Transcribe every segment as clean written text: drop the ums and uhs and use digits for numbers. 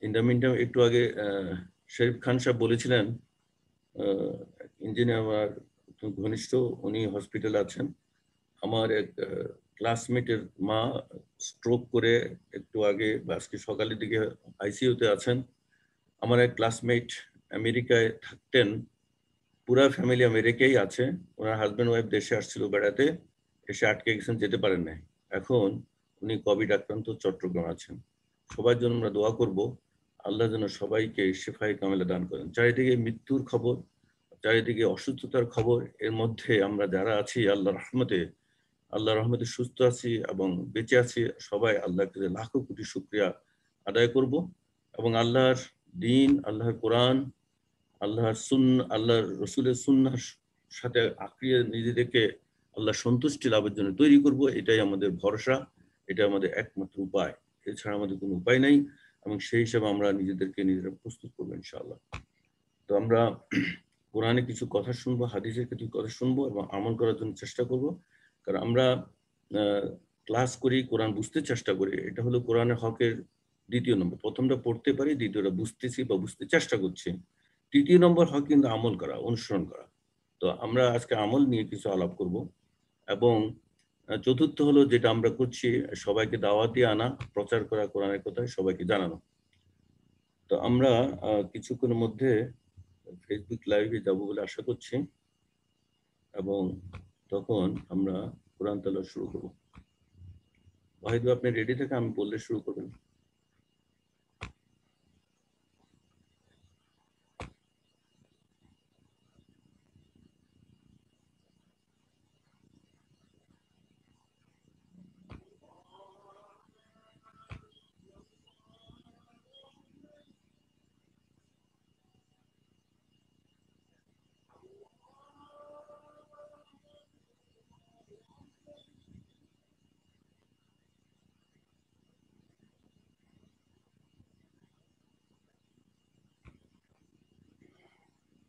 In the mean time একটু আগে শরীফ খান সাহেব বলেছিলেন, ইঞ্জিনিয়ার আমার ঘনিষ্ঠ, উনি হসপিটালে আছেন। আমার এক ক্লাসমেটের মা স্ট্রোক করে একটু আগে বা আজকে সকালের দিকে আইসিইউতে আছেন। আমার এক ক্লাসমেট আমেরিকায় থাকতেন, পুরা ফ্যামিলি আমেরিকায় আছে। ওনার হাজব্যান্ড ওয়াইফ দেশে আসছিল বেড়াতে, এসে আটকে গেছেন, যেতে পারেন নাই। এখন উনি কোভিড আক্রান্ত, চট্টগ্রাম আছেন। সবার জন্য আমরা দোয়া করব, আল্লাহ যেন সবাইকে শেফায়ে কামেলা দান করেন। চারিদিকে মৃত্যুর খবর, চারিদিকে অসুস্থতার খবর, এর মধ্যে আমরা যারা আছি আল্লাহর রহমতে সুস্থ আছি এবং বেঁচে আছি, সবাই আল্লাহকে লাখো কোটি শুকরিয়া আদায় করব এবং আল্লাহর দ্বীন, আল্লাহর কোরআন, আল্লাহর রসুলের সুন্নাহর সাথে আঁকড়িয়ে নিজেদেরকে আল্লাহ সন্তুষ্টি লাভের জন্য তৈরি করব। এটাই আমাদের ভরসা, এটা আমাদের একমাত্র উপায়, এছাড়া আমাদের কোনো উপায় নাই। এবং সেই হিসাবে আমরা নিজেরা প্রস্তুত করবো ইনশাআল্লাহ। তো আমরা কোরআনে কিছু কথা শুনবো, হাদিসের কিছু কথা শুনবো এবং আমল করার জন্য চেষ্টা করব। কারণ আমরা ক্লাস করি, কোরআন বুঝতে চেষ্টা করি, এটা হলো কোরআনের হকের দ্বিতীয় নম্বর। প্রথমটা পড়তে পারি, দ্বিতীয়টা বুঝতেছি বা বুঝতে চেষ্টা করছি। তৃতীয় নম্বর হক কিন্তু আমল করা, অনুসরণ করা। তো আমরা আজকে আমল নিয়ে কিছু আলাপ করব। এবং চতুর্থ হলো যেটা আমরা করছি, সবাইকে দাওয়াত দিয়ে আনা, প্রচার করা কোরআনের কথা, সবাইকে জানানো। তো আমরা কিছুক্ষণের মধ্যে ফেসবুক লাইভে যাব বলে আশা করছি, এবং তখন আমরা কোরআন তেলাওয়াত শুরু করব। ওয়াহিদ ভাই, আপনি রেডি থেকে আমি বললে শুরু করবেন।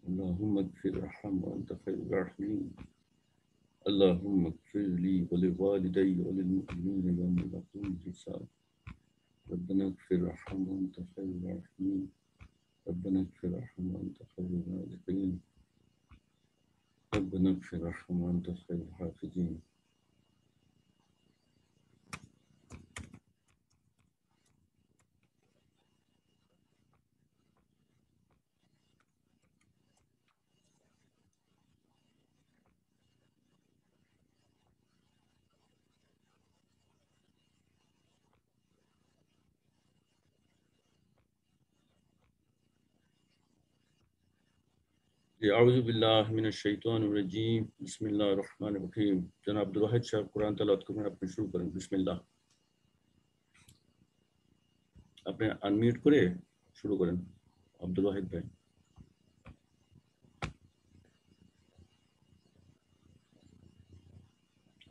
اللهم اغفر وارحم وانت خير الراحمين اللهم اغفر لي ولوالدي وللمؤمنين يوم يقوم الحساب ربنا اغفر وارحم وانت خير الراحمين ربنا اغفر وارحم وانت خير الرازقين ربنا اغفر وارحم وانت خير الحافظين. আউযু বিল্লাহি মিনাশ শাইতানির রাজীম বিসমিল্লাহির রহমানির রহিম। জনাব আব্দুল ওয়াহিদ সাহেব কোরআন তেলাওয়াত করবেন, আপনি শুরু করেন। বিসমিল্লাহ। আপনি আনমিউট করে শুরু করেন আব্দুল ওয়াহিদ ভাই।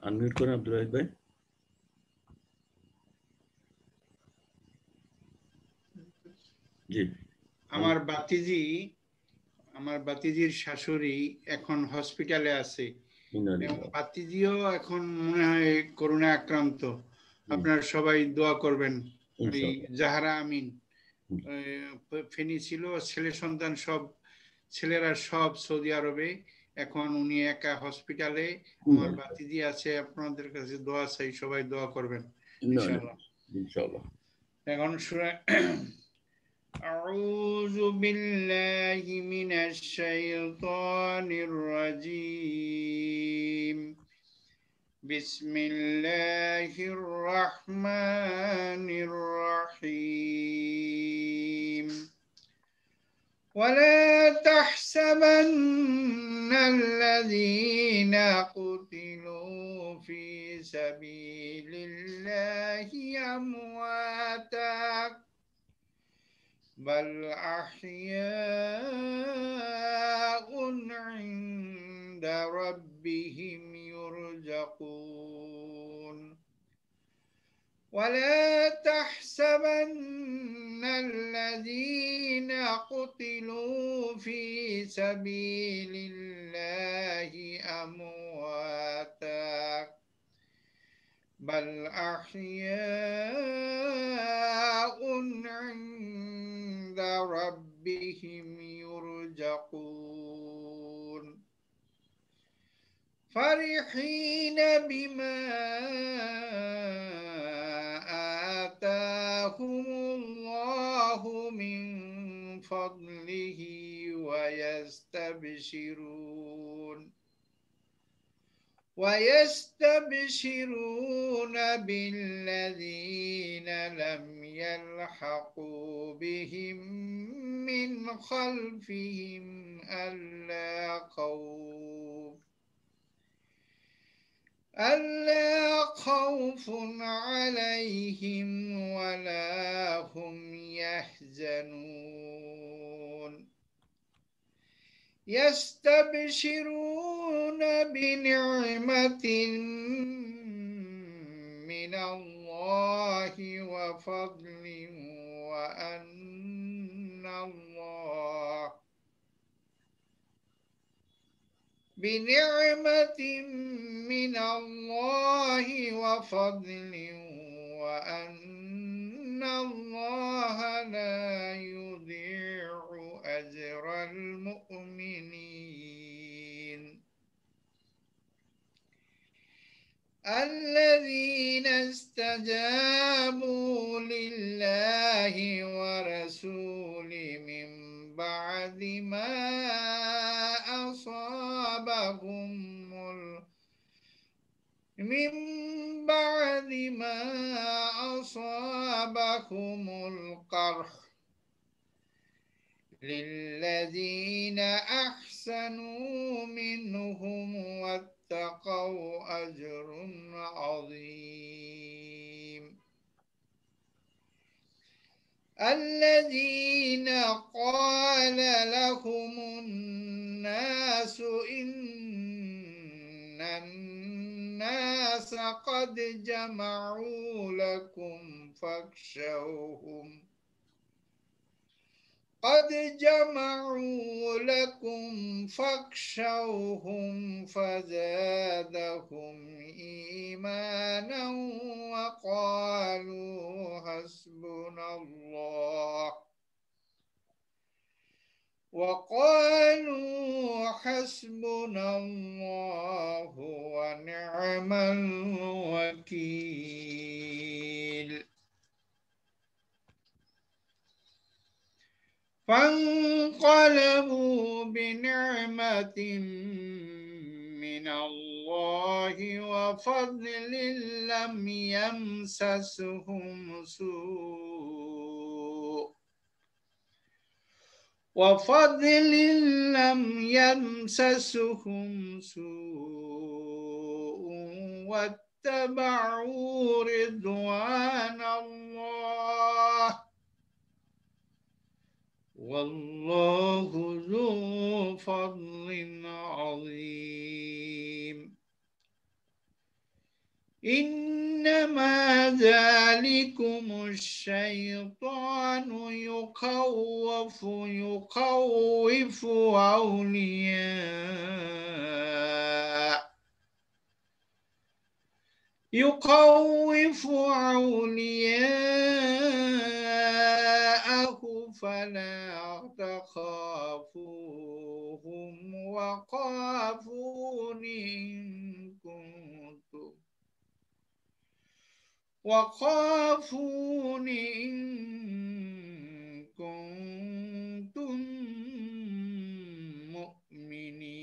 আনমিউট করেন আব্দুল ওয়াহিদ ভাই। জি। আমার বাতিজির শাশুড়ি এখন হসপিটালে আছে, বাতিজিও এখন মনে হয় করোনা আক্রান্ত। আপনারা সবাই দোয়া করবেন। জাহারা আমিন ফেনী ছিল, ছেলে সন্তান সব, ছেলেরা সব সৌদি আরবে, এখন উনি একা হসপিটালে। আমার বাতিজি আছে, আপনাদের কাছে দোয়া চাই, সবাই দোয়া করবেন ইনশাআল্লাহ। ইনশাআল্লাহ। এখন শুনে أعوذ بالله من الشيطان الرجيم بسم الله الرحمن الرحيم ولا تحسبن الذين قتلوا في سبيل الله أمواتا بل أحياء عند ربهم يرزقون ولا تحسبن الذين قتلوا في سبيل الله أمواتا بل أحياء عند ربهم يرزقون فرحين بما آتاهم الله من فضله ويستبشرون بالذين لم يلحقوا بهم من خلفهم ألا خوف عليهم ولا هم يحزنون يستبشرون بنعمة من الله وفضل وأن الله لا يضيع أجر المؤمنين الذين استجابوا لله ورسوله من بعد ما أصابهم القرح للذين أحسنوا منهم واتقوا أجر عظيم الذين قال لهم الناس إن الناس قد جمعوا لكم فاخشوهم فزادهم إيمانا وقالوا حسبنا الله ونعم الوكيل فانقلبوا بنعمة من الله وفضل لم يمسسهم سوء واتبعوا رضوان الله والله ذو فضل عظيم إنما ذلكم الشيطان يخوف أولياءه فلا تخافوهم وخافون إن كنتم مؤمنين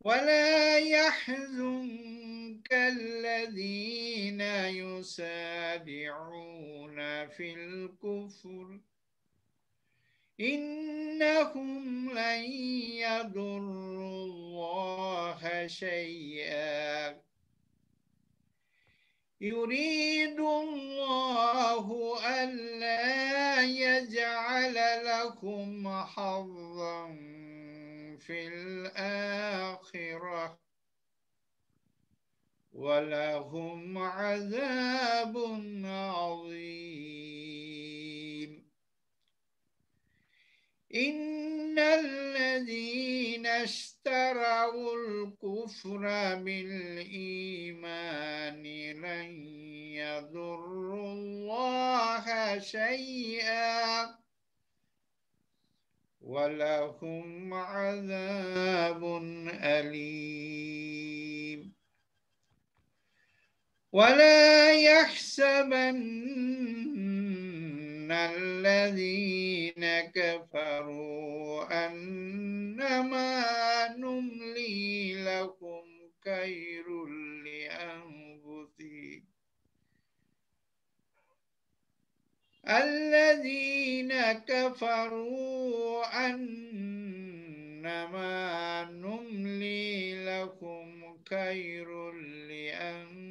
ولا يحزنك الذين يسارعون في الكفر إنهم لن يضروا الله شيئا يريد الله ألا يجعل لكم حظا في الآخرة ولهم عذاب عظيم إن الذين اشتروا الكفر بالإيمان لن يضروا الله شيئا ولهم عذاب أليم ولا يحسبن الذين كفروا أنما نملي لهم خير لأنفسهم الذين كفروا أنما نملي لهم خير لأنفسهم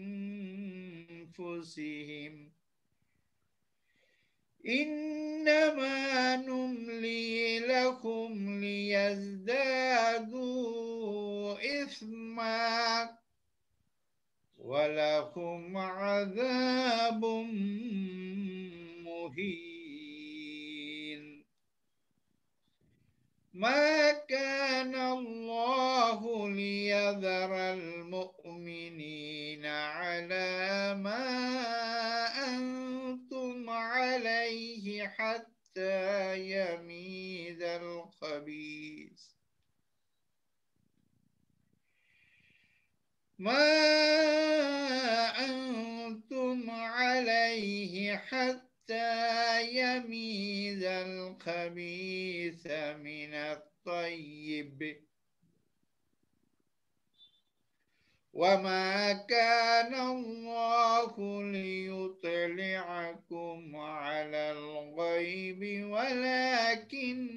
إنما نملي لهم ليزدادوا إثما ولهم عذاب مهين ما كان الله ليذر المؤمنين على ما أنتم عليه حتى يميز الخبيث ما أنتم عليه حتى يميز الخبيث من الطيب وما كان الله ليطلعكم على الغيب ولكن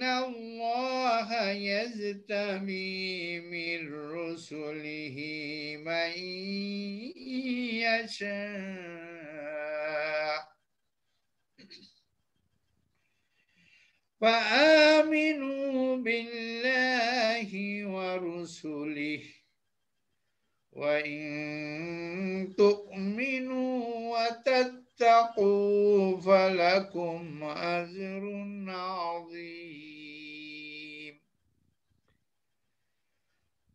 الله يجتبي من رسله من يشاء فآمنوا بالله ورسله وإن تؤمنوا وتتقوا فلكم أجر عظيم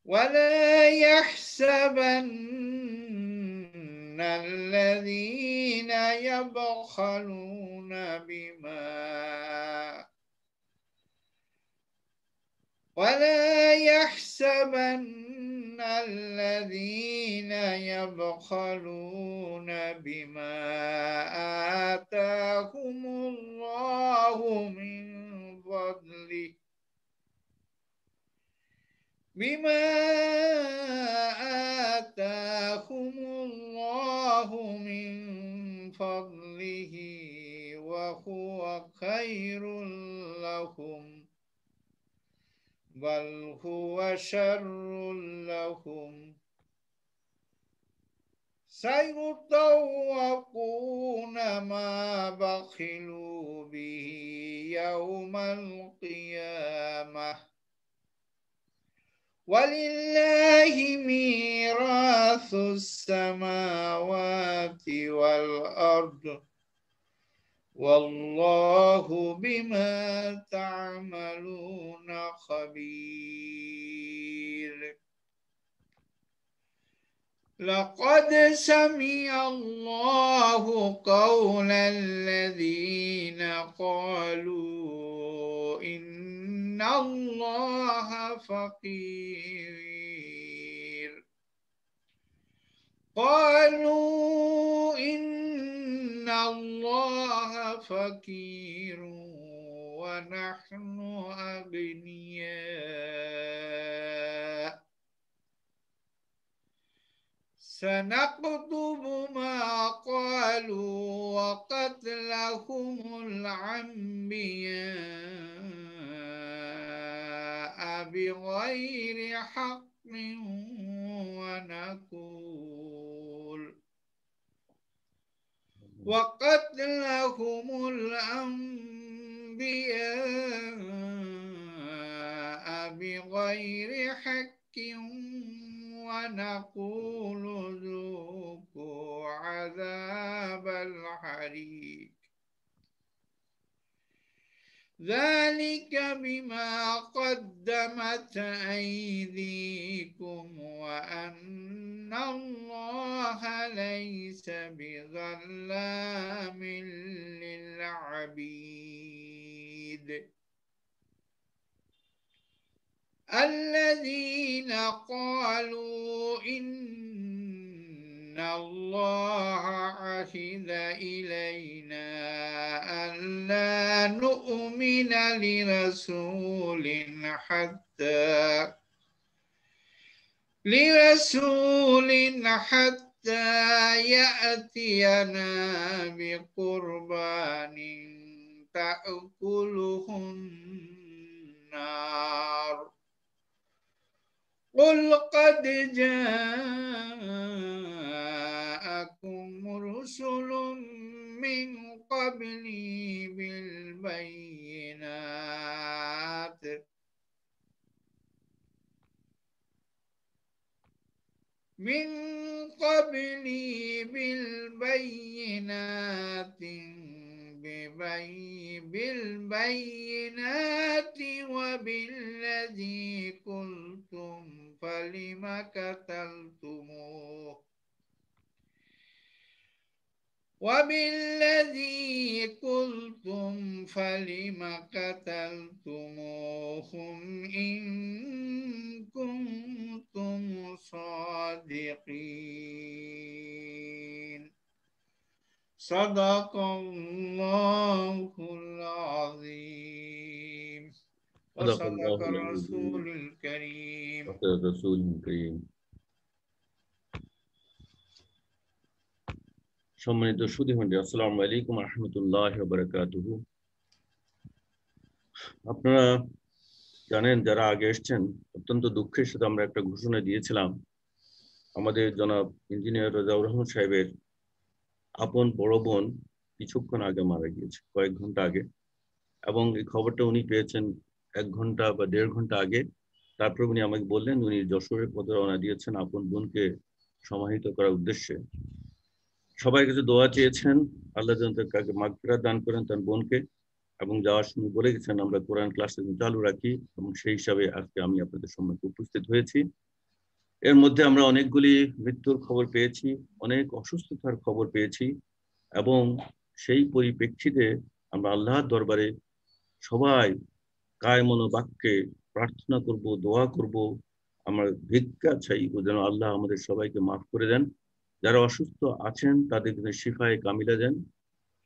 ولا يحسبن الذين يبخلون بما آتاهم الله من فضله وهو خير لهم بل هو شر لهم سيطوقون ما بخلوا به يوم القيامة ولله ميراث السماوات والأرض والله بما تعملون خبير لقد سمع الله قول الذين قالوا إن الله فقير ونحن أغنياء سنكتب ما قالوا وقتلهم الأنبياء بغير حق ذلك بما قدمت أيديكم وأن الله ليس بظلام للعبيد الذين قالوا إن الله عهد إلينا ألا نؤمن لرسول حتى يأتينا بقربان تأكله النار قل قد جاءكم رسل من قبلي بالبينات وبالذي قلتم فلم قتلتموهم إن كنتم صادقين صدق الله العظيم وصدق الرسول الكريم সম্মানিত সুধীমণ্ডলী, আসসালামু আলাইকুম ওয়া রাহমাতুল্লাহি ওয়া বারাকাতুহু। আপনারা জানেন, যারা আগে এসেছেন, অত্যন্ত দুঃখের সাথে আমরা একটা ঘোষণা দিয়েছিলাম, আমাদের জনাব ইঞ্জিনিয়ার রাজাউর রহমান সাহেবের আপন বড় বোন কিছুক্ষণ আগে মারা গিয়েছে, কয়েক ঘন্টা আগে। এবং এই খবরটা উনি পেয়েছেন 1 ঘন্টা বা 1.5 ঘন্টা আগে। তারপর উনি আমাকে বললেন উনি যশোরের পথে রওনা দিয়েছেন আপন বোনকে সমাহিত করার উদ্দেশ্যে। সবাই কাছে দোয়া চেয়েছেন, আল্লাহ যেন তাকে মাগফিরাত দান করেন তার বোনকে। এবং যাওয়ার সময় বলে গেছেন আমরা কোরআন ক্লাস চালু রাখি, এবং সেই হিসাবে আজকে আমি আপনাদের সম্মুখে উপস্থিত হয়েছি। এর মধ্যে আমরা অনেকগুলি মৃত্যুর খবর পেয়েছি, অনেক অসুস্থতার খবর পেয়েছি, এবং সেই পরিপ্রেক্ষিতে আমরা আল্লাহর দরবারে সবাই কায় মনোবাক্যে প্রার্থনা করব, দোয়া করব, আমরা ভিক্ষা চাইব যেন আল্লাহ আমাদের সবাইকে মাফ করে দেন। যারা অসুস্থ আছেন তাদের জন্য শিফায়ে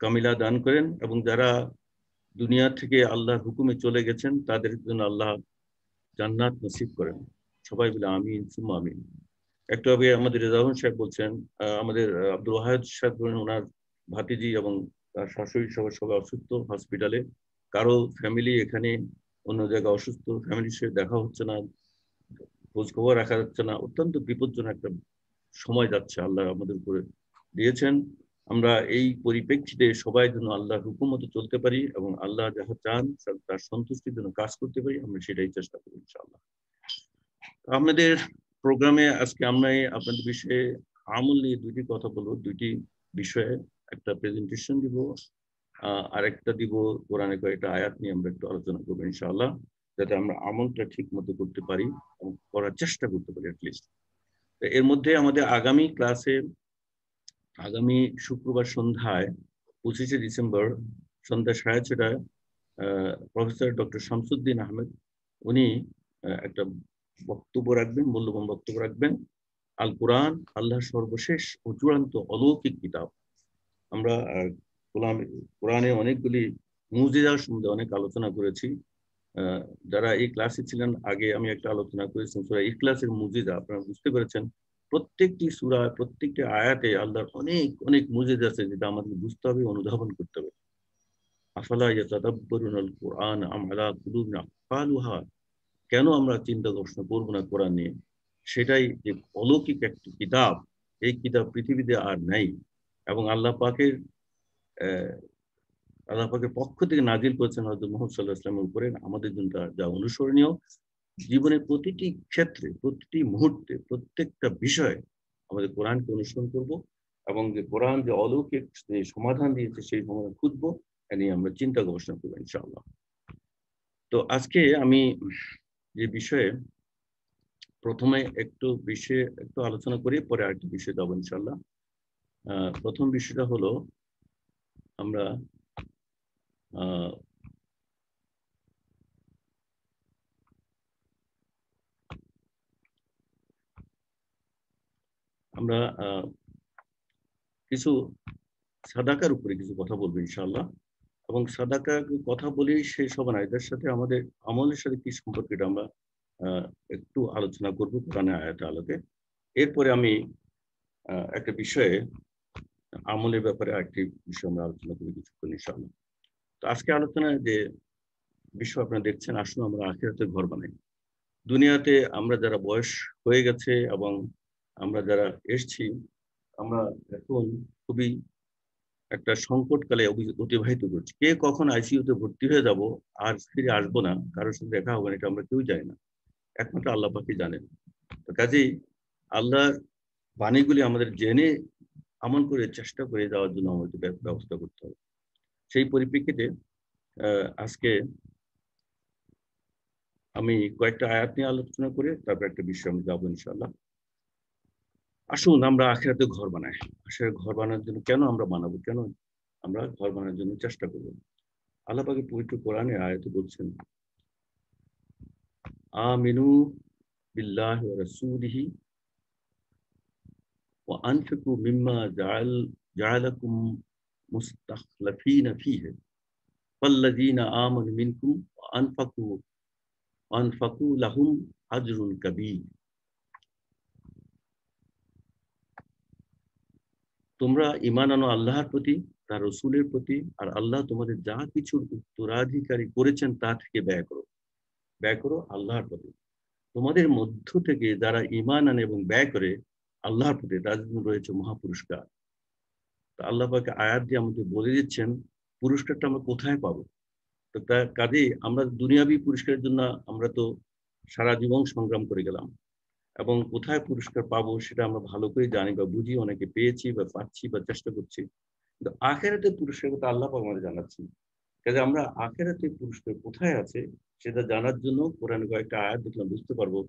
কামিলা দান করেন, এবং যারা দুনিয়া থেকে আল্লাহর হুকুমে চলে গেছেন তাদের জন্য আল্লাহ জান্নাত নসিব করেন। সবাই বলে আমিন সুম্মা আমিন। একটু আগে আমাদের রেজাউল সাহেব বলছেন, আমাদের আব্দুল ওয়াহেদ সাহেব বলেন ওনার ভাতিজি এবং তার শাশুড়ি সবাই অসুস্থ হসপিটালে। কারো ফ্যামিলি এখানে অন্য জায়গায় অসুস্থ, ফ্যামিলির সাথে দেখা হচ্ছে না, খোঁজ খবর রাখা যাচ্ছে না। অত্যন্ত বিপজ্জনক একটা সময় যাচ্ছে আল্লাহ আমাদের উপরে দিয়েছেন। আমরা এই পরিপ্রেক্ষিতে সবাই যেন আল্লাহর হুকুম মতো চলতে পারি এবং আল্লাহ যাহা চান তার সন্তুষ্টির জন্য কাজ করতে পারি, আমরা সেটাই চেষ্টা করি ইনশাআল্লাহ। আমাদের প্রোগ্রামে আজকে আমরা আপনাদের বিষয়ে আমল নিয়ে 2টি কথা বলবো, 2টি বিষয়ে। একটা প্রেজেন্টেশন দিব, আর একটা দিব কোরআনে কয়েকটা আয়াত নিয়ে আমরা একটু আলোচনা করবো ইনশাআল্লাহ, যাতে আমরা আমলটা ঠিক মতো করতে পারি এবং করার চেষ্টা করতে পারি অ্যাটলিস্ট। এর মধ্যে আমাদের আগামী ক্লাসে, আগামী শুক্রবার সন্ধ্যায় 25শে ডিসেম্বর সন্ধ্যা 6:30টায় প্রফেসর ডক্টর শামসুদ্দিন আহমেদ উনি একটা বক্তব্য রাখবেন, মূল্যবান বক্তব্য রাখবেন। আল কোরআন আল্লাহর সর্বশেষ ও চূড়ান্ত অলৌকিক কিতাব। আমরা কোরআনে অনেকগুলি মুজিজা সম্বন্ধে অনেক আলোচনা করেছি। যারা এই ক্লাসে ছিলেন আগে, আমি একটা আলোচনা করেছি সূরা ইখলাসের মুজিজা। আপনারা বুঝতে পেরেছেন প্রত্যেকটি সূরা, প্রত্যেকটি আয়াতে আল্লাহর অনেক অনেক মুজিজা আছে, যেটা আমাদের বুঝতে হবে, অনুধাবন করতে হবে। আফালা ইয়াতাদাব্বারুনাল কুরআন আম আলা কুলুবিন আকফালুহা, কেন আমরা চিন্তা গবেষণা করবো না কোরআন নিয়ে? সেটাই যে অলৌকিক একটি কিতাব, এই কিতাব পৃথিবীতে আর নাই, এবং আল্লাহ পাকের পক্ষ থেকে নাজিল করেছেন হযরত মুহাম্মদ সাল্লাল্লাহু আলাইহি ওয়াসাল্লামের উপরে। আমাদের জন্য যা অনুসরণীয়, জীবনের প্রতিটি ক্ষেত্রে, প্রতিটি মুহূর্তে, প্রত্যেকটা বিষয়ে আমাদের কোরআনকে অনুসরণ করব এবং যে কোরআন যে অলৌকিক যে সমাধান দিয়েছে সেই সমাধান খুঁজবো, এ নিয়ে আমরা চিন্তা গবেষণা করবো ইনশাআল্লাহ। তো আজকে আমি যে বিষয়ে প্রথমে একটু বিষয়ে একটু আলোচনা করি, পরে আরেকটি বিষয়ে যাবো ইনশাআল্লাহ। প্রথম বিষয়টা হলো আমরা আমরা কিছু সাদাকার উপরে কিছু কথা বলবো ইনশাআল্লাহ। এবং সাদাকা কথা বলি সেই সব না, এদের সাথে আমাদের আমলের সাথে কি সম্পর্ক এটা আমরা একটু আলোচনা করবো কোরআনের আয়াতের আলোকে। এরপরে আমি একটা বিষয়ে আমলের ব্যাপারে আরেকটি বিষয় আমরা আলোচনা করি কিছুক্ষণ ইনশাআল্লাহ। তো আজকে আলোচনায় যে বিষয় আপনারা দেখছেন, আসুন আমরা আখিরাতের ঘর বানাই। দুনিয়াতে আমরা যারা বয়স হয়ে গেছে এবং আমরা যারা এসছি, আমরা এখন খুবই একটা সংকটকালে অতিবাহিত করছি। কে কখন আইসিইউতে ভর্তি হয়ে যাব আর ফিরে আসবো না, কারোর সাথে দেখা হবে না, এটা আমরা কেউ জানি না, একমাত্র আল্লাহ পাকই জানেন। তো কাজেই আল্লাহর বাণীগুলি আমাদের জেনে আমল করে চেষ্টা করে যাওয়ার জন্য আমাদের ব্যবস্থা করতে হবে। সেই পরিপ্রেক্ষিতে আজকে আমি কয়েকটা আয়াত নিয়ে আলোচনা করে তারপর একটা বিষয় আমি যাবো ইনশাআল্লাহ। আসুন আমরা আখিরাতে ঘর বানাই। আসলে ঘর বানানোর জন্য কেন আমরা বানাবো, কেন আমরা ঘর বানানোর জন্য চেষ্টা করবো? আল্লাহ পাকের পবিত্র কোরআনে আয়াতে বলছেন, আমিনু বিল্লাহি ওয়া রাসূলিহি ওয়া আনফিকু মিম্মা জাআলাকুম মুস্তাখলাফিনা ফীহি ফাল্লাযীনা আমানু মিনকুম ওয়া আনফাকু লাহুম আজরুন কাবীর। তোমরা ঈমান আনো আল্লাহর প্রতি, তার রাসূলের প্রতি, আর আল্লাহ তোমাদের যা কিছুর উত্তরাধিকারী করেছেন তা থেকে ব্যয় করো। ব্যয় করো আল্লাহর প্রতি। তোমাদের মধ্য থেকে যারা ঈমান আনে এবং ব্যয় করে আল্লাহর প্রতি, তাদের জন্য রয়েছে মহাপুরস্কার। আল্লাহ পাক আয়াত দিয়ে আমাদের বলে দিচ্ছেন পুরস্কারটা আমরা কোথায় পাবো। তো তার কাজেই আমরা দুনিয়াবী পুরস্কারের জন্য আমরা তো সারা জীবন সংগ্রাম করে গেলাম, এবং কোথায় পুরস্কার পাবো সেটা আমরা ভালো করে জানি বা বুঝি, অনেকে পেয়েছি বা পাচ্ছি বা চেষ্টা করছি। কিন্তু আখেরাতে পুরস্কার কথা আল্লাহ পাক আমাদের জানাচ্ছেন। কাজে আমরা আখেরাতে পুরস্কার কোথায় আছে সেটা জানার জন্য কোরআনে কয়েকটা আয়াত দেখলাম, বুঝতে পারবো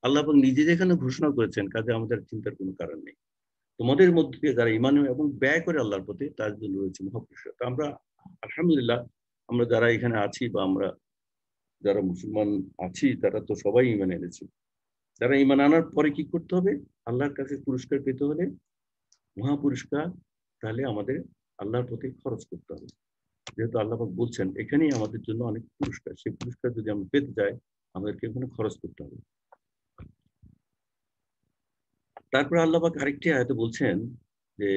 আল্লাহ পাক নিজে যেখানে ঘোষণা করেছেন, কাজে আমাদের চিন্তার কোনো কারণ নেই। তোমাদের মধ্যে থেকে যারা ঈমান এবং ব্যয় করে আল্লাহর প্রতি, তার জন্য রয়েছে মহাপুরস্কার। তো আমরা আলহামদুলিল্লাহ, আমরা যারা এখানে আছি বা আমরা যারা মুসলমান আছি, তারা তো সবাই ঈমান এনেছি। যারা ঈমান আনার পরে কি করতে হবে? আল্লাহর কাছে পুরস্কার পেতে হলে মহাপুরস্কার, তাহলে আমাদের আল্লাহর প্রতি খরচ করতে হবে। যেহেতু আল্লাহ পাক বলছেন এখানেই আমাদের জন্য অনেক পুরস্কার, সেই পুরস্কার যদি আমরা পেতে চাই আমাদেরকে এখানে খরচ করতে হবে। তারপরে আল্লাহ পাক আরেকটি আয়াতে বলছেন যে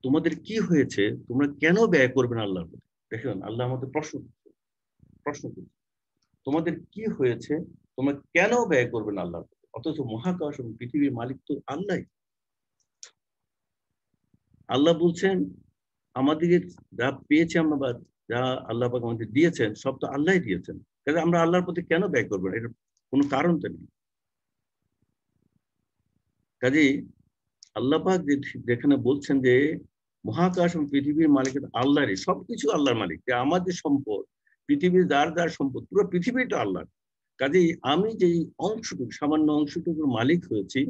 তোমাদের কি হয়েছে, তোমরা কেন ব্যয় করবে না আল্লাহর প্রতি? দেখেন আল্লাহ আমাদের প্রশ্ন করছে তোমাদের কি হয়েছে, তোমরা কেন ব্যয় করবে না আল্লাহর প্রতি? অথচ মহাকাশ এবং পৃথিবীর মালিক তো আল্লাহ। আল্লাহ বলছেন আমাদের যা পেয়েছি আমরা বা যা আল্লাহ পাক আমাদের দিয়েছেন সব তো আল্লাহই দিয়েছেন। তাহলে আমরা আল্লাহর প্রতি কেন ব্যয় করবো না? এর কোনো কারণ তো নেই। কাজেই আল্লাহ পাক যেখানে বলছেন যে মহাকাশ এবং পৃথিবীর মালিক আল্লাহরই, সবকিছু আল্লাহর মালিক, যে আমাদের সম্পদ, পৃথিবীর যার যার সম্পদ, পুরো পৃথিবীটা আল্লাহর। কাজেই আমি যেই অংশটুকু, সামান্য অংশটুকুর মালিক হয়েছি,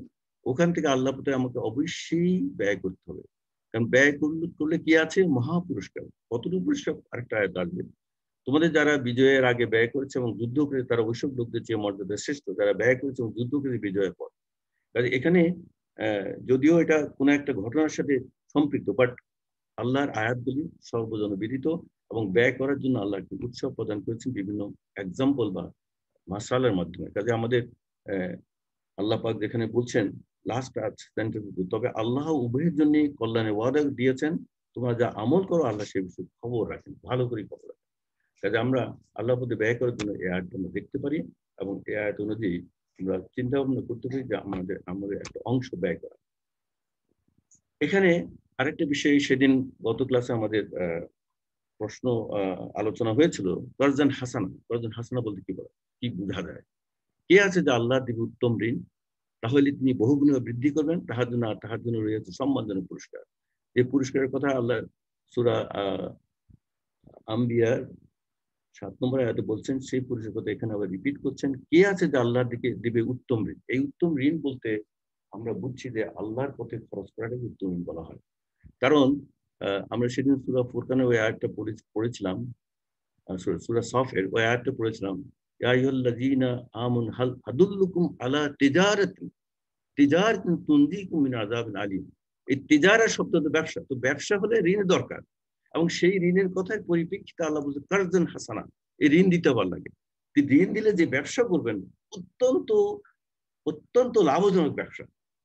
ওখান থেকে আল্লাহ প্রতি আমাকে অবশ্যই ব্যয় করতে হবে। কারণ ব্যয় করলে কি আছে? মহাপুরস্কার। কতটুকু পুরস্কার? আরেকটা আয়াত আসবে, তোমাদের যারা বিজয়ের আগে ব্যয় করেছে এবং যুদ্ধ করে তারা ওইসব লোকদের চেয়ে মর্যাদা শ্রেষ্ঠ, যারা ব্যয় করেছে এবং যুদ্ধ করে বিজয়ের পর। কাজে এখানে যদিও এটা কোনো একটা ঘটনার সাথে সম্পৃক্ত, বাট আল্লাহর আয়াতগুলি সর্বজনবিদিত এবং ব্যয় করার জন্য আল্লাহ একটি উৎসাহ প্রদান করেছেন বিভিন্ন এক্সাম্পল বা মাসালের মাধ্যমে। কাজে আমাদের আল্লাহ পাক যেখানে বলছেন লাস্ট সেন্টেন্স, তবে আল্লাহ উভয়ের জন্য কল্যাণের ওয়াদা দিয়েছেন, তোমরা যা আমল করো আল্লাহ সে বিষয়ে খবর রাখেন, ভালো করে খবর রাখেন। কাজে আমরা আল্লাহর প্রতি ব্যয় করার জন্য এই আয়াত আমরা দেখতে পারি এবং এই আয়াত অনুযায়ী আমরা চিন্তা ভাবনা করতে পারি যে আমাদের একটা অংশ ব্যয় করা। এখানে আরেকটা বিষয়, সেদিন গত ক্লাসে আমাদের প্রশ্ন আলোচনা হয়েছিল, গর্জান হাসানা। গর্জান হাসানা বলতে কি বলে, কি বোঝা যায়? কে আছে যে আল্লাহ দিবে উত্তম ঋণ? তাহলে তিনি বহুগুণে বৃদ্ধি করবেন, তাহার জন্য রয়েছে সম্মানজনক পুরস্কার। এই পুরস্কারের কথা আল্লাহ সূরা আম্বিয়ার 7 নম্বর আয়াতে বলছেন, সেই পুরুষের কথা এখানে আবার রিপিট করছেন। কে আছে যে আল্লাহর দিকে দিবে উত্তম ঋণ? এই উত্তম ঋণ বলতে আমরা বুঝছি যে আল্লাহর পথে খরচ করাটাকে উত্তম ঋণ বলা হয়। কারণ আমরা সেদিন সূরা ফুরকানের ওই আয়াতটা পড়েছিলাম, সূরা সফের ওই আয়াতটা পড়েছিলাম, ইয়া আইয়ুহাল্লাযীনা আমানু হাল আদুল্লুকুম আলা তিজারাতিন তুনজিকুম মিন আযাবিন আলীম। এই তিজারা শব্দ তো ব্যবসা, তো ব্যবসা হলে ঋণ দরকার, এবং সেই ঋণের কথার পরিপ্রেক্ষিতে আল্লাহ বলছে কারজান হাসানা, এই ঋণ দিতে পার লাগে। ঋণ দিলে যে ব্যবসা করবেন অত্যন্ত অত্যন্ত লাভজনক ব্যবসা।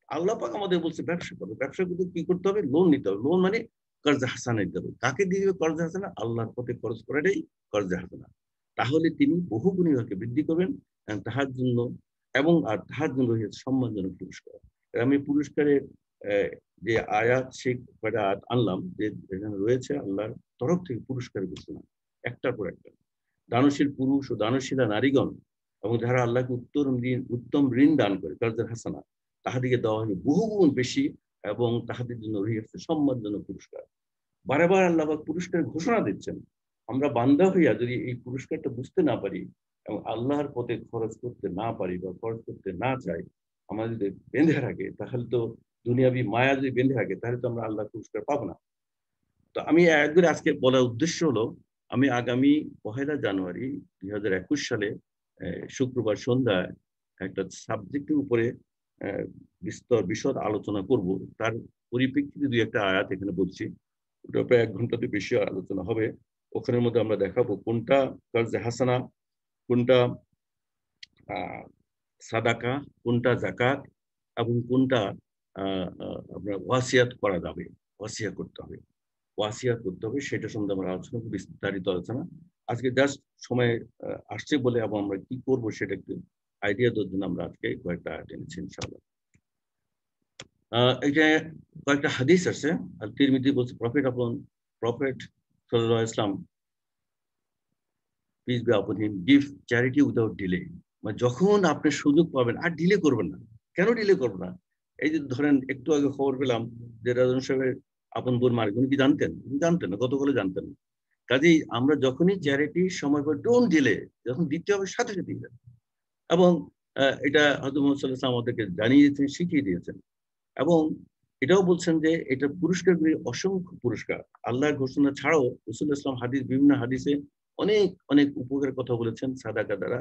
আল্লাহ পাক আমাদের বলছে ব্যবসা করো, ব্যবসা করতে কি করতে হবে? লোন নিতে হবে। লোন মানে কর্জা হাসানা দিতে হবে। কাকে দিয়ে কর্জা হাসানা? আল্লাহর পথে খরচ করাটাই কর্জা হাসানা। তাহলে তিনি বহুগুণী ভাবে বৃদ্ধি করবেন তাহার জন্য, এবং আর তাহার জন্য রয়েছে সম্মানজনক পুরস্কার। আমি পুরস্কারের যে আয়াত, সেই কয়টা আয়াত আনলাম, যে এখানে রয়েছে আল্লাহর তরফ থেকে পুরস্কারের ঘোষণা একটার পর একটা। দানশীল পুরুষ ও দানশীলা নারীগণ এবং যারা আল্লাহকে উত্তম ঋণ দান করে কর্জা হাসানা, তাহাদিকে দেওয়া হবে বহুগুণ বেশি, এবং তাহাদের জন্য রয়েছে সম্মানজনক পুরস্কার। বারে বার আল্লাহ পাক পুরস্কারের ঘোষণা দিচ্ছেন। আমরা বান্দা হইয়া যদি এই পুরস্কারটা বুঝতে না পারি এবং আল্লাহর পথে খরচ করতে না পারি বা খরচ করতে না চাই, আমরা যদি বেঁধে রাখে, তাহলে তো দুনিয়াবি মায়া যদি বেঁধে রাখে, তাহলে তো আমরা আল্লাহর পুরস্কার পাবো না। তো আমি একবার আজকে বলার উদ্দেশ্য হলো, আমি আগামী 1 জানুয়ারি 2021 সালে শুক্রবার সন্ধ্যায় একটা সাবজেক্টের উপরে বিশদ আলোচনা করব। তার পরিপ্রেক্ষিতে 2-1টা আয়াত এখানে বলছি। ওটা প্রায় 1 ঘন্টাতে বেশি আলোচনা হবে। ওখানের মধ্যে আমরা দেখাবো কোনটা কর্জে হাসানা, কোনটা সাদাকা, কোনটা যাকাত, এবং কোনটা আপনার ওয়াসিয়াত করা যাবে, ওয়াসিয়া করতে হবে, সেটা সম্বন্ধে আমরা আলোচনা করব, বিস্তারিত আলোচনা। আজকে জাস্ট সময় আসছে বলে, এবং আমরা কি করব সেটা একটু আইডিয়া দেওয়ার জন্য আমরা আজকে কয়েকটা টেনেছি ইনশাআল্লাহ। এটা কয়েকটা হাদিস আছে। আর তিরমিজি বলছে, প্রফেট সাল্লাল্লাহু আলাইহি ওয়াসাল্লাম, পিস বি আপন হিম, গিভ চ্যারিটি উইদাউট ডিলে। মানে যখন আপনি সুযোগ পাবেন, আর ডিলে করবেন না। কেন ডিলে করবেন না? এই যে ধরেন, একটু আগে খবর পেলাম যে রাজন সাহেবের আপন বোন মারা, উনি কি জানতেন? জানতেন না, গতকালে জানতেন না। কাজেই আমরা যখনই চ্যারিটি সময় পাই, ডোন্ট ডিলে, যখন দিতে হবে সাথে সাথে দিবেন। এবং এটা হযরত মুহাম্মদ সাল্লাল্লাহু আলাইহি ওয়াসাল্লাম আমাদেরকে জানিয়ে দিয়েছেন, শিখিয়ে দিয়েছেন। এবং এটাও বলছেন যে এটা পুরস্কারগুলি অসংখ্য পুরস্কার। আল্লাহর ঘোষণা ছাড়াও রাসূলুল্লাহ সাল্লাল্লাহু আলাইহি ওয়াসাল্লাম বিভিন্ন হাদিসে অনেক অনেক উপকারের কথা বলেছেন। সাদাকা দ্বারা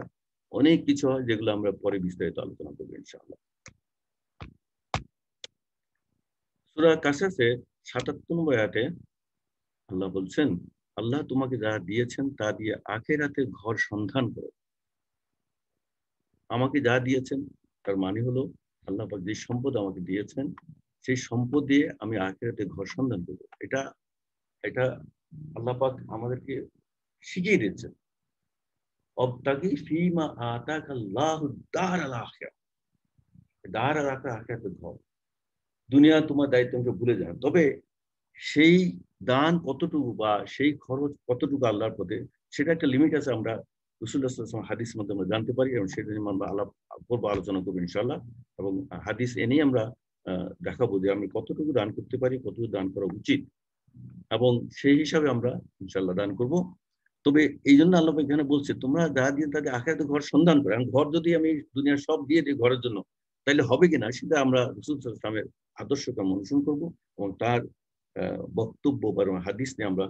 অনেক কিছু হয়, যেগুলো আমরা পরে বিস্তারিত আলোচনা করবো ইনশাআল্লাহ। সূরা কাসাসে ৭৭ নম্বর আয়াতে আল্লাহ বলছেন, আল্লাহ তোমাকে যা দিয়েছেন তা দিয়ে আখিরাতের ঘর সন্ধান করো। আমাকে যা দিয়েছেন তার মানে হলো, আল্লাহ পাক যে সম্পদ আমাকে দিয়েছেন, সেই সম্পদ দিয়ে আমি আখিরাতে ঘর সন্ধান করবো। এটা এটা আল্লাহ পাক আমাদেরকে শিখিয়ে দিচ্ছেন। অবতাগি ফীমা আতাকাল্লাহু দারাল আখিরাহ। দারাল আখিরাহ আখিরাতের ঘর। দুনিয়া তোমার দায়িত্ব আমাকে ভুলে যাও, তবে সেই দান কতটুকু বা সেই খরচ কতটুকু আল্লাহর পথে, সেটা একটা লিমিট আছে। আমরা রাসূলুল্লাহ সাল্লাল্লাহু আলাইহি ওয়াসাল্লাম হাদিসের মধ্যে আমরা জানতে পারি, এবং সেটা নিয়ে আমরা আলোচনা করবো ইনশাআল্লাহ। এবং হাদিস এনেই আমরা দেখাবো যে আমরা কতটুকু দান করতে পারি, কতটুকু দান করা উচিত, এবং সেই হিসাবে আমরা ইনশাআল্লাহ দান করব। তবে এই জন্য আল্লাহ এখানে বলছে, তোমরা যা দিয়ে তাদের আখিরাতে ঘর সন্ধান করে। ঘর যদি আমি দুনিয়ার সব দিয়ে দিই ঘরের জন্য, তাহলে হবে কিনা, সেটা আমরা রাসূল সাল্লাল্লাহু আলাইহি ওয়াসাল্লামের আদর্শকে অনুসরণ করবো, এবং তার বক্তব্য বা হাদিস নিয়ে আমরা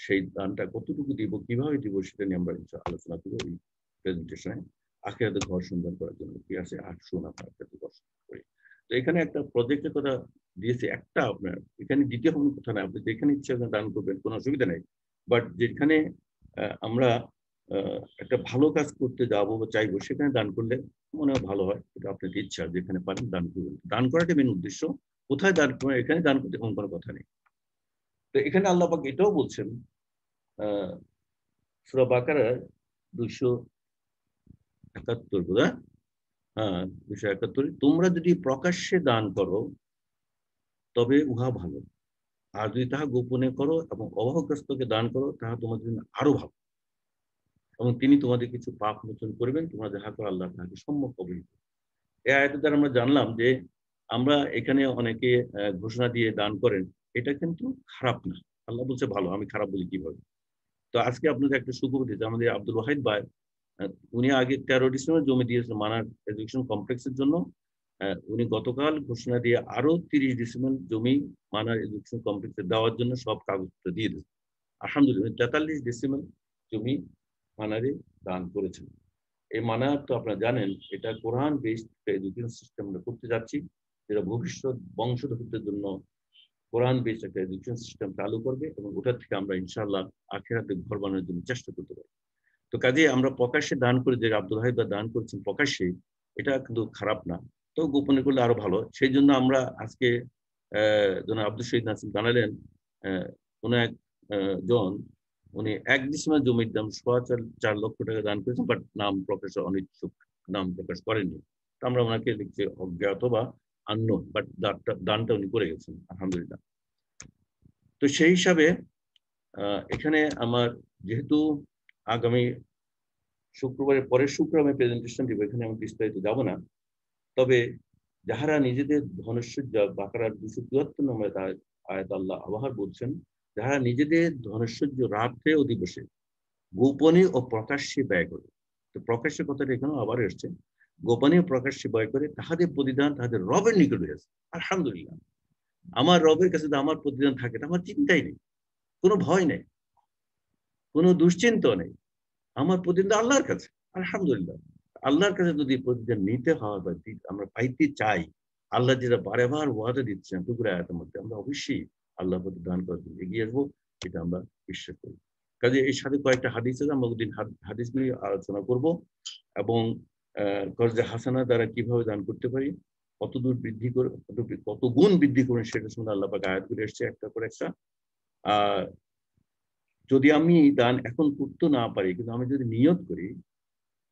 সেই দানটা কতটুকু দিব, কিভাবে দিব, সেটা নিয়ে আমরা আলোচনা করবো এই প্রেজেন্টেশনে। আখিরাতে ঘর সন্ধান করার জন্য কি আছে, 8 আখিরাতে ঘর সন্ধান করি। তো এখানে একটা প্রজেক্টের কথা দিয়েছে, একটা আপনার এখানে দ্বিতীয় কোনো কথা নাই, আপনি যেখানে ইচ্ছে দান করবেন, কোনো অসুবিধা নেই। বাট যেখানে আমরা একটা ভালো কাজ করতে যাবো বা চাইবো, সেখানে দান করলে মনে হয় ভালো হয়। এটা আপনার ইচ্ছা, যেখানে পারেন দান করবেন। দান করাটা মেন উদ্দেশ্য। কোথায় দান করবেন, এখানে দান করতে এমন কোনো কথা নেই। তো এখানে আল্লাহ পাক এটাও বলছেন, সূরা বাকারার 271 বোধহয়, 271, তোমরা যদি প্রকাশ্যে দান করো তবে উহা ভালো, আর যদি তাহা গোপনে করো এবং অভাবগ্রস্তকে দান করো, তাহা তোমাদের জন্য আরো ভালো, এবং তিনি তোমাদের কিছু পাপ মোচন করবেন, তোমরা যাহা করো আল্লাহ তাহাকে সম্যক অবহিত। এই আয়াতের দ্বারা আমরা জানলাম যে আমরা এখানে অনেকে ঘোষণা দিয়ে দান করেন, এটা কিন্তু খারাপ না। আল্লাহ বলছে ভালো, আমি খারাপ বলি কিভাবে? তো আজকে আপনাদের একটা সুখবর দিতে, আমাদের আব্দুল ওয়াহিদ ভাই, উনি আগে 13 ডিসেম্বর জমি দিয়েছেন মানার এডুকেশন কমপ্লেক্সের জন্য। উনি গতকাল ঘোষণা দিয়ে আরো 30 ডিসেম্বর জমি মানার এডুকেশন কমপ্লেক্সে দেওয়ার জন্য সব কাগজপত্র দিয়ে দিয়েছেন। আলহামদুলিল্লাহ 43 ডিসেম্বর জমি মানারে দান করেছেন। এই মানার তো আপনারা জানেন, এটা কোরআন বেসড এডুকেশন সিস্টেম আমরা করতে যাচ্ছি, যেটা ভবিষ্যৎ বংশধরদের জন্য কোরআন বেসড একটা এডুকেশন সিস্টেম চালু করবে, এবং ওটা থেকে আমরা ইনশাআল্লাহ আখিরাতে ঘর বানানোর জন্য চেষ্টা করতে পারি। তো কাজে আমরা প্রকাশ্যে দান করে, যে আব্দুল হাইদ দান করছেন প্রকাশ্যে, এটা কিন্তু খারাপ না, তো গোপনে করলে আরো ভালো। সেই জন্য আমরা আজকে জনাব আব্দুল শহীদ নাসিম জানালেন, কোন এক জন উনি 1 ডিসেম্বর জমির দাম 4.25 লক্ষ টাকা দান করেছেন, বাট নাম প্রকাশে অনিচ্ছুক, নাম প্রকাশ করেননি। তো আমরা ওনাকে দেখছি অজ্ঞাত বা আননোন, বাট দানটা উনি করে গেছেন আলহামদুলিল্লাহ। তো সেই হিসাবে এখানে আমার যেহেতু আগামী শুক্রবারের পরের শুক্রবার আমি প্রেজেন্টেশন দিব, এখানে আমি বিস্তারিত যাব না। তবে যাহারা নিজেদের ধনৈশ্বর্য, বাকারার 274 নম্বরে আয়াত আল্লাহ আবাহার বলছেন, যাহারা নিজেদের ধনৈশ্বর্য রাত্রে ও দিবসে গোপনে ও প্রকাশ্যে ব্যয় করে। তো প্রকাশ্যে কথাটা এখানেও আবার এসছে, গোপনে ও প্রকাশ্যে ব্যয় করে, তাহাদের প্রতিদান তাহাদের রবের নিকট হয়েছে। আলহামদুলিল্লাহ, আমার রবের কাছে যদি আমার প্রতিদান থাকে, আমার চিন্তাই নেই, কোনো ভয় নেই, কোনো দুশ্চিন্তা নেই, আমার প্রতিদান আল্লাহর কাছে। আলহামদুলিল্লাহ, আল্লাহর কাছে যদি প্রতিদান নিতে হয় বা আমরা পাইতে চাই, আল্লাহ যেটা বারেবার ওয়াদা দিচ্ছেন টুকরা আয়াতের মধ্যে, আমরা অবশ্যই আল্লাহ প্রতিদান করার জন্য এগিয়ে আসবো, এটা আমরা বিশ্বাস করি। কাজে এর সাথে কয়েকটা হাদিস আছে, আমরা ওদিন হাদিস নিয়ে আলোচনা করব, এবং কর্জে হাসানা দ্বারা কিভাবে দান করতে পারি, কতদূর বৃদ্ধি করে, কত গুণ বৃদ্ধি করুন, সেটা শুনে আল্লাহ পাক আয়াত করে এসছে একটা করে একটা। যদি আমি দান এখন করতে না পারি, কিন্তু আমি যদি নিয়ত করি,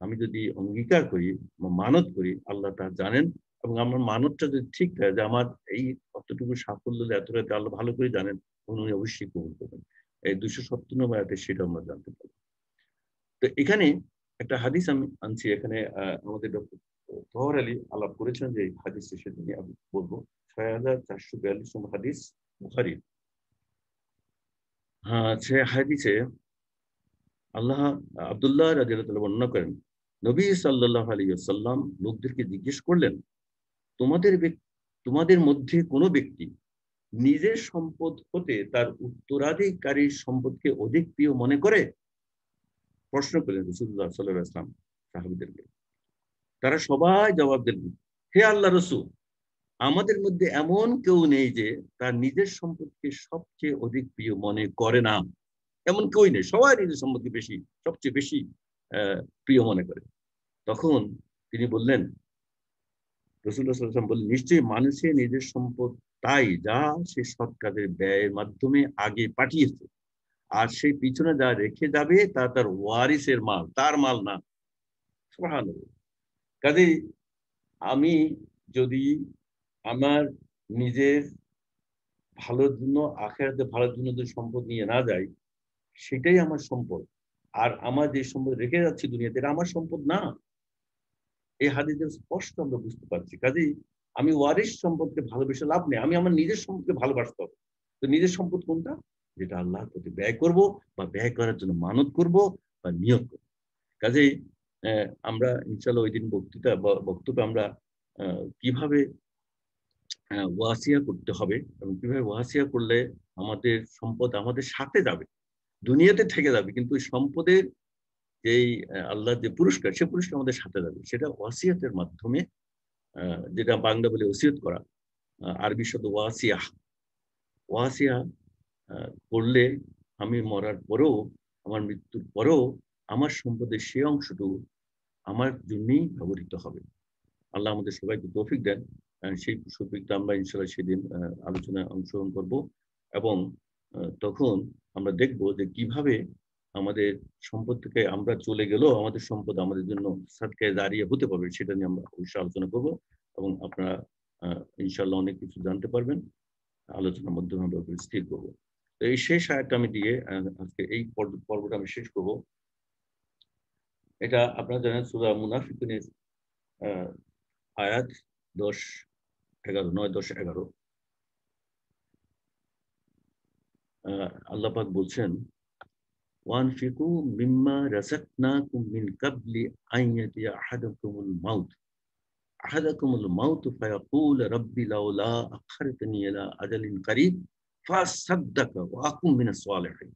আমি যদি অঙ্গীকার করি বা মানত করি, আল্লাহ তা জানেন, এবং আমার মানতটা যদি ঠিক থাকে যে আমার এই কতটুকু সাফল্য এতটা আল্লাহ ভালো করে জানেন, উনি অবশ্যই কবুল করবেন। এই 270 নম্বর আয়াতে সেটা আমরা জানতে পারি। তো এখানে একটা হাদিস আমি আনছি, এখানে আমাদের ডক্টর তহর আলী আলাপ করেছেন যে হাদিস, সেটা নিয়ে আমি বলবো। 6442 নম্বর হাদিস বুখারী। হ্যাঁ, সে হাদিসে আল্লাহ আব্দুল্লাহ রাদিয়াল্লাহু তাআলা বর্ণনা করেন, নবী সাল্লাল্লাহু আলাইহি ওয়াসাল্লাম লোকদেরকে জিজ্ঞেস করলেন, তোমাদের মধ্যে কোনো ব্যক্তি নিজের সম্পদ হতে তার উত্তরাধিকারীর সম্পদকে অধিক প্রিয় মনে করে? প্রশ্ন করলেন রাসূলুল্লাহ সাল্লাল্লাহু আলাইহি ওয়াসাল্লাম সাহাবীদেরকে। তারা সবাই জবাব দিলেন, হে আল্লাহ রাসূল, আমাদের মধ্যে এমন কেউ নেই যে তার নিজের সম্পদকে সবচেয়ে অধিক প্রিয় মনে করে না। এমন কেউই নেই, সবাই নিজের সম্পদকে সবচেয়ে বেশি প্রিয় মনে করে। তখন তিনি বললেন, রাসূলুল্লাহ সাল্লাল্লাহু আলাইহি ওয়াসাল্লাম বললেন, নিশ্চয়ই মানুষের নিজের সম্পদ তাই যা সে সৎ কাজের ব্যয়ের মাধ্যমে আগে পাঠিয়েছে, আর সেই পিছনে যা রেখে যাবে তা তার ওয়ারিসের মাল, তার মাল না। সুবহানাল্লাহ। কাজেই আমি যদি আমার নিজের ভালোর জন্য, আখিরাতে ভালোর জন্য যদি সম্পদ নিয়ে না যাই, সেটাই আমার সম্পদ। আর আমার যে সম্পদ রেখে যাচ্ছি দুনিয়াতে, এটা আমার সম্পদ না। এই হাদিসের স্পষ্ট আমরা বুঝতে পারছি। কাজেই আমি ওয়ারিস সম্পদকে ভালোবেসে লাভ নেই, আমি আমার নিজের সম্পদকে ভালোবাসতে হবে। তো নিজের সম্পদ কোনটা? যেটা আল্লাহর প্রতি ব্যয় করব, বা ব্যয় করার জন্য মানত করব বা নিয়ত করব। কাজেই আমরা ইনশাআল্লাহ ওই দিন বক্তব্যে আমরা কিভাবে ওয়াসিয়া করতে হবে, এবং কিভাবে ওয়াসিয়া করলে আমাদের সম্পদ আমাদের সাথে যাবে, দুনিয়াতে থেকে যাবে, কিন্তু সম্পদের যেই আল্লাহ যে পুরস্কার, সে পুরস্কার আমাদের সাথে যাবে, সেটা ওয়াসিয়াতের মাধ্যমে, যেটা বাংলা বলে ওসিয়ত করা, আরবি শব্দ ওয়াসিয়া। ওয়াসিয়া করলে আমি মরার পরেও, আমার মৃত্যুর পরেও আমার সম্পদের সে অংশটুকু আমার জন্যই ব্যবহৃত হবে। আল্লাহ আমাদের সবাইকে তৌফিক দেন। সেই সুফিকটা আমরা ইনশাআল্লাহ সেদিন আলোচনায় অংশগ্রহণ করব, এবং তখন আমরা দেখব যে কিভাবে আমাদের সম্পদ থেকে আমরা চলে গেলেও আমাদের সম্পদ আমাদের জন্য সাদকায়ে জারিয়া হতে পারবে, সেটা নিয়ে আমরা অবশ্যই আলোচনা করব, এবং আপনারা ইনশাআল্লাহ অনেক কিছু জানতে পারবেন। আলোচনার মাধ্যমে আমরা স্থির করবো। তো এই শেষ আয়াতটা আমি দিয়ে আজকে এই পর্বটা আমি শেষ করব। এটা আপনারা জানেন সূরা মুনাফিকুনের আয়াত 10, 11, 9, 10, 11 আল্লাহ পাক বলছেন ওয়ানফিকু মিম্মা রাযাকনাকুম মিন কাবলি আন ইয়াতিয়া আহাদাকুমুল মাউত ফায়াকুল রাব্বি লাউলা আখারতানি ইলা আজালিন কারীব ফাসাদদাকা ওয়া আকুম মিনাস সালিহিন।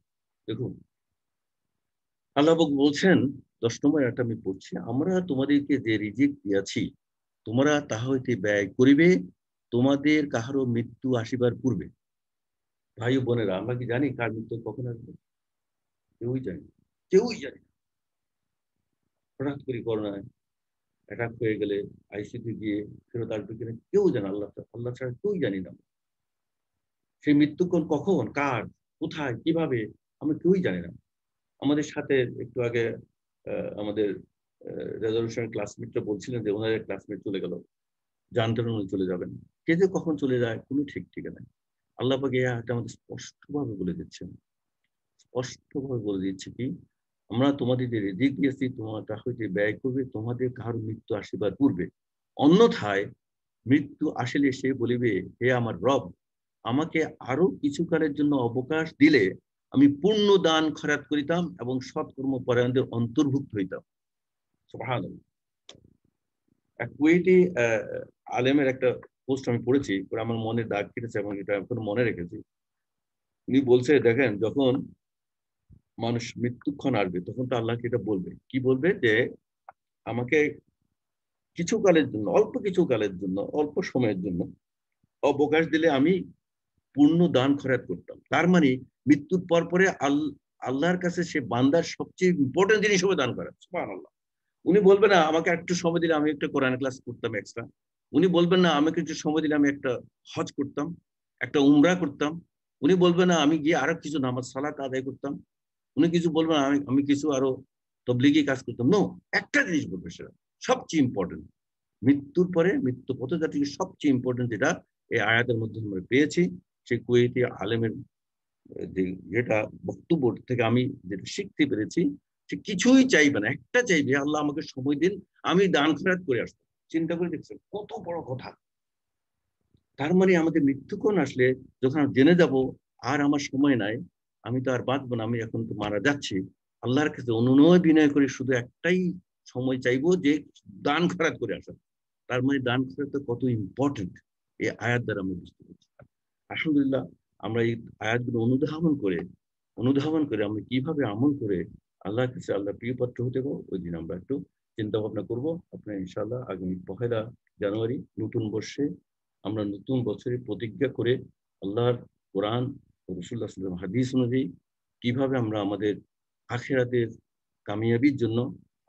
দেখুন আল্লাহ পাক বলছেন 10 নম্বর আয়াতটা আমি পড়ছি, আমরা তোমাদেরকে যে রিজিক দিয়েছি তোমরা তাহা হইতে ব্যয় করিবে তোমাদের কাহারও মৃত্যু আসিবার পূর্বে। ভাই ও বোনেরা, আমরা কি জানি কার মৃত্যু কখন আসবে? কেউই জানি না, কেউই জানি না। হঠাৎ করে করোনায় অ্যাটাক হয়ে গেলে আইসিইউ গিয়ে ফেরত আসবে কিনা কেউ জানে, আল্লাহ ছাড়া কেউই জানি না। সেই মৃত্যুক্ষণ কখন, কার, কোথায়, কিভাবে আমরা কেউই জানি না। আমাদের সাথে একটু আগে আমাদের রেজলিউশনের ক্লাসমেটরা বলছিলেন যে ওনার ক্লাসমেট চলে গেল, জানতেন উনি চলে যাবেন, কে যে কখন চলে যায় কোনো ঠিক ঠিকানা নেই। আল্লাহ পাক এই আয়াতে আমাদের স্পষ্টভাবে বলে দিচ্ছেন, স্পষ্টভাবে বলে দিচ্ছে কি আমরা তোমাদের যে রিজিক দিয়েছি তোমরা তা হইতে ব্যয় করবে তোমাদের কারো মৃত্যু আসিবার পূর্বে, অন্যথায় মৃত্যু আসলে সে বলিবে হে আমার রব, আমাকে আরো কিছু কালের জন্য অবকাশ দিলে আমি পূর্ণ দান খয়রাত করিতাম এবং সৎকর্ম পরায়ণদের অন্তর্ভুক্ত হইতাম। সুবহানাল্লাহ। এক কুয়েটি আলেমের একটা পোস্ট আমি পড়েছি, পরে আমার মনে দাগ কেটেছে এবং এটা এখন মনে রেখেছি। উনি বলছে দেখেন যখন মানুষ মৃত্যুক্ষণ আসবে তখন তো আল্লাহকে এটা বলবে, কি বলবে যে আমাকে কিছু কালের জন্য, অল্প কিছু কালের জন্য, অল্প সময়ের জন্য অবকাশ দিলে আমি পূর্ণ দান খয়রাত করতাম। তার মানে মৃত্যুর পর পরে আল্লাহর কাছে সে বান্দার সবচেয়ে ইম্পর্টেন্ট জিনিস হবে দান করা। সুবহানাল্লাহ। উনি বলবেন না আমাকে একটু সময় দিলে আমি একটা কোরআন ক্লাস করতাম এক্সট্রা, উনি বলবেন না আমাকে একটু সময় দিলে আমি একটা হজ করতাম, একটা উমরা করতাম, উনি বলবেন না আমি গিয়ে আরো কিছু নামাজ সালাত আদায় করতাম, উনি কিছু বলবেন না আমি কিছু আরো তবলিগি কাজ করতাম। নো, একটা জিনিস বলবে সেটা সবচেয়ে ইম্পর্টেন্ট, মৃত্যুর পরে মৃত্যু পথযাত্রী সবচেয়ে ইম্পর্টেন্ট যেটা এই আয়াতের মধ্যে আমরা পেয়েছি, সেই কুয়েতি আলেমের যে যেটা বক্তব্য থেকে আমি যেটা শিখতে পেরেছি, সে কিছুই চাইবে না, একটা চাইবে আল্লাহ আমাকে সময় দিন আমি দান খয়রাত করে আসবো। চিন্তা করে দেখছেন কত বড় কথা। তার মানে আমাদের মৃত্যুক্ষণ আসলে যখন জেনে যাব আর আমার সময় নাই, আমি তো আর বাঁচবো না, আমি এখন তো মারা যাচ্ছি, আল্লাহর কাছে অনুনয় বিনয় করে শুধু একটাই সময় চাইবো যে দান খয়রাত করে আসা। তার মানে দান খয়রাত কত ইম্পর্টেন্ট এই আয়াত দ্বারা আমরা বুঝতে পারছি। আলহামদুলিল্লাহ, আমরা এই আয়াতগুলো অনুধাবন করে আমরা কিভাবে আমল করে আল্লাহর কাছে আল্লাহ প্রিয় পাত্র হতে পারবো, ওই দিন আমরা একটু চিন্তা ভাবনা করবো। আপনার ইনশাআল্লাহ আগামী 1 জানুয়ারি নতুন বর্ষে আমরা নতুন বছরে প্রতিজ্ঞা করে আল্লাহর কোরআন ও রাসূলুল্লাহ সাল্লাল্লাহু আলাইহি ওয়াসাল্লাম হাদিস অনুযায়ী কিভাবে আমরা আমাদের আখিরাতের কামিয়াবির জন্য,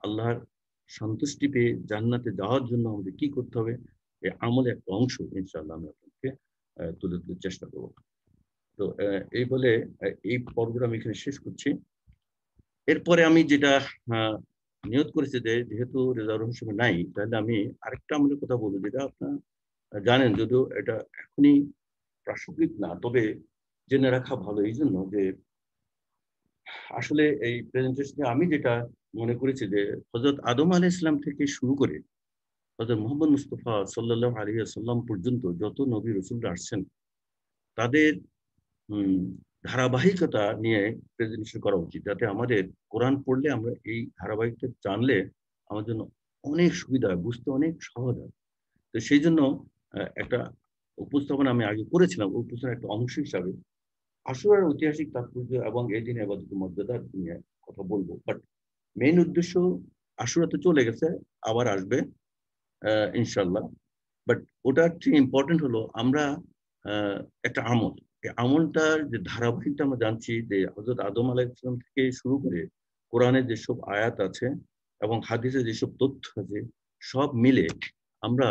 আল্লাহর সন্তুষ্টি পেয়ে জান্নাতে যাওয়ার জন্য আমাদের কি করতে হবে, এই আমলের একটা অংশ ইনশাআল্লাহ আমি আপনাকে তুলে ধরার চেষ্টা করব। তো এই বলে এই পর্বটা আমি এখানে শেষ করছি। এরপরে আমি যেটা নিয়ত করেছি যে যেহেতু রেজাউল হিসেবে নাই, তাহলে আমি আরেকটা আমলের কথা বলবো যেটা আপনার জানেন, যদিও এটা এখনই প্রাসঙ্গিক না, তবে জেনে রাখা ভালো এই জন্য যে আসলে এই প্রেজেন্টেশনে আমি যেটা মনে করেছি যে হযরত আদম আলাইহিস সালাম থেকে শুরু করে হযরত মুহাম্মদ মুস্তাফা সাল্লাল্লাহু আলাইহি ওয়াসাল্লাম পর্যন্ত যত নবী রাসূলরা আসছেন তাদের ধারাবাহিকতা নিয়ে প্রেজেন্টেশন করা উচিত, যাতে আমাদের কোরআন পড়লে আমরা এই ধারাবাহিকতা জানলে আমার জন্য অনেক সুবিধা হয়, বুঝতে অনেক সহজ হয়। তো সেই জন্য একটা উপস্থাপনা আমি আগে করেছিলাম, উপস্থাপনার একটা অংশ হিসাবে আশুরার ঐতিহাসিক তাৎপর্য এবং এই দিনে ইবাদতের মর্যাদা নিয়ে কথা বলবো। বাট মেইন উদ্দেশ্য, আশুরা তো চলে গেছে, আবার আসবে ইনশাল্লাহ। বাট ওটার চেয়ে ইম্পর্টেন্ট হলো আমরা একটা আমল, এই আমলটার যে ধারাবাহিকটা আমরা জানছি যে হযরত আদম আলাইহিস সালাম থেকে শুরু করে কোরআনের যেসব আয়াত আছে এবং হাদিসে যেসব তথ্য আছে সব মিলে আমরা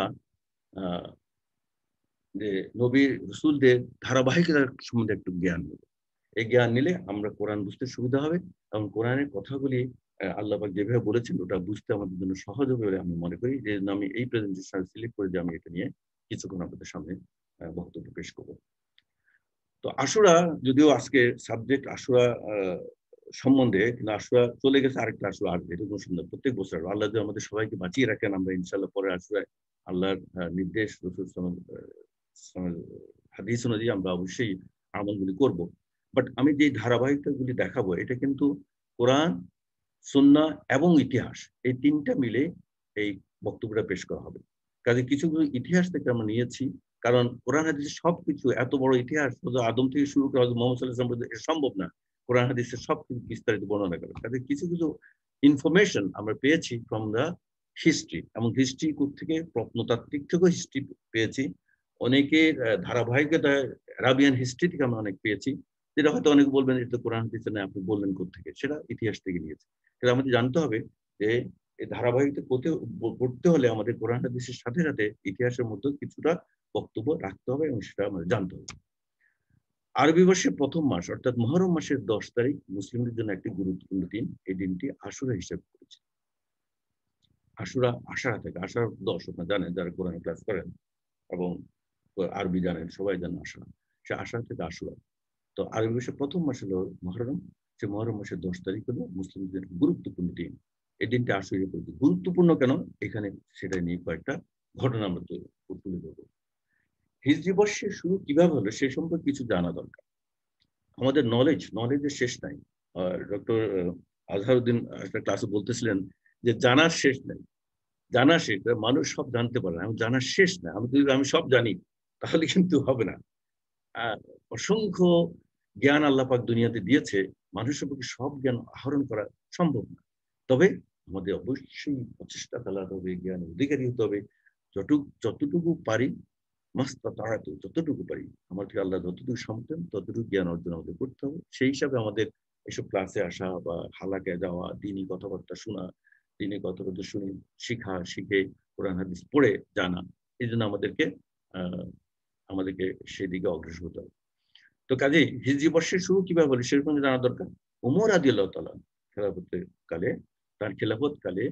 যে নবীর রাসূলদের ধারাবাহিকতার সম্বন্ধে একটু জ্ঞান নেব। এই জ্ঞান নিলে আমরা কোরআন বুঝতে সুবিধা হবে এবং কোরআনের কথাগুলি আল্লাহ পাক যেভাবে বলেছেন ওটা বুঝতে আমাদের জন্য সহজ হবে বলে আমি মনে করি। যে আমি এই প্রেজেন্টেশন সিলেক্ট করে যে আমি এটা নিয়ে কিছুক্ষণ আপনাদের সামনে বক্তব্য পেশ করব। তো আশুরা, যদিও আজকে সাবজেক্ট আশুরা সম্বন্ধে, কিন্তু আশুরা চলে গেছে, আরেকটা আশুরা আসবে, এটা কোনো সুন্দর প্রত্যেক বছর আল্লাহ যদি আমাদের সবাইকে বাঁচিয়ে রাখেন, আমরা ইনশাল্লাহ পরে আশুরায় আল্লাহর নির্দেশ হাদিস অনুযায়ী আমরা অবশ্যই আমলগুলি করব। বাট আমি যে ধারাবাহিকতাগুলি দেখাবো, এটা কিন্তু কোরআন, সুন্নাহ এবং ইতিহাস, এই তিনটা মিলে এই বক্তব্যটা পেশ করা হবে। কাজে কিছু ইতিহাস থেকে আমরা নিয়েছি, কারণ কোরআন হাদিসের সবকিছু এত বড় ইতিহাস, আদম থেকে শুরু করে মোহাম্মদ সাল্লাল্লাহু আলাইহি ওয়াসাল্লাম পর্যন্ত সম্ভব না কোরআন হাদিসের সবকিছু বিস্তারিত বর্ণনা করা। কাজে কিছু কিছু ইনফরমেশন আমরা পেয়েছি ফ্রম দ্য হিস্ট্রি, এবং হিস্ট্রি থেকে প্রত্নতাত্ত্বিক থেকেও হিস্ট্রি পেয়েছি, অনেকের ধারাবাহিকতা আরাবিয়ান হিস্ট্রি থেকে আমরা অনেক পেয়েছি, যেটা হয়তো অনেকে বলবেন এটা কোরআন হাদিসে না, আপনি বললেন কোত্থেকে, সেটা ইতিহাস থেকে নিয়েছে। কিন্তু আমাদের জানতে হবে যে এই ধারাবাহিকতা করতে হলে আমাদের কোরআন হাদিসের সাথে সাথে ইতিহাসের মধ্যে কিছুটা বক্তব্য রাখতে হবে, এবং সেটা আমাদের জানতে হবে। আরবি বর্ষের প্রথম মাস অর্থাৎ মুহররম মাসের 10 তারিখ মুসলিমদের জন্য একটি গুরুত্বপূর্ণ দিন। এই দিনটি আশুরা হিসেবে পরিচিত। আশুরা আশারা থেকে, আশার 10 আপনারা জানেন যারা কোরআন ক্লাস করেন এবং আরবি জানেন, সবাই জানেন আশারা, সে আশারা থেকে আশুরা। তো আরবি মাসের প্রথম মাস হলো মুহররম, সে মুহররম মাসের 10 তারিখ হলো মুসলিমদের গুরুত্বপূর্ণ দিন। এই দিনটা আশুরা পরিচিত। গুরুত্বপূর্ণ কেন, এখানে সেটা নিয়ে কয়েকটা ঘটনা আমরা তুলে ধরবো। হিজরি বর্ষের শুরু কিভাবে হলো সে সম্পর্কে কিছু জানা দরকার। আমাদের নলেজের শেষ নাই। ডক্টর আজহারউদ্দিন একটা ক্লাসে বলতেছিলেন যে জানার শেষ নাই, জানার শেষ, মানুষ সব জানতে পারে না, আমি জানার শেষ না, আমি সব জানি তাহলে কিন্তু হবে না। অসংখ্য জ্ঞান আল্লাহ পাক দুনিয়াতে দিয়েছে, মানুষের পক্ষে সব জ্ঞান আহরণ করা সম্ভব না। তবে আমাদের অবশ্যই প্রচেষ্টা চালাতে হবে, জ্ঞান অধিকারী হতে হবে, যতটুকু পারি, যতটুকু পারি আমার থেকে আল্লাহ যতটুকু সম্পদ ততটুকু জ্ঞান অর্জন আমাদের করতে হবে। সেই হিসাবে আমাদের এসব ক্লাসে আসা বা হালাকে যাওয়া, দিনই কথাবার্তা শোনা, দিনই কথাবার্তা শুনে শিখে কোরআন হাদিস পড়ে জানা, এই জন্য আমাদেরকে সেদিকে অগ্রসর হতে হবে। তো কাজে হিজরি বর্ষের শুরু কিভাবে হলো সেরকম জানা দরকার। ওমর রাদিয়াল্লাহু তাআলা তার খেলাফত কালে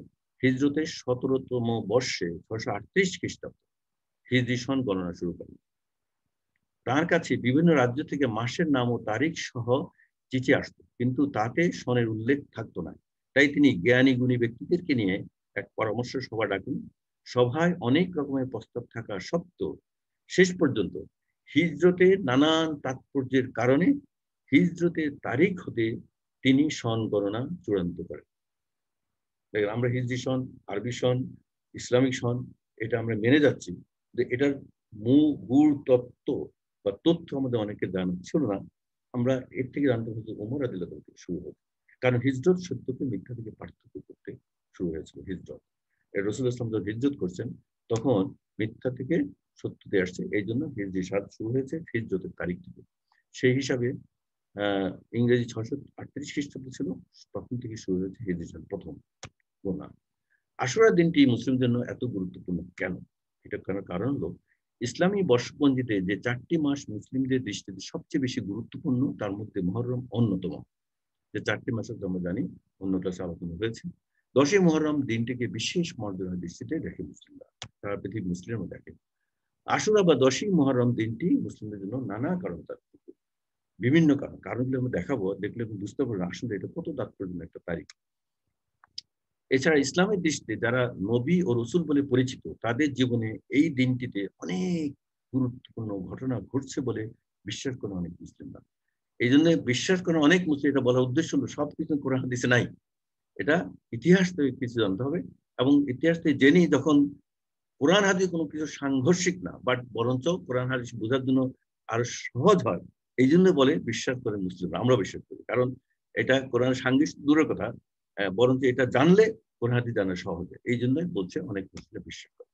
হিজরতের 17তম বর্ষে 638 খ্রিস্টাব্দ হিজরি সন গণনা শুরু করেন। তার কাছে বিভিন্ন রাজ্য থেকে মাসের নাম ও তারিখ সহ চিঠি আসতো, কিন্তু তাতে সনের উল্লেখ থাকতো না। তাই তিনি জ্ঞানী গুণী ব্যক্তিদেরকে নিয়ে এক পরামর্শ সভা ডাকেন। সভায় অনেক রকমের প্রস্তাব থাকা সত্ত্বেও শেষ পর্যন্ত হিজরতের নানান তাৎপর্যের কারণে হিজরতের তারিখ হতে তিনি সন গণনা চূড়ান্ত করেন। আমরা হিজরি সন, আরবি সন, ইসলামিক সন, এটা আমরা মেনে যাচ্ছি, যে এটার মূল তত্ত্ব বা তথ্য আমাদের অনেকের জানা ছিল না। আমরা এর থেকে জানতে পারছি ওমর রাদিয়াল্লাহু তাআলা থেকে শুরু হয়েছে, কারণ হিজরত সত্যকে মিথ্যা থেকে পার্থক্য করতে শুরু হয়েছিল। হিজরত রাসূলুল্লাহ সাল্লাল্লাহু আলাইহি ওয়াসাল্লাম যখন হিজরত করছেন তখন মিথ্যা থেকে সত্যতে আসছে, এই জন্য হিজরি সাল শুরু হয়েছে হিজরতের তারিখ থেকে। সেই হিসাবে ইংরেজি 638 খ্রিস্টাব্দ ছিল, তখন থেকে শুরু হয়েছে হিজরি সাল প্রথম গোনা। আশুরা দিনটি মুসলিমদের জন্য এত গুরুত্বপূর্ণ কেন? এটা কারণ হলো ইসলামী বর্ষপঞ্জিতে যে 4টি মাস মুসলিমদের দৃষ্টিতে সবচেয়ে বেশি গুরুত্বপূর্ণ, তার মধ্যে মুহররম অন্যতম। যে 4টি মাসের আমরা জানি, অন্য ক্লাসে আলোচনা হয়েছে। 10ই মুহররম দিনটিকে বিশেষ মর্যাদার দৃষ্টিতে দেখে মুসলিমরা, সারা পৃথিবীর মুসলিমরা দেখে। আশুরা বা 10ই মুহররম দিনটি মুসলিমদের জন্য নানা কারণ, বিভিন্ন কারণগুলো আমরা দেখাবো, দেখলে বুঝতে পারবো আসলে এটা কত তাৎপর্যপূর্ণ একটা তারিখ। এছাড়া ইসলামের দৃষ্টিতে যারা নবী ও রসুল বলে পরিচিত, তাদের জীবনে এই দিনটিতে অনেক গুরুত্বপূর্ণ ঘটনা ঘটছে বলে বিশ্বাস করে অনেক মুসলিমরা। এই জন্য বিশ্বাস করে অনেক মুসলিম, এটা বলার উদ্দেশ্য হলো সবকিছু কোরআন হাদিসে নাই, এটা ইতিহাস থেকে কিছু জানতে হবে, এবং ইতিহাস থেকে জেনেই যখন কোরআন হাদিস কোনো কিছু সাংঘর্ষিক না, বাট বরঞ্চ কোরআন হাদিস বোঝার জন্য আরো সহজ হয়, এই জন্য বলে বিশ্বাস করে মুসলিমরা, আমরা বিশ্বাস করি। কারণ এটা কোরআন সাংঘর্ষিক দূরের কথা, বরঞ্চ এটা জানলে কোরআন হাদিস জানা সহজ, এই জন্যই বলছে অনেক মুসলিম বিশ্বাস করে।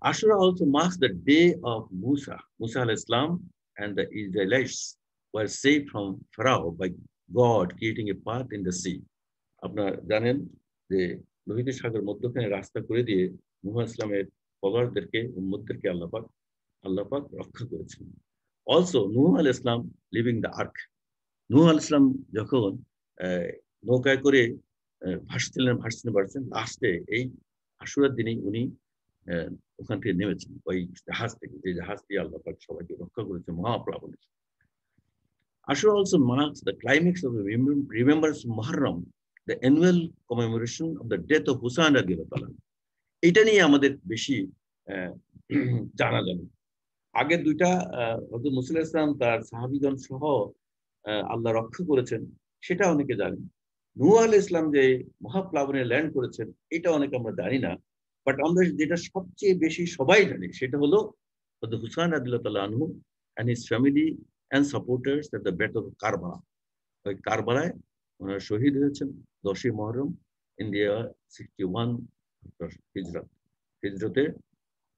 Ashura also marks the day of Musa alayhis salam, and the Israelites were saved from Pharaoh by God creating a path in the sea. আপনারা জানেন যে লোহিত সাগর মধ্যখানে রাস্তা করে দিয়ে মুসা ইসলামের ফলোয়ারদেরকে, উম্মতদেরকে আল্লাহ পাক রক্ষা করেছেন। অলসো নূহ আলাইহিস সালাম লিভিং দ্য আর্ক, নূহ আলাইহিস সালাম যখন নৌকায় করে ভাসছেন, লাস্টে এই আশুরার দিনেই উনি ওখান থেকে নেমেছেন, ওই জাহাজ থেকে, যে জাহাজ দিয়ে আল্লাহ পাক সবাইকে রক্ষা করেছে মহাপ্লাবনে। Ashura also marks the climax of the Remembrance Muharram, the annual commemoration of the death of Husayn radhiyallahu ta'ala. এটা নিয়ে আমাদের বেশি জানা যাবে। আগে দুইটা হযরত মুসা আলাইহিস সালাম তার সাহাবীগণ সহ আল্লাহ রক্ষা করেছেন, সেটা অনেকে জানেন। নূহ আলাইহিস সালাম যে মহাপ্লাবনে ল্যান্ড করেছেন, এটা অনেকে আমরা জানি না। বাট আমরা যেটা সবচেয়ে বেশি সবাই জানি, সেটা হলো হযরত হুসাইন রাদিয়াল্লাহু তাআলা আনহু and his family and supporters at the battle of Karbala. ওই কারবালায় ওনারা শহীদ হয়েছেন 10ই মুহররম ইন দ্য 61 হিজরত। হিজরতে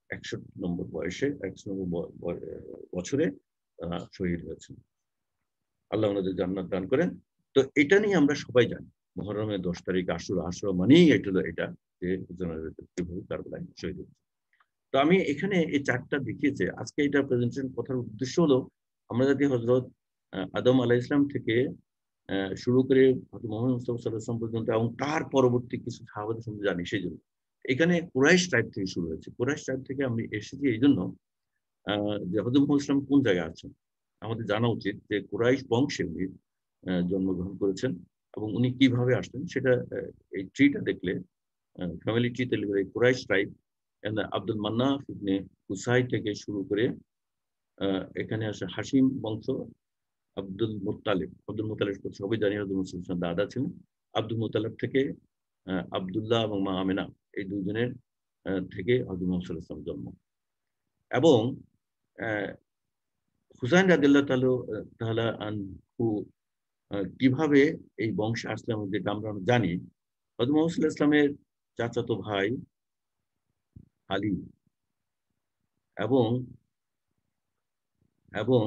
61 নম্বর বয়সে 100 নম্বর বছরে শহীদ হয়েছেন। আল্লাহ ওনাদের জান্নাত দান করেন। তো এটা নিয়ে আমরা সবাই জানি। মুহররমের 10 তারিখ আশুরা, আশুরা মানেই এটা যে কিভাবে কারবালায় শহীদ হয়েছে। তো আমি এখানে এই চারটা দেখিয়েছে। আজকে এটা প্রেজেন্টেশন করার উদ্দেশ্য হলো আমরা যাতে হযরত আদম আলাইহিস সালাম থেকে শুরু করে হযরত মুহাম্মদ মুস্তাফা সাল্লাল্লাহু আলাইহি ওয়াসাল্লাম পর্যন্ত এবং তার পরবর্তী কিছু সাহাবাদের সম্বন্ধে জানি সেইজন্য। এখানে কুরাইশ ট্রাইব থেকে শুরু হয়েছে। কুরাইশ ট্রাইব থেকে আমি এসেছি এইজন্য যে হযরত মুহাম্মদ ইসলাম কোন জায়গায় আছেন। আমাদের জানা উচিত যে কুরাইশ বংশে উনি জন্মগ্রহণ করেছেন এবং উনি কিভাবে আসলেন সেটা এই ট্রিটা দেখলে ফ্যামিলি ট্রি দেখলে এই কুরাইশ ট্রাইব আব্দুল মান্নাফ ইবনে কুসাই থেকে শুরু করে এখানে আসে হাশিম বংশ, আব্দুল মুত্তালিব সবাই জানি হযরত মুহাম্মদ দাদা ছিলেন। আব্দুল মুত্তালিব থেকে আব্দুল্লাহ এবং মা আমেনা এই দুজনের থেকে হযরত মুহাম্মদ জন্ম। এবং হুসাইন রাদিয়াল্লাহু তাআলা আনহু কিভাবে এই বংশে আসলেন যেটা আমরা জানি, হযরত মুহাম্মদ সাল্লাল্লাহু আলাইহি ওয়াসাল্লামের চাচাতো ভাই আলী এবং এবং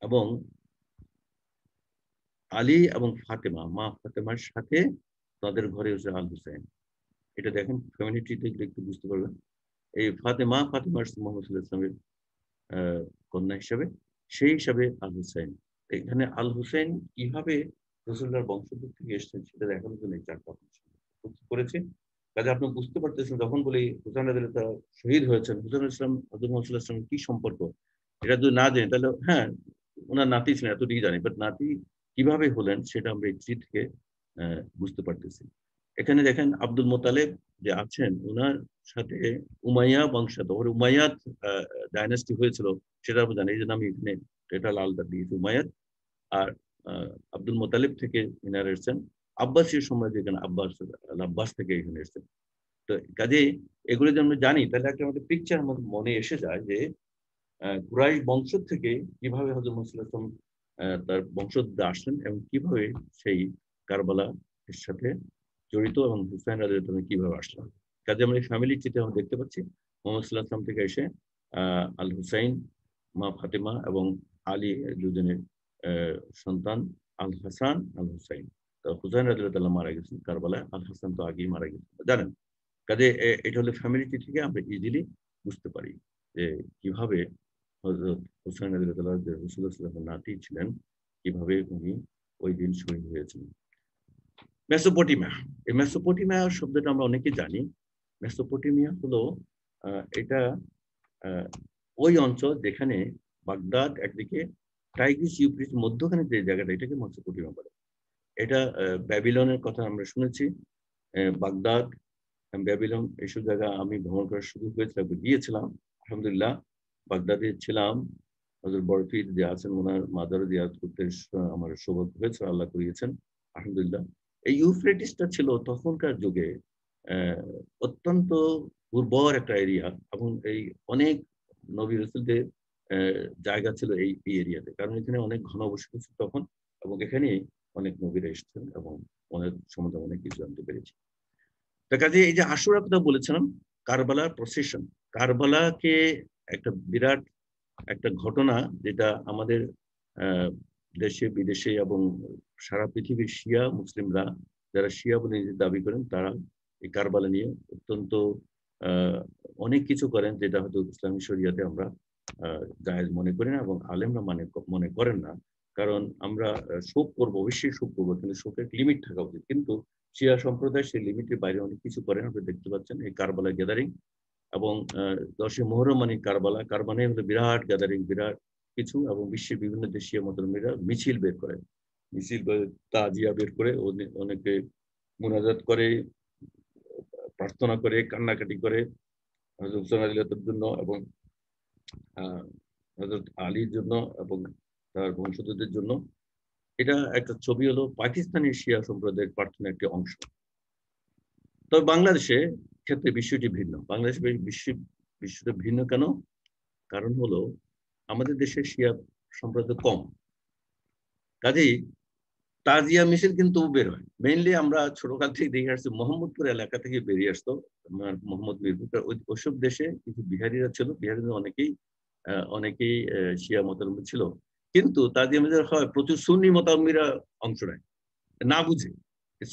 এবং আলী এবং ফাতেমা, মা ফাতেমার সাথে তাদের ঘরে হচ্ছে আল হুসাইন। এটা দেখেন ফ্যামিলি ট্রি থেকে একটু বুঝতে পারবেন। এই ফাতেমার মুহাম্মদ সাল্লাল্লাহু আলাইহি ওয়াসাল্লামের কন্যা হিসাবে, সেই হিসাবে আল হুসাইন। এখানে আল হুসাইন কিভাবে রাসূলুল্লাহর বংশধর থেকে এসেছেন সেটা দেখানোর জন্য এই চারটা করেছে। কাজে আপনি বুঝতে পারতেছেন যখন বলি হুসাইন রাদিয়াল্লাহু তাআলা শহীদ হয়েছেন, হুসাইন ইসলাম হযরত মুহাম্মদ সাল্লাল্লাহু আলাইহি ওয়াসাল্লামের কি সম্পর্ক এটা যদি না জানি তাহলে হ্যাঁ ওনার নাতি ছিলেন এতটুকু জানি, বাট নাতি কিভাবে হলেন সেটা আমরা এই ট্রি থেকে বুঝতে পারতেছি। এখানে দেখেন আব্দুল মোতালেব যে আছেন ওনার সাথে উমাইয়া বংশধর উমাইয়াদ ডাইনাস্টি হয়েছিল সেটা আমরা জানি। এই জন্য আমি এখানে এটা লালটা দিয়েছি উমাইয়াদ। আর আব্দুল মোতালেব থেকে ইনার এসেছেন আব্বাসীয় সময়, যেখানে আব্বাস থেকে এখানে এসেছেন। তো কাজে এগুলো যদি আমরা জানি তাহলে একটা আমাদের পিকচার আমাদের মনে এসে যায় যে কুরাইশ বংশ থেকে কিভাবে হযরত মুহাম্মদ সাল্লাল্লাহু আলাইহি ওয়াসাল্লাম তার বংশধর আসলেন এবং কিভাবে সেই কারবালা এর সাথে জড়িত এবং হুসাইন রাদিয়াল্লাহু তাআলা কিভাবে আসলেন। কাজে আমরা ফ্যামিলি ট্রিতে আমরা দেখতে পাচ্ছি মুহাম্মদ সাল্লাল্লাহু আলাইহি ওয়াসাল্লাম থেকে এসে আল হুসাইন, মা ফাতেমা এবং আলী দুজনের সন্তান আল হাসান, আল হুসাইন। তো হুসাইন রাদিয়াল্লাহু তাআলা মারা গেছেন কারবালায়, আল হাসান তো আগেই মারা গেছেন জানেন। কাজে এটা হলো ফ্যামিলি ট্রি থেকে আমরা ইজিলি বুঝতে পারি যে কিভাবে হযরত হুসাইন রাদিয়াল্লাহু তাআলা যে রাসূলুল্লাহ সাল্লাল্লাহু আলাইহি ওয়াসাল্লামের নাতি ছিলেন, কিভাবে উনি ওই দিন শহীদ হয়েছেন। মেসোপটেমিয়া, এই মেসোপটেমিয়া শব্দটা আমরা অনেকে জানি। মেসোপটেমিয়া হলো এটা ওই অঞ্চল যেখানে বাগদাদ একদিকে, টাইগ্রিস ইউফ্রেটিস মধ্যখানে যে জায়গাটা এটাকে মেসোপটেমিয়া বলে। এটা ব্যাবিলনের কথা আমরা শুনেছি। বাগদাদ, ব্যাবিলন এইসব জায়গা আমি ভ্রমণ করার সুযোগ হয়েছিল, গিয়েছিলাম আলহামদুলিল্লাহ। বাগদাদে ছিলাম, হযরত বরফির যে আছেন ওনার মাজারে জিয়ারত করতে আমার সৌভাগ্য হয়েছে, আল্লাহ করিয়েছেন আলহামদুলিল্লাহ। এই ইউফ্রেটিসটা ছিল তখনকার যুগে অত্যন্ত উর্বর একটা এরিয়া এবং এই অনেক নবী রাসূলদের জায়গা ছিল এই এরিয়াতে, কারণ এখানে অনেক ঘনবসতি ছিল তখন এবং এখানে অনেক নবীরা এসেছেন এবং অনেক সম্বন্ধে অনেক কিছু জানতে পেরেছি। তার কাজে এই যে আশুরার কথা বলেছিলাম, কারবালার প্রসেশন, কারবালাকে একটা বিরাট একটা ঘটনা যেটা আমাদের দেশে বিদেশে এবং সারা পৃথিবীর শিয়া মুসলিমরা যারা শিয়া বলে নিজেদের দাবি করেন তারা এই কারবালা নিয়ে অত্যন্ত অনেক কিছু করেন যেটা হয়তো ইসলামী শরিয়াতে আমরা জায়েজ মনে করি না এবং আলেমরা মনে করেন না। কারণ আমরা শোক করবো, অবশ্যই শোক করবো, কিন্তু শোকের লিমিট থাকা উচিত। কিন্তু শিয়া সম্প্রদায় সেই লিমিটের বাইরে অনেক কিছু করেন। আপনি দেখতে পাচ্ছেন এই কারবালা গ্যাদারিং, এবং 10ই মুহররম মানে কারবালা, কারবানে হলো বিরাট গ্যাদারিং, বিরাট কিছু, এবং বিশ্বের বিভিন্ন দেশীয় মুসলমানরা মিছিল বের করে, মিছিল তাজিয়া বের করে, অনেকে মুনাজাত করে, প্রার্থনা করে, কান্নাকাটি করে হযরত হুসাইন রাদিয়াল্লাহু জন্য এবং হযরত আলীর জন্য এবং তার বংশধরদের জন্য। এটা একটা ছবি হলো পাকিস্তানি শিয়া সম্প্রদায়ের প্রার্থনার একটি অংশ। তবে বাংলাদেশে ক্ষেত্রে বিষয়টি ভিন্ন। বাংলাদেশে বিষয়টা ভিন্ন কেন? কারণ হলো আমাদের দেশে শিয়া সম্প্রদায় কম, কাজেই তাজিয়া মিছিল কিন্তু বের হয়। মেইনলি আমরা ছোটকাল থেকে দেখে আসছি মোহাম্মদপুর এলাকা থেকে বেরিয়ে আসতো, মোহাম্মদ মিরপুর, ওইসব দেশে কিছু বিহারিরা ছিল, বিহারিদের অনেকেই শিয়া মতাবলম্বী ছিল, কিন্তু তাজিয়া মিছিল হয় প্রচুর সুন্নি মতাবলম্বীরা অংশ নেয়, না বুঝে।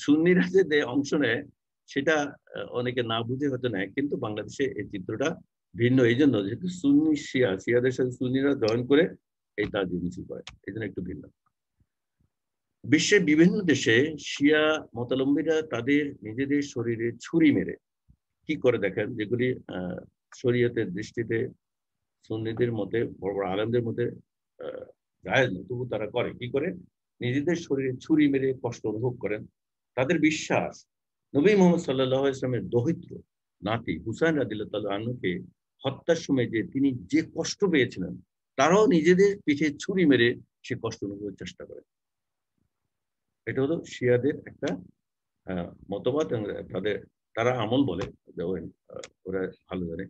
সুন্নিরা যে অংশ নেয় সেটা অনেকে না বুঝে হয়তো নেয়, কিন্তু বাংলাদেশে এই চিত্রটা ভিন্ন। এই জন্য যেহেতু সুন্নি শিয়াদের সাথে সুন্নিরা জয়েন করে এই তাজিয়া মিছিল করে, এই জন্য একটু ভিন্ন। বিশ্বের বিভিন্ন দেশে শিয়া মতাবলম্বীরা তাদের নিজেদের শরীরে ছুরি মেরে কি করে দেখেন, যেগুলি শরীয়তের দৃষ্টিতে সুন্নিদের মতে, বড় বড় আলেমদের মতে জায়েজ না, তবু তারা করে কি করে, নিজেদের শরীরে ছুরি মেরে কষ্ট অনুভব করেন। তাদের বিশ্বাস নবী মুহাম্মদ সাল্লাল্লাহু আলাইহি ওয়াসাল্লামের দৌহিত্র নাতি হুসাইন রাদিয়াল্লাহু আনহুকে হত্যার সময় তিনি যে কষ্ট পেয়েছিলেন, তারাও নিজেদের পিঠে ছুরি মেরে সে কষ্ট অনুভবের চেষ্টা করে। এটা হলো শিয়াদের একটা মতবাদ, তারা আমল বলে, ওরা ভালো জানে।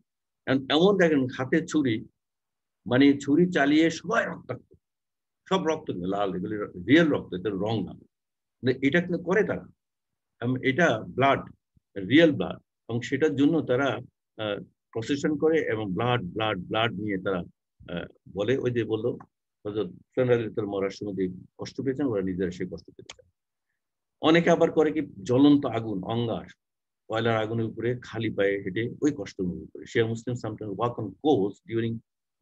এমন দেখেন হাতে ছুরি, মানে ছুরি চালিয়ে সবাই রক্তাক্ত, সব রক্ত লাল, এগুলি রিয়েল রক্ত, এটা রং না। এটা কিন্তু করে তারা, এটা ব্লাড, রিয়েল ব্লাড, এবং সেটার জন্য তারা প্রসেশন করে এবং ব্লাড ব্লাড ব্লাড নিয়ে তারা বলে, ওই যে বললো মরার সময় যে কষ্ট পেয়েছেন, ওরা নিজেরা সেই কষ্ট পেয়েছেন। অনেকে আবার করে কি, জ্বলন্ত আগুন, অঙ্গার, কয়লার আগুনের উপরে খালি পায়ে হেঁটে ওই কষ্ট অনুভব করে। Shia Muslim sometimes walk on coals during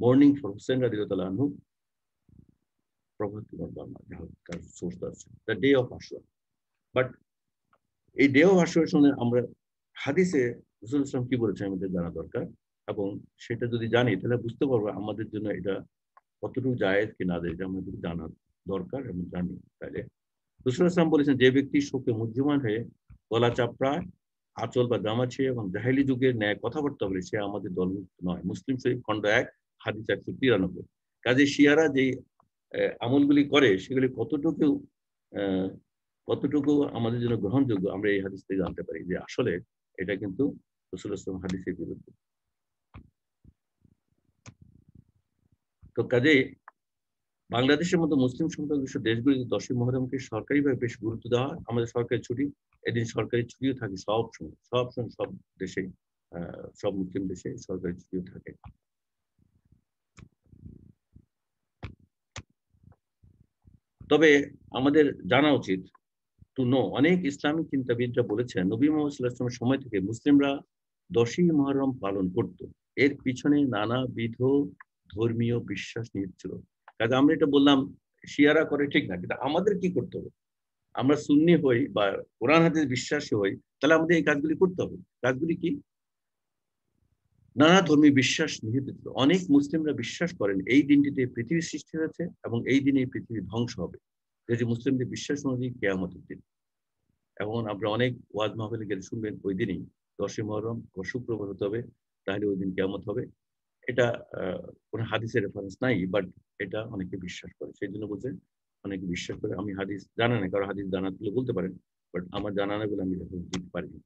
mourning for Hussein রাদিয়াল্লাহু আনহু the day of Ashura. But এই ডে অফ আশুরার সঙ্গে আমরা হাদিসে রাসূল ইসলাম কি বলেছেন আমাদের জানা দরকার, এবং সেটা যদি জানি তাহলে বুঝতে পারবো আমাদের জন্য এটা কতটুকু জায়েজ কি না জায়েজ, আমাদের জানা দরকার এবং জানি। তাহলে রাসূল ইসলাম বলেছেন, যে ব্যক্তি শোকে মুহ্যমান হয়ে গলা চাপড়ায়, আঁচল বা জামা ছেয়ে এবং জাহেলি যুগের ন্যায় কথাবার্তা বলে, সে আমাদের দলভুক্ত নয়। মুসলিম শরীফ খণ্ড 1 হাদিস 193। কাজে শিয়ারা যে আমলগুলি করে সেগুলি কতটুকু আমাদের জন্য গ্রহণযোগ্য, আমরা এই হাদিস থেকে জানতে পারি যে আসলে এটা কিন্তু রাসূল ইসলাম হাদিসের বিরুদ্ধে। তো কাজে বাংলাদেশের মতো মুসলিম সংখ্যাগরিষ্ঠ দেশগুলিতে 10ই মুহররমকে সরকারিভাবে বেশ গুরুত্ব দেওয়া হয়। আমাদের সরকারি ছুটি, এদিন সরকারি ছুটিও থাকে সব সময়, সব দেশে, সব মুসলিম দেশে সরকারি ছুটিও থাকে। তবে আমাদের জানা উচিত টু নো, অনেক ইসলামিক চিন্তাবিদরা বলেছেন নবী মুহাম্মদ সাল্লাল্লাহু আলাইহি ওয়াসাল্লামের সময় থেকে মুসলিমরা 10ই মুহররম পালন করত। এর পিছনে নানাবিধ ধর্মীয় বিশ্বাস নিহিত ছিল। কাজে আমরা এটা বললাম শিয়ারা করে ঠিক না, কিন্তু আমাদের কি করতে হবে? আমরা সুন্নি হই বা কোরআন হাদিস বিশ্বাসী হই, তাহলে আমাদের এই কাজগুলি করতে হবে। কাজগুলি কি? নানা ধর্মীয় বিশ্বাস নিহিত ছিল। অনেক মুসলিমরা বিশ্বাস করেন এই দিনটিতে পৃথিবী সৃষ্টি হয়েছে এবং এই দিনে পৃথিবী ধ্বংস হবে, যেটি মুসলিমদের বিশ্বাস অনুযায়ী কিয়ামতের দিন। এবং আমরা অনেক ওয়াজ মাহফিলে গেলে শুনবেন ওই দিনই 10ই মুহররম শুক্রবার হতে হবে, তাহলে ওই দিন কিয়ামত হবে। এটা কোনো হাদিসের রেফারেন্স নাই, বাট এটা অনেকে বিশ্বাস করে, সেই জন্য বলছে অনেকে বিশ্বাস করে। আমি হাদিস জানা নাই, কারো হাদিস জানা থাকলে বলতে পারেন, বাট আমার জানা নাই বলে আমি রেফারেন্স দিতে পারিনি।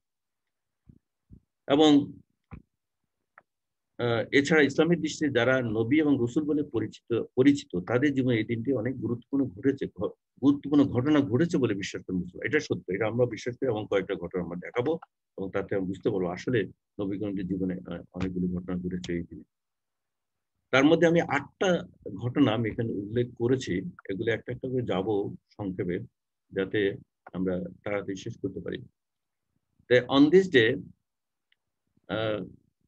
এবং এছাড়া ইসলামের দৃষ্টিতে যারা নবী এবং রসুল বলে পরিচিত তাদের জীবনে এই দিনটি অনেক গুরুত্বপূর্ণ ঘটনা ঘটেছে বলে বিশ্বাস করেন মুসলিম। এটা সত্য, এটা আমরা বিশ্বাস করি এবং কয়েকটা ঘটনা আমরা দেখাবো এবং তাতে আমরা বুঝতে পারবো আসলে নবীগণের জীবনে অনেকগুলি ঘটনা ঘটেছে এই দিনে। তার মধ্যে আমি 8টা ঘটনা আমি এখানে উল্লেখ করেছি, এগুলো একটা একটা করে যাবো সংক্ষেপে, যাতে আমরা তাড়াতাড়ি শেষ করতে পারি। অন দিস ডে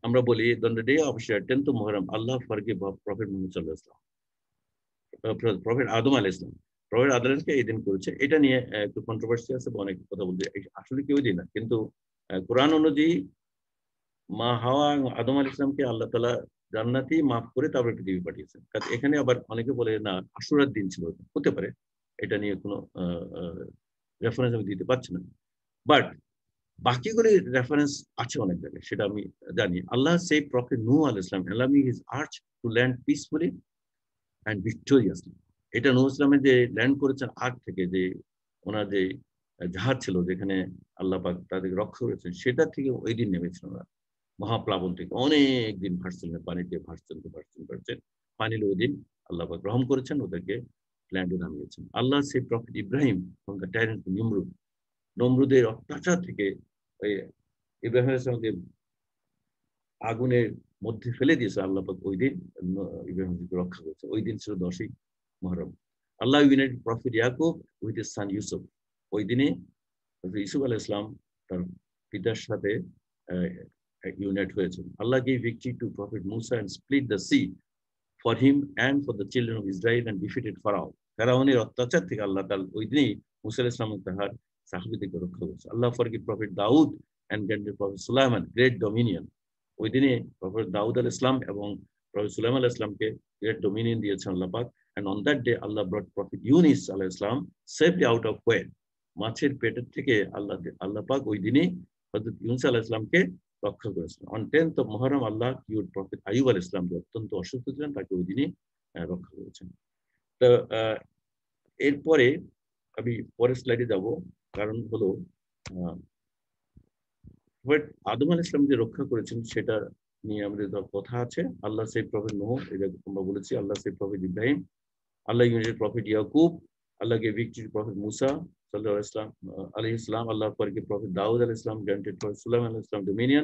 আমরা বলি on the day of 10th Muharram, Allah forgave Prophet Muhammad sallallahu alaihi wasallam, Prophet Adam alayhis salam, Prophet আদমকে এই দিন করেছে। এটা নিয়ে একটু কন্ট্রোভার্সি আছে, অনেক কথা বলতে, আসলে কেউ দিন না, কিন্তু কোরআন অনুযায়ী মা হাওয়া এবং আদম আলাইহিস সালামকে আল্লাহ তাআলা জান্নাতি মাফ করে তারপরে পৃথিবী পাঠিয়েছেন। কারণ এখানে আবার অনেকে বলে না আশুরার দিন ছিল, হতে পারে, এটা নিয়ে কোনো রেফারেন্স আমি দিতে পারছি না। বাট বাকিগুলি রেফারেন্স আছে অনেক জায়গায়, সেটা আমি জানি। আল্লাহ সেই প্রফেট নূহ আলাইহিস সালাম allowing his arch to land peacefully and victoriously। এটা নূহ ইসলামের যে ল্যান্ড করেছেন আগ থেকে, যে ওনার যে জাহাজ ছিল যেখানে আল্লাহ পাক তাদেরকে রক্ষা করেছেন, সেটা থেকে ওই দিন নেমেছেন ওরা। মহাপ্লাবন থেকে অনেক দিন ভাসছিলেন, পানিতে ভাসছেন। ফাইনালি ওই দিন আল্লাহ পাক রহম করেছেন, ওদেরকে ল্যান্ডে নামিয়েছেন। আল্লাহ সেই prophet Ibrahim from the tyrant Nimrud, নমরুদের অত্যাচার থেকে ওই ইব্রাহিম আলাইহিস সালামকে আগুনের মধ্যে ফেলে দিয়েছে আল্লাহ পাক, ওই দিন ইব্রাহিমকে রক্ষা করেছে। ওই দিন ছিল 10ই Muharram. Allah united prophet Yakub with his son Yusuf, ওই দিনে ইউসুফ আলাইহিস সালাম তার পিতার সাথে ইউনাইট হয়েছেন। আল্লাহ gave victory to prophet Musa and split the sea for him and for the children of Israel and defeated Pharaoh। ফেরাউনের অত্যাচার থেকে আল্লাহ তাআলা ওই দিনই মুসা আলাইহিস সালাম তাহার সাহাবীদেরকে রক্ষা করেছে। আল্লাহ forgave prophet Daud and granted prophet Sulaiman great dominion। ওই দিনে প্রফেট দাউদ আলাইহিস সালাম এবং প্রফেট সুলাইমান আলাইহিস সালামকে গ্রেট ডোমিনিয়ন দিয়েছেন আল্লাহ পাক। and on that day Allah brought prophet Yunus আলাইহিস সালাম safely out of whale, মাছের পেটের থেকে আল্লাহ পাক ওই দিনে হযরত ইউনূস আলাইহিস সালামকে রক্ষা করেছেন। on 10th of Muharram Allah cured prophet Ayub আলাইহিস সালাম, যে অত্যন্ত অসুস্থ ছিলেন, তাকে ওই দিনে রক্ষা করেছেন। তো এরপরে আমি পরের স্লাইডে যাব, কারণ হলো আদম আলাইহিস সালাম যে রক্ষা করেছেন সেটা নিয়ে আমাদের কথা আছে। আল্লাহ সেই প্রফেট নূহ, এটা আমরা বলেছি, আল্লাহ সেই প্রফেট ইব্রাহিম, আল্লাহ ইউনাইটেড প্রফেট ইয়াকুব, আল্লাহ gave victory to prophet Musa alayhi salam, Allah forgave prophet Daud alayhi salam, granted prophet Sulaiman alayhi salam dominion,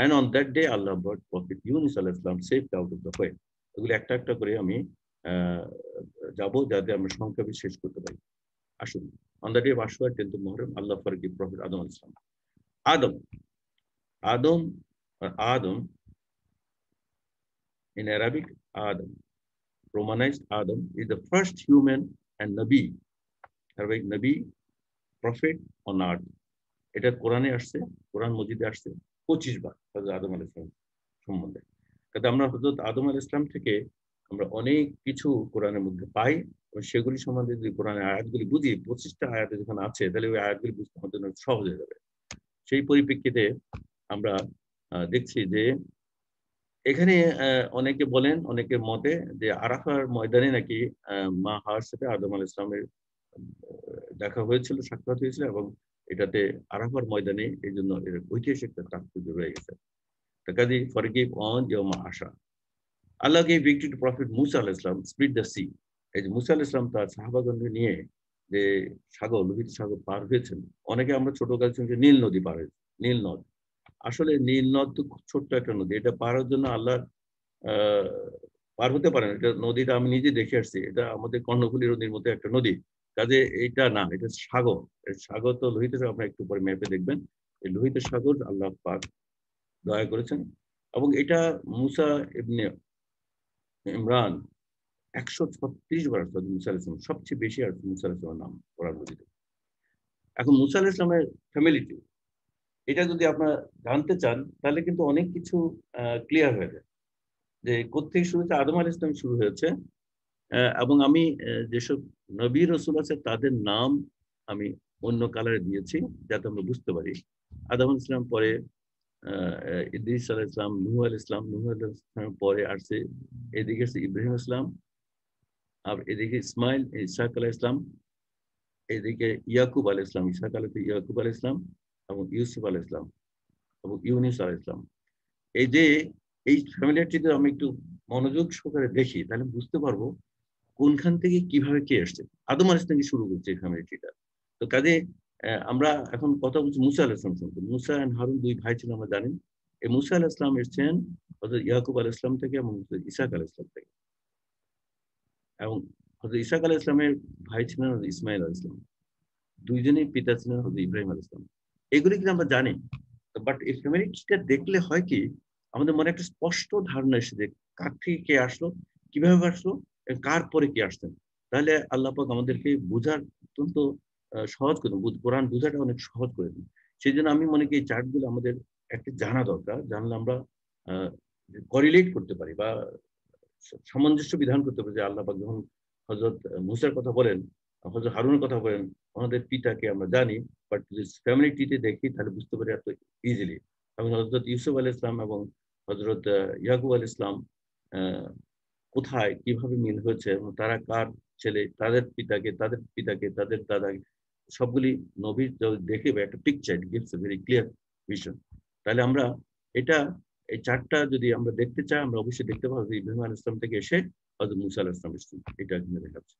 and on that day Allah brought prophet Yunus alayhi salam saved out of the whale। এগুলো একটা একটা করে আমি যাব যাতে আমরা সংক্ষেপে শেষ করতে পারি। আসুন, on the day of Ashura 10th of Muharram Allah forgave prophet Adam alayhi salam। Adam in Arabic, Adam, Romanized Adam, is the first human and Nabi, Arabic Nabi, prophet on earth। এটা কোরআনে আসছে, কোরআন মজিদে আসছে 25 বার হযরত আদম আলাইহিস সালাম সম্বন্ধে। কারণ আমরা হযরত আদম আলাইহিস সালাম থেকে আমরা অনেক কিছু কোরআনের মধ্যে পাই, এবং সেগুলি সম্বন্ধে যদি কোরআনের আয়াতগুলি বুঝি, 25টা আয়াত যখন আছে, তাহলে ওই আয়াতগুলি বুঝতে আমাদের জন্য সহজ হয়ে যাবে। সেই পরিপ্রেক্ষিতে আমরা দেখছি যে এখানে অনেকে বলেন, অনেকের মতে যে আরাফার ময়দানে নাকি মা হাওয়ার সাথে আদম আলাইহিস সালামের দেখা হয়েছিল, সাক্ষাৎ হয়েছিল, এবং এটাতে আরাফার ময়দানে এই জন্য এর ঐতিহাসিক একটা তাৎপর্য রয়ে গেছে। কাজী ফরগিভ অন ইয়াউমা আশা। আল্লাহ gave victory to prophet মুসা আলাইহিস সালাম, split the sea। এই যে মুসা আলাইহিস সালাম তার সাহাবাগণকে নিয়ে যে সাগর, লোহিত সাগর পার হয়েছেন। অনেকে আমরা ছোটকাল থেকে নীল নদী পার হয়েছে, নীল নদ। আসলে নীল নদ তো খুব ছোট্ট একটা নদী, এটা পার হওয়ার জন্য আল্লাহ পার হতে পারেন। এটা নদীটা আমি নিজে দেখে আসছি, এটা আমাদের কর্ণফুলী নদীর মতো একটা নদী। কাজে এইটা না, এটা সাগর। সাগর তো লোহিত সাগর, আপনারা একটু পরে ম্যাপে দেখবেন। এই লোহিত সাগর আল্লাহ পাক দয়া করেছেন, এবং এটা মুসা ইবনে ইমরান 136 বার আসছে মুসা আলাইহিস সালাম, সবচেয়ে বেশি আসছে মুসা আলাইহিস সালামের নাম কোরআন মজিদে। এখন মুসা আলাইহিস সালামের ফ্যামিলিটি, এটা যদি আপনারা জানতে চান তাহলে কিন্তু অনেক কিছু ক্লিয়ার হয়ে যায়, যে কোত্থেকে শুরু হয়েছে। আদম আলাইহিস সালাম শুরু হয়েছে, এবং আমি যেসব নবী রাসূল আছে তাদের নাম আমি অন্য কালারে দিয়েছি যাতে আমরা বুঝতে পারি। আদম আলাইহিস সালাম পরে ইদ্রিস আলাইহিস সালাম, নূহ আলাইহিস সালাম, নূহ আলাইহিস সালাম পরে আসছে এদিকে আছে ইব্রাহিম আলাইহিস সালাম, আর এদিকে ইসমাইল, ইসহাক আলাইহিস সালাম, এদিকে ইয়াকুব আলাইহিস সালাম, ইসহাক আলাইহিস ইয়াকুব আলাইহিস সালাম, এবং ইউসুফ আলাইহিস সালাম, এবং ইউনুস আলাইহিস সালাম। এই যে এই ফ্যামিলিটি যদি আমি একটু মনোযোগ সহকারে দেখি, তাহলে বুঝতে পারবো কোনখান থেকে কিভাবে কে আসছে। আদম আলাইহিস সালাম থেকে শুরু করছে এই ফ্যামিলিটা। তো কাজে আমরা এখন কথা বলছি মুসা আলাইহিস সালাম সম্পর্কে। মুসা এন্ড হারুন দুই ভাই ছিলেন, আমরা জানেন। এই মুসা আলাইহিস সালাম এসেছেন হযরত ইয়াকুব আলাইহিস সালাম থেকে এবং ইসহাক আলাইহিস সালাম থেকে, এবং হযরত ইসহাক আলাইহিস সালামের ভাই ছিলেন হযরত ইসমাইল আলাইহিস সালাম। দুইজনেই পিতা ছিলেন হযরত ইব্রাহিম আলাইহিস সালাম। এগুলি কিন্তু আমরা জানি, বাট এই ফ্যামিলিটা দেখলে হয় কি, আমাদের মনে একটা স্পষ্ট ধারণা এসে যে কার থেকে কে আসলো, কিভাবে আসলো, কার পরে কে আসতেন। তাহলে আল্লাহ পাক আমাদেরকে বোঝার অত্যন্ত সহজ করে দেন, কোরআন বোঝাটা অনেক সহজ করে দেন। সেই জন্য আমি মনে করি এই চার্টগুলো আমাদের একটা জানা দরকার, জানলে আমরা করিলেট করতে পারি বা সামঞ্জস্য বিধান করতে পারি যে আল্লাহ পাক যখন হযরত মুসার কথা বলেন, হযরত হারুনের কথা বলেন, ওনাদের পিতাকে আমরা জানি, বাট যদি ফ্যামিলি ট্রিতে দেখি তাহলে বুঝতে পারি এত ইজিলি। এবং হযরত ইউসুফ আলাইহিস সালাম এবং হযরত ইয়াকুব আলাইহিস সালাম কোথায় কিভাবে মিল হয়েছে এবং তারা কার ছেলে, তাদের পিতাকে তাদের দাদাকে, সবগুলি নবীর দেখে একটা picture gives a very clear vision. তাহলে আমরা এটা এই চারটা যদি আমরা দেখতে চাই, আমরা অবশ্যই দেখতে পাবো যে ইব্রাহিম আলাইহিস সালাম থেকে এসে হযরত মুসা আলাইহিস সালাম এসেছেন, এটা এখানে দেখাচ্ছে।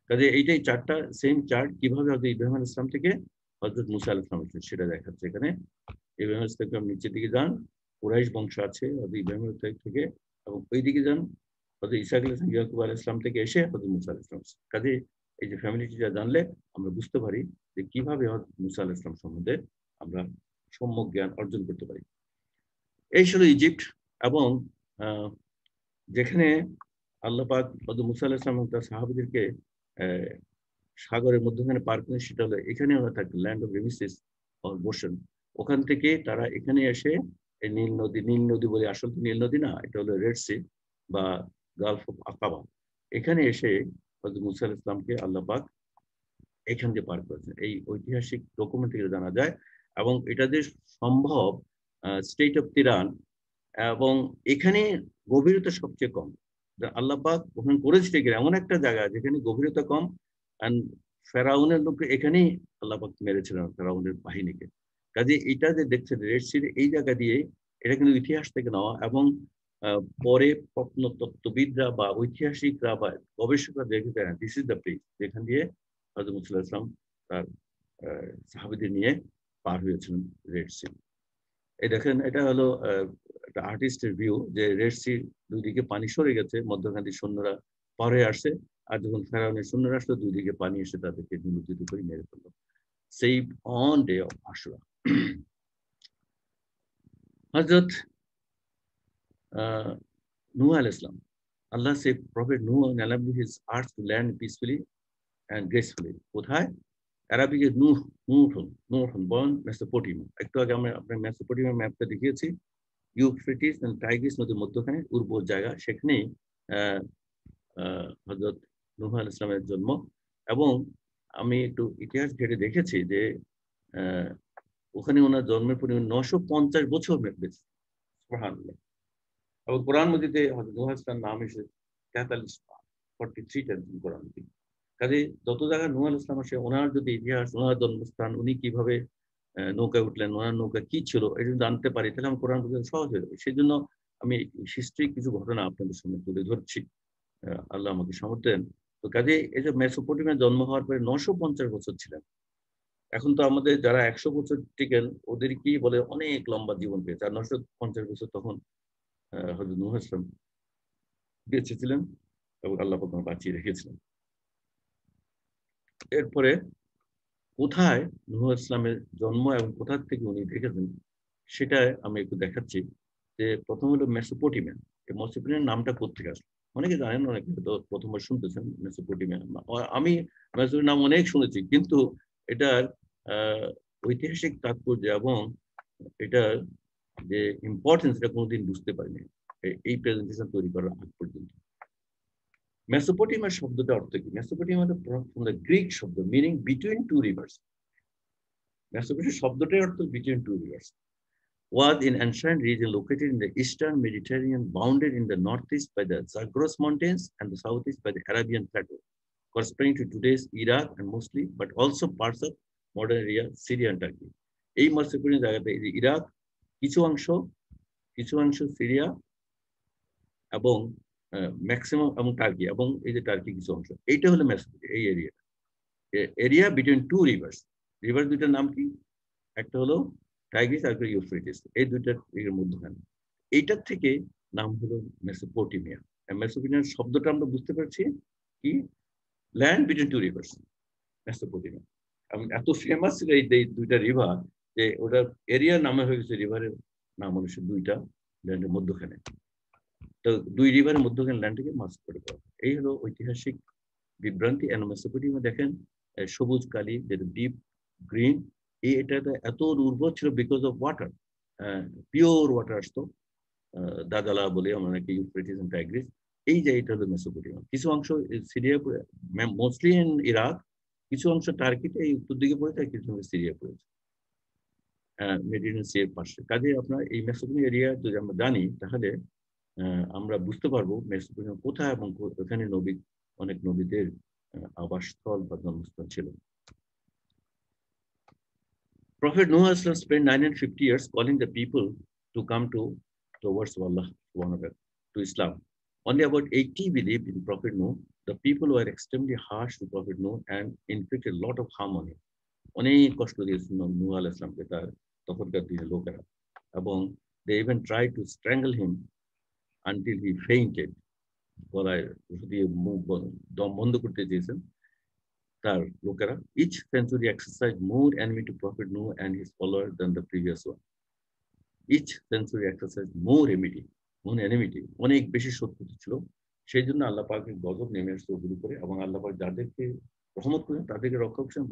কাজে এইটাই চারটা সেম চার্ট, কিভাবে হযরত ইব্রাহিম আলাইহিস সালাম থেকে হযরত মুসা আলাইহিস সালাম এসেছেন সেটা দেখাচ্ছে এখানে। ইব্রাহিম আলাইহিস সালাম থেকে নিচের দিকে যান, কুরাইশ বংশ আছে হযরত ইব্রাহিম থেকে, এবং ওই দিকে যান হযরত ঈসা আলাইহিস সালাম, ইয়াকুব আলাইহিস সালাম থেকে এসে হযরত মুসা আলাইহিস সালাম। কাজে এই যে ফ্যামিলিটা জানলে আমরা বুঝতে পারি যে কিভাবে হযরত মুসা আলাইহিস সালাম সম্বন্ধে আমরা সম্যক জ্ঞান অর্জন করতে পারি। এই ছিল ইজিপ্ট, এবং যেখানে আল্লাহ পাক হযরত মুসা আলাইহিস সালাম এবং তার সাহাবীদেরকে সাগরের মধ্যখানে পার করেন, সেটা হলো এখানে ওরা থাকে ল্যান্ড অফ রেমিসিস অর বোশন। ওখান থেকে তারা এখানে এসে এই নীল নদী বলে, আসল নীল নদী না, এটা হলো রেড সি বা গালফ অফ আকাবা। এখানে এসে হযরত মুসা আলাইহিস সালামকে আল্লাহ পাক এখান দিয়ে পার করেছেন। এই ঐতিহাসিক ডকুমেন্ট থেকে জানা যায়, এবং এটা যে সম্ভব স্টেট অফ তিরান, এবং এখানে গভীরতা সবচেয়ে কম। আল্লাহ পাক ওখানে করেছে এমন একটা জায়গা যেখানে গভীরতা কম, এন্ড ফেরাউনের লোককে এখানেই আল্লাহ পাক মেরেছিলেন, ফেরাউনের বাহিনীকে। কাজে এটা যে দেখছেন রেড সির এই জায়গা দিয়ে, এটা কিন্তু ইতিহাস থেকে নেওয়া, এবং পরে প্রত্নতত্ত্ববিদরা বা ঐতিহাসিকরা বা গবেষকরা দেখে দেন দিস ইজ দ্য প্লেস যেখান দিয়ে হযরত মুসা আলাইহিস সালাম তার সাহাবীদের নিয়ে পার হয়েছিলেন রেড সি। এই দেখেন, এটা হলো একটা আর্টিস্টের ভিউ, যে রেড সি দুই দিকে পানি সরে গেছে, মধ্যখান দিয়ে সৈন্যরা পার হয়ে আসছে, আর যখন ফেরাউনের সৈন্যরা আসলো দুই দিকে পানি এসে তাদেরকে নিমজ্জিত করে মেরে ফেললো। সেভ অন ডে অফ আশুরা। হযরত নূহ আলাইহিস সালাম, Allah saved Prophet Noah and allowed his earth to land peacefully and gracefully. কোথায়? আরবিকে নূহ বর্ন মেসোপটেমিয়া। একটু আগে আমরা আপনার মেসোপটেমিয়া ম্যাপটা দেখিয়েছি। ইউফ্রেটিস এবং টাইগ্রিস নদীর মধ্যখানে উর্বর জায়গা, সেখানেই হযরত নূহ আলাইহিস সালামের জন্ম। এবং আমি একটু ইতিহাস ঘেটে দেখেছি যে ওখানে ওনার জন্মের পরিমাণ 950 বছর বেঁচে। সুবহানাল্লাহ। এবং কোরআন মজিদে হযরত নূহ আলাইহিস সালাম নাম এসেছে 43 টাইমস কোরআন মজিদে। কাজে যত জায়গায় নূহ আলাইহিস সালাম আসে, ওনার যদি ইতিহাস, ওনার জন্মস্থান, উনি কিভাবে নৌকায় উঠলেন, ওনার নৌকা কি ছিল, এটা যদি জানতে পারি তাহলে আমার কোরআন বুঝতে সহজ হয়ে যাবে। সেই জন্য আমি হিস্ট্রি কিছু ঘটনা আপনাদের সামনে তুলে ধরছি। আল্লাহ আমাকে সামর্থ্য দেন। তো কাজে এই যে মেসোপটেমিয়ায় জন্ম হওয়ার পরে 950 বছর ছিলেন। এখন তো আমাদের যারা 100 বছর টিকেন ওদের কি বলে অনেক লম্বা জীবন পেয়েছে, আর 950 বছর তখন হযরত নূহ আলাইহিস সালাম বেঁচে ছিলেন এবং আল্লাহ পাক বাঁচিয়ে রেখেছিলেন। এরপরে কোথায় নূহ আলাইহিস সালামের জন্ম এবং কোথা থেকে উনি দেখেছেন সেটা আমি একটু দেখাচ্ছি। যে প্রথম হলো মেসোপটেমিয়া। এই মেসোপটেমিয়ার নামটা কোত্থেকে আসলো? অনেকে জানেন, অনেকে হয়তো প্রথমবার শুনতেছেন মেসোপটেমিয়া। আমি মেসোপটেমিয়ার নাম অনেক শুনেছি, কিন্তু এটার ঐতিহাসিক তাৎপর্য এবং এটার যে ইম্পর্টেন্স এটা কোনোদিন বুঝতে পারিনি এই প্রেজেন্টেশন তৈরি করার আগ পর্যন্ত। মেসোপটেমিয়া শব্দটা অর্থ কি? মেসোপটেমিয়া ফ্রম দ্য গ্রিক শব্দ meaning between two rivers. Mesopotamia শব্দটার অর্থ between two rivers. Was in ancient region located in the eastern Mediterranean, bounded in the northeast by the Zagros Mountains and the southeast by the Arabian Plateau, corresponding to today's Iraq and mostly, but also parts of modern area Syria and Turkey. এই Mesopotamia জায়গাতে Iraq, কিছু অংশ Syria এবং maximum এবং turkey, এবং এই যে turkey কিছু অংশ, এইটা হলো মেসোপটেমিয়া। এই area between two rivers. River দুইটার নাম কি? একটা হলো টাইগ্রিস আর ইউফ্রেটিস, এই দুইটার মধ্যখানে। এইটার থেকে নাম হলো মেসোপটেমিয়া। মেসোপটেমিয়ার শব্দটা আমরা বুঝতে পারছি কি, land between two rivers, Mesopotamia. এবং এত ফেমাস ছিল এই দুইটা রিভার যে ওটার এরিয়ার নামে হয়ে গেছে রিভারের নাম হচ্ছে দুইটা ল্যান্ডের মধ্যখানে। তো দুই রিভারের মধ্যখানে ল্যান্ডটাকে মাছ করে দেওয়া। এই হলো ঐতিহাসিক বিভ্রান্তি। মেসোপটেমিয়া দেখেন সবুজ কালি, যেটা ডিপ গ্রিন, এটাতে এত উর্বর ছিল because of water. Pure water আসতো, দাদালা বলে আমরা নাকি ইউফ্রেটিস এন্ড টাইগ্রিস, এই যে এটা হলো মেসোপটেমিয়া। কিছু অংশ সিরিয়া, মোস্টলি ইন ইরাক, কিছু অংশ টার্কিতে এই উত্তর দিকে পড়েছে, কিছু অংশ সিরিয়া পড়েছে, মেডিটেরিয়ান সির পাশে। কাজে আপনার এই মেসোপটেমিয়া এরিয়া যদি আমরা জানি, তাহলে আমরা বুঝতে পারবো মেসোপটেমিয়া কোথায় এবং ওখানে অনেক নবীদের আবাসস্থল বা জন্মস্থল ছিল। Prophet Noah spent 950 years calling the people to come towards Allah, to Islam. Only about 80 believed in Prophet Noah. The people were extremely harsh to Prophet Noah and inflicted a lot of harm on him. অনেক কষ্ট দিয়েছিল নূহ আলাইহিস সালামকে তার তখনকার দিনের লোকেরা, এবং they even tried to strangle him until he fainted. গলায় দিয়ে মুখ দম বন্ধ করতে চেয়েছেন তার লোকেরা। Each century exercised more enemy to Prophet Noah and his followers than the previous one. Each century exercised more enmity, অনেক বেশি শত্রু ছিল। সেই জন্য আল্লাহ পাকের গজব নেমে আসছে ওদের উপরে, এবং আল্লাহ পাক যাদেরকে রহমত করেন তাদেরকে রক্ষা করছেন,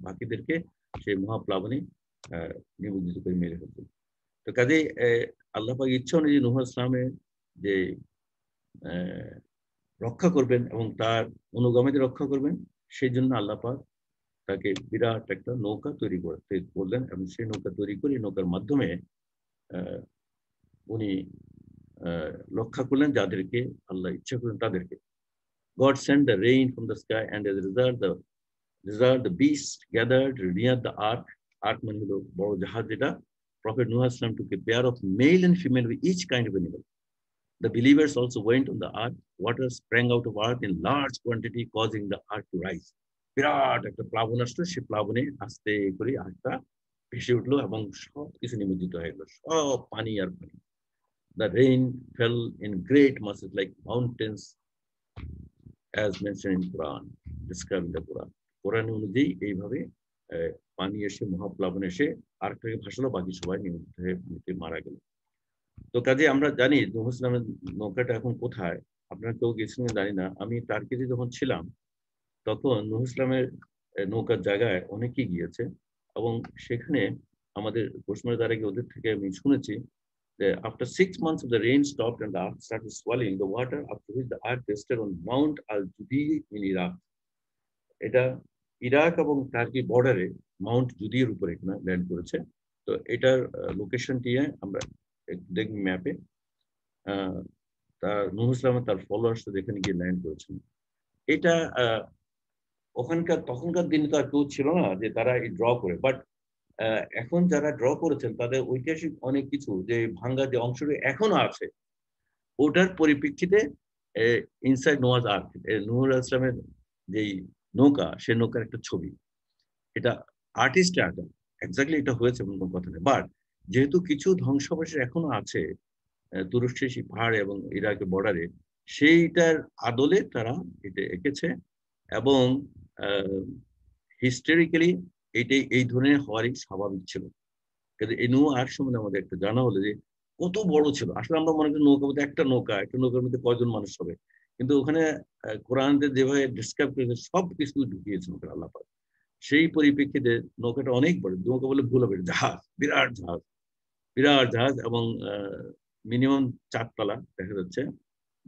বাকিদেরকে সেই মহাপ্লাবনে নিমজ্জিত করে মেরে ফেলছেন। তো কাজেই আল্লাহ পাক ইচ্ছা অনুযায়ী নূহ আলাইহিস সালামের যে রক্ষা করবেন এবং তার অনুগামীদের রক্ষা করবেন, সেই জন্য আল্লাহ পাক তাকে বিরাট একটা নৌকা তৈরি করতে বললেন, এবং সেই নৌকা তৈরি করে নৌকার মাধ্যমে উনি রক্ষা করলেন যাদেরকে আল্লাহ ইচ্ছা করেন তাদেরকে। God sent the rain from the sky, and as a result the beasts gathered near the ark. Ark মানে হলো বড় জাহাজ যেটা। Prophet Noah Islam took a pair of male and female with each kind of animal. The believers also went on the ark. Water sprang out of ark in large quantity, causing the ark to rise. বিরাট একটা প্লাবন আসলো, সে প্লাবনে আস্তে করে আর্কটা ভেসে উঠলো এবং সব কিছু নিমজ্জিত হয়ে গেল, সব পানি আর পানি। The rain fell in great masses like mountains, as mentioned in Quran, described in the Quran. কোরআন অনুযায়ী এইভাবে পানি এসে মহাপ্লাবন এসে আর্কটাকে ভাসালো, বাকি সবাই নিমজ্জিত হয়ে মারা গেল। তো কাজে আমরা জানি নূহ ইসলামের নৌকাটা এখন কোথায়, আপনারা কেউ গেছেন জানি না। আমি টার্কিতে যখন ছিলাম তখন নূহ ইসলামের নৌকার জায়গায় অনেকেই গিয়েছে, এবং সেখানে আমাদের পশ্চিমের দ্বারা গিয়ে ওদের থেকে আমি শুনেছি যে after 6 months of the rain stopped and the ark started swallowing the water, after which the ark rested on Mount al-Judi in Iraq. এটা ইরাক এবং টার্কি বর্ডারে মাউন্ট জুদির উপরে এখানে ল্যান্ড করেছে। তো এটার লোকেশনটি আমরা দেখব ম্যাপে। তার নূহ ইসলাম তার ফলোয়ার্স যেখানে গিয়ে ল্যান্ড করেছেন, এটা তখনকার দিনে তো আর কেউ ছিল না যে তারা এই ড্র করে, বাট এখন যারা ড্র করেছেন তাদের ঐতিহাসিক অনেক কিছু যে ভাঙ্গা যে অংশটি এখনো আছে, ওটার পরিপ্রেক্ষিতে ইনসাইড নোয়াজ আর্ক, নূহ ইসলামের যেই নৌকা, সে নৌকার একটা ছবি, এটা আর্টিস্টের আঁকা, এক্স্যাক্টলি এটা হয়েছে এমন কোনো কথা নেই। বাট যেহেতু কিছু ধ্বংসাবশেষ এখনো আছে তুরস্কের সেই পাহাড়ে এবং ইরাকের বর্ডারে, সেইটার আদলে তারা এটা এঁকেছে, এবং হিস্টোরিক্যালি এইটাই এই ধরনের হওয়ারই স্বাভাবিক ছিল। কিন্তু এই নৌকা আর্ক সম্বন্ধে আমাদের একটা জানা হলো যে কত বড় ছিল। আসলে আমরা মনে করি নৌকা বলতে একটা নৌকার মধ্যে কয়জন মানুষ হবে, কিন্তু ওখানে কোরআনে যেভাবে ডিসক্রাইব করেছে সব কিছু ঢুকিয়েছে ওখানে আল্লাহ পাক। সেই পরিপ্রেক্ষিতে নৌকাটা অনেক বড়, নৌকা বলে ভুল হবে, জাহাজ, বিরাট জাহাজ, এবং মিনিমাম 4 তলা দেখা যাচ্ছে,